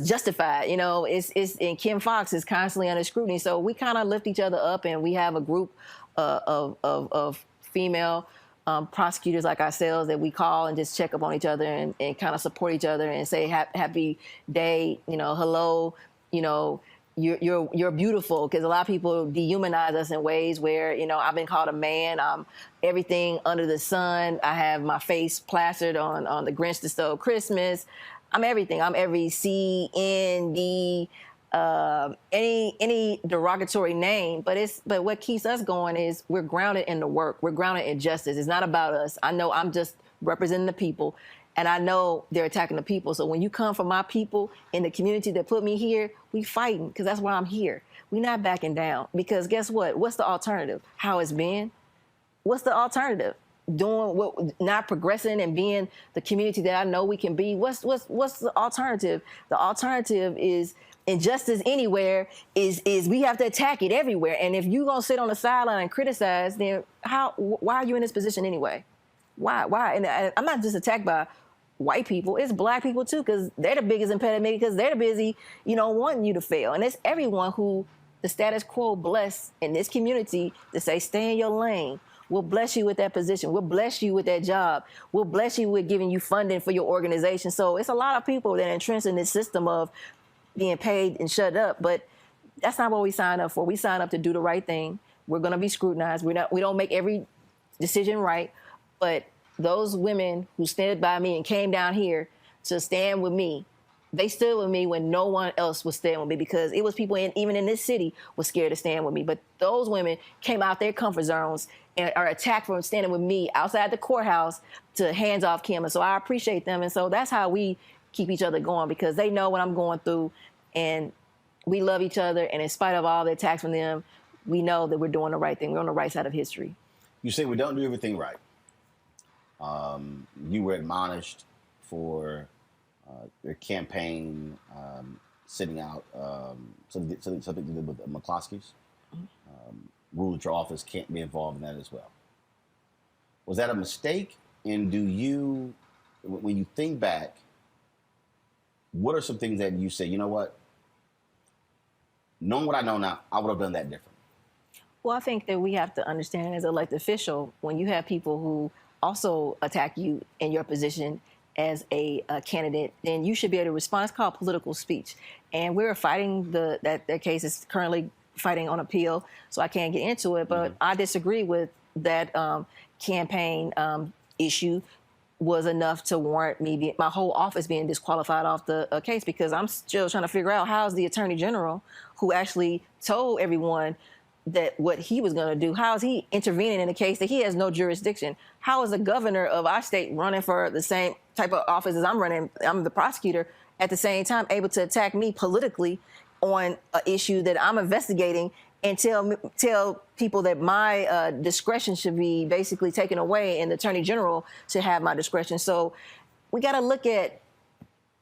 justified. You know, and Kim Fox is constantly under scrutiny. So we kind of lift each other up, and we have a group of female prosecutors like ourselves that we call and just check up on each other and kind of support each other and say happy day, you know, hello, you know, you're beautiful, because a lot of people dehumanize us in ways where, you know, I've been called a man. I'm everything under the sun. I have my face plastered on the Grinch that Stole Christmas. I'm everything. I'm every C, N, D, any derogatory name. But what keeps us going is we're grounded in the work. We're grounded in justice. It's not about us. I know I'm just representing the people, and I know they're attacking the people. So when you come from my people in the community that put me here, we fighting, because that's why I'm here. We're not backing down, because guess what? What's the alternative? How it's been? What's the alternative? Doing what, not progressing and being the community that I know we can be. What's the alternative? The alternative is injustice anywhere. Is we have to attack it everywhere. And if you're gonna sit on the sideline and criticize, then why are you in this position anyway? Why? And I'm not just attacked by white people. It's black people too, because they're the biggest impediment, because they're busy, you know, wanting you to fail. And it's everyone who the status quo bless in this community to say, stay in your lane. We'll bless you with that position. We'll bless you with that job. We'll bless you with giving you funding for your organization. So it's a lot of people that are entrenched in this system of being paid and shut up. But that's not what we signed up for. We signed up to do the right thing. We're going to be scrutinized. We don't make every decision right. But those women who stood by me and came down here to stand with me, they stood with me when no one else was standing with me, because it was people even in this city was scared to stand with me. But those women came out their comfort zones and are attacked from standing with me outside the courthouse to hands off Kim. And so I appreciate them. And so that's how we keep each other going, because they know what I'm going through, and we love each other. And in spite of all the attacks from them, we know that we're doing the right thing. We're on the right side of history. You say we don't do everything right. You were admonished for your campaign sitting out something to do with McCloskeys. ruled that your office can't be involved in that as well. Was that a mistake? And do you, when you think back, what are some things that you say, you know what, knowing what I know now, I would have done that different? Well, I think that we have to understand as an elected official, when you have people who also attack you in your position as a candidate, then you should be able to respond. It's called political speech. And we're fighting that case is currently fighting on appeal, so I can't get into it. But I disagree with that campaign issue was enough to warrant me my whole office being disqualified off the case, because I'm still trying to figure out how's the Attorney General, who actually told everyone that what he was going to do, how is he intervening in a case that he has no jurisdiction? How is the governor of our state running for the same type of office as I'm running, I'm the prosecutor, at the same time able to attack me politically on an issue that I'm investigating and tell people that my discretion should be basically taken away and the Attorney General should have my discretion? So we got to look at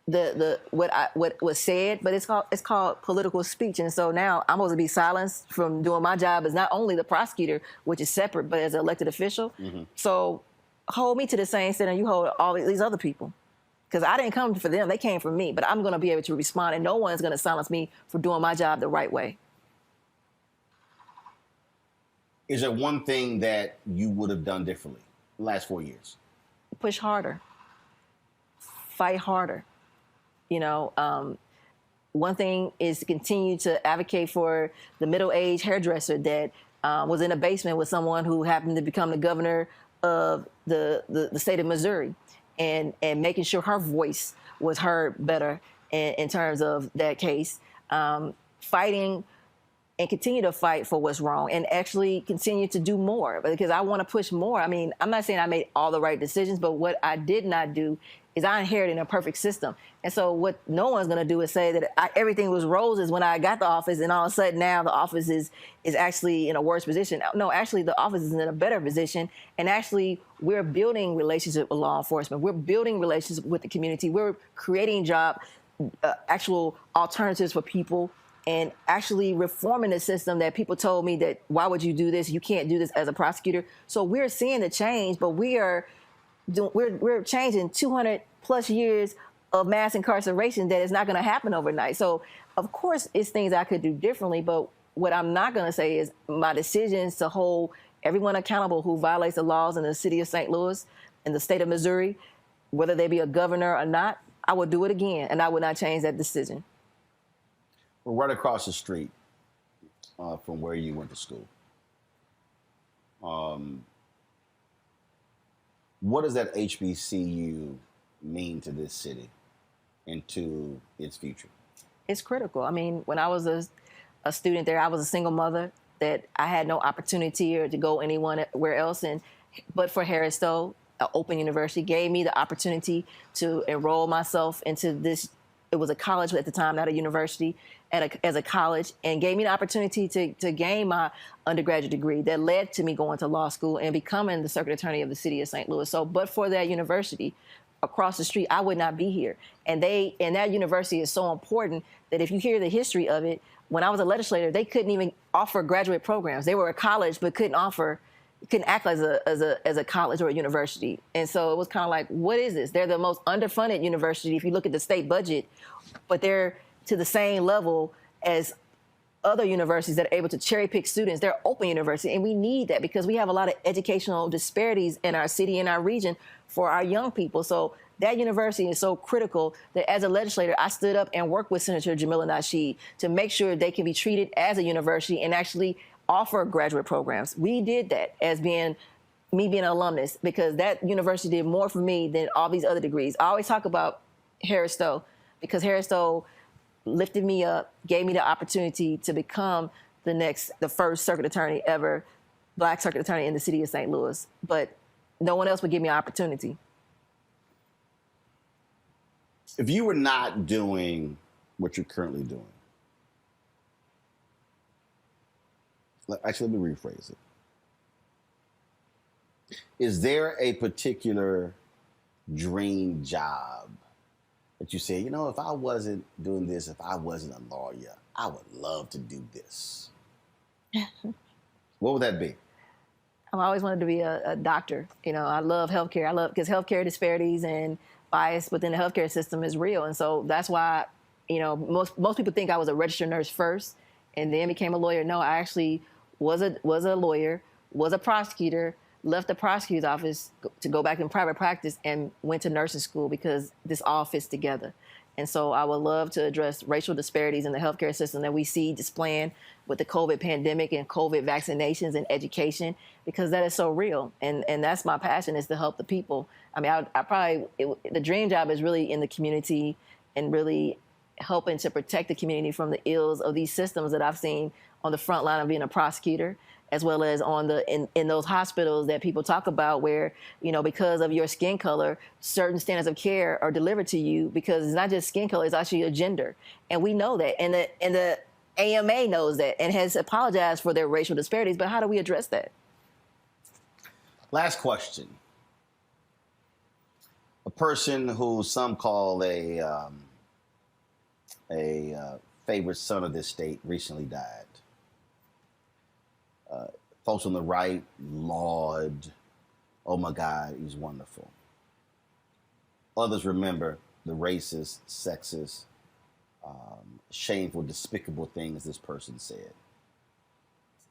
what was said, but it's called political speech. And so now I'm supposed to be silenced from doing my job as not only the prosecutor, which is separate, but as an elected official. So hold me to the same standard you hold all these other people. Because I didn't come for them, they came for me. But I'm going to be able to respond, and no one's going to silence me for doing my job the right way. Is there one thing that you would have done differently the last 4 years? Push harder. Fight harder. You know, one thing is to continue to advocate for the middle-aged hairdresser that was in a basement with someone who happened to become the governor of the state of Missouri, and making sure her voice was heard better in terms of that case. Fighting and continue to fight for what's wrong and actually continue to do more, because I want to push more. I mean, I'm not saying I made all the right decisions, but what I did not do is I inherited a perfect system. And so what no one's going to do is say that everything was roses when I got the office, and all of a sudden now the office is actually in a worse position. No, actually the office is in a better position. And actually we're building relationships with law enforcement. We're building relationships with the community. We're creating actual alternatives for people, and actually reforming the system that people told me that, why would you do this? You can't do this as a prosecutor. So we're seeing the change, but we're changing 200 plus years of mass incarceration that is not going to happen overnight. So of course it's things I could do differently, but what I'm not going to say is my decisions to hold everyone accountable who violates the laws in the city of St. Louis, in the state of Missouri, whether they be a governor or not, I would do it again, and I would not change that decision. We're right across the street from where you went to school. What does that HBCU mean to this city and to its future? It's critical. I mean, when I was a student there, I was a single mother that I had no opportunity or to go anywhere else. But for Harris Stowe, an open university, gave me the opportunity to enroll myself into this. It was a college at the time, not a university, as a college, and gave me the opportunity to gain my undergraduate degree that led to me going to law school and becoming the circuit attorney of the city of St. Louis. So, but for that university across the street, I would not be here. And that university is so important that if you hear the history of it, when I was a legislator, they couldn't even offer graduate programs. They were a college, but couldn't act as a college or a university. And so it was kind of like, what is this? They're the most underfunded university if you look at the state budget, but they're to the same level as other universities that are able to cherry pick students. They're open university, and we need that because we have a lot of educational disparities in our city and our region for our young people. So that university is so critical that as a legislator, I stood up and worked with Senator Jamila Nasheed to make sure they can be treated as a university and actually offer graduate programs. We did that as me being an alumnus, because that university did more for me than all these other degrees. I always talk about Harris Stowe because Harris Stowe lifted me up, gave me the opportunity to become the first circuit attorney ever, Black circuit attorney in the city of St. Louis. But no one else would give me an opportunity. If you were not doing what you're currently doing, actually, let me rephrase it. Is there a particular dream job that you say, you know, if I wasn't doing this, if I wasn't a lawyer, I would love to do this? What would that be? I've always wanted to be a doctor. You know, I love healthcare. Because healthcare disparities and bias within the healthcare system is real. And so that's why, you know, most people think I was a registered nurse first and then became a lawyer. No, I actually was a lawyer, was a prosecutor, left the prosecutor's office to go back in private practice and went to nursing school because this all fits together. And so I would love to address racial disparities in the healthcare system that we see displaying with the COVID pandemic and COVID vaccinations and education, because that is so real. And that's my passion, is to help the people. I mean, the dream job is really in the community and really helping to protect the community from the ills of these systems that I've seen on the front line of being a prosecutor, as well as in those hospitals that people talk about where, you know, because of your skin color, certain standards of care are delivered to you because it's not just skin color, it's actually a gender. And we know that. And the AMA knows that and has apologized for their racial disparities. But how do we address that? Last question. A person who some call a favorite son of this state recently died. Folks on the right laud, oh my God, he's wonderful. Others remember the racist, sexist, shameful, despicable things this person said.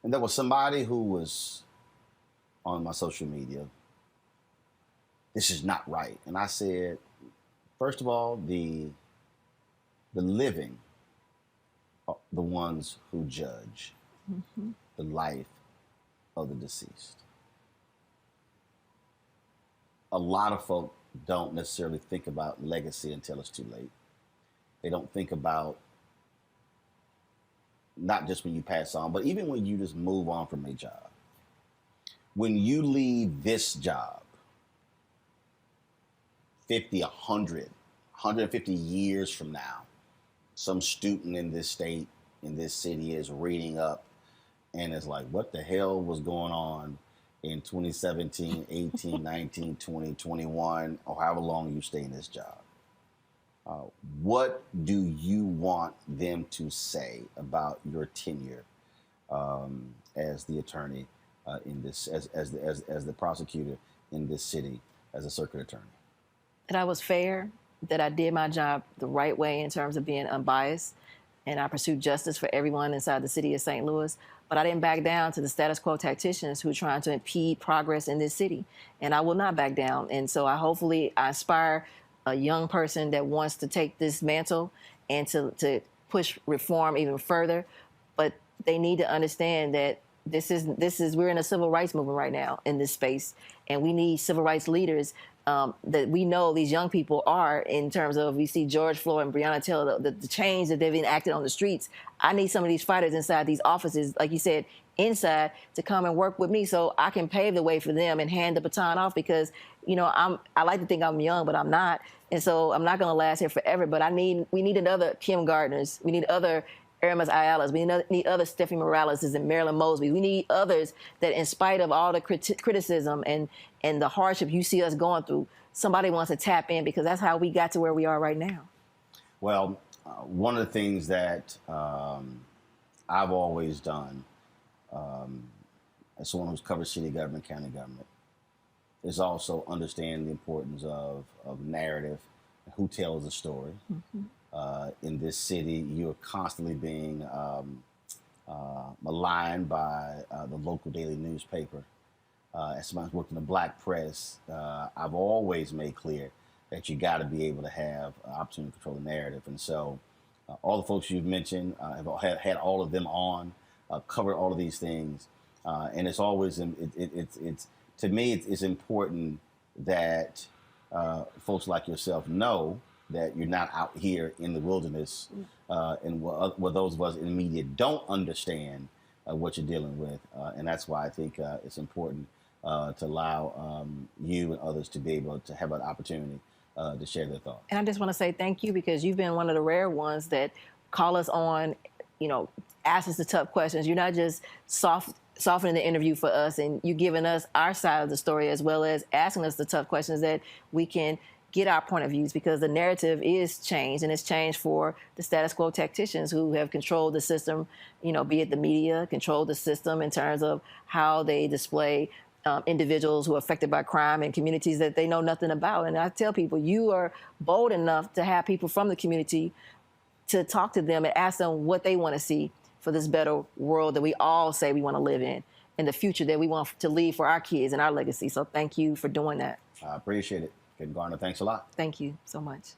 And there was somebody who was on my social media, this is not right. And I said, first of all, the living are the ones who judge the life of the deceased. A lot of folk don't necessarily think about legacy until it's too late. They don't think about, not just when you pass on, but even when you just move on from a job. When you leave this job, 50, 100, 150 years from now, some student in this state, in this city is reading up and is like, what the hell was going on in 2017, 18, 19, 20, 21, or however long you stay in this job? What do you want them to say about your tenure as the attorney in this, as the prosecutor in this city, as a circuit attorney? That I was fair, that I did my job the right way in terms of being unbiased, and I pursued justice for everyone inside the city of St. Louis. But I didn't back down to the status quo tacticians who are trying to impede progress in this city. And I will not back down. And so I inspire a young person that wants to take this mantle and to push reform even further. But they need to understand that we're in a civil rights movement right now in this space. And we need civil rights leaders that we know these young people are, in terms of, we see George Floyd and Breonna Taylor, the change that they've enacted on the streets. I need some of these fighters inside these offices, like you said, inside, to come and work with me so I can pave the way for them and hand the baton off, because, you know, I like to think I'm young, but I'm not. And so I'm not going to last here forever, but we need another Kim Gardners. We need other Aramis Ayalas. We need other Stephanie Moraleses and Marilyn Mosby. We need others that, in spite of all the criticism and the hardship you see us going through, somebody wants to tap in, because that's how we got to where we are right now. Well, one of the things that I've always done as someone who's covered city government, county government, is also understand the importance of narrative, who tells the story. In this city, you're constantly being maligned by the local daily newspaper. As somebody who's worked in the black press, I've always made clear that you got to be able to have opportunity to control the narrative. And so all the folks you've mentioned, have had all of them on, covered all of these things. And it's always, to me, it's important that folks like yourself know that you're not out here in the wilderness, and what those of us in the media don't understand what you're dealing with. And that's why I think it's important to allow you and others to be able to have an opportunity to share their thoughts. And I just want to say thank you, because you've been one of the rare ones that call us on, you know, ask us the tough questions. You're not just softening the interview for us, and you giving us our side of the story, as well as asking us the tough questions that we can get our point of views, because the narrative is changed, and it's changed for the status quo tacticians who have controlled the system, you know, be it the media, controlled the system in terms of how they display individuals who are affected by crime in communities that they know nothing about. And I tell people, you are bold enough to have people from the community to talk to them and ask them what they want to see for this better world that we all say we want to live in, and the future that we want to leave for our kids and our legacy. So thank you for doing that. I appreciate it. Gardner, thanks a lot. Thank you so much.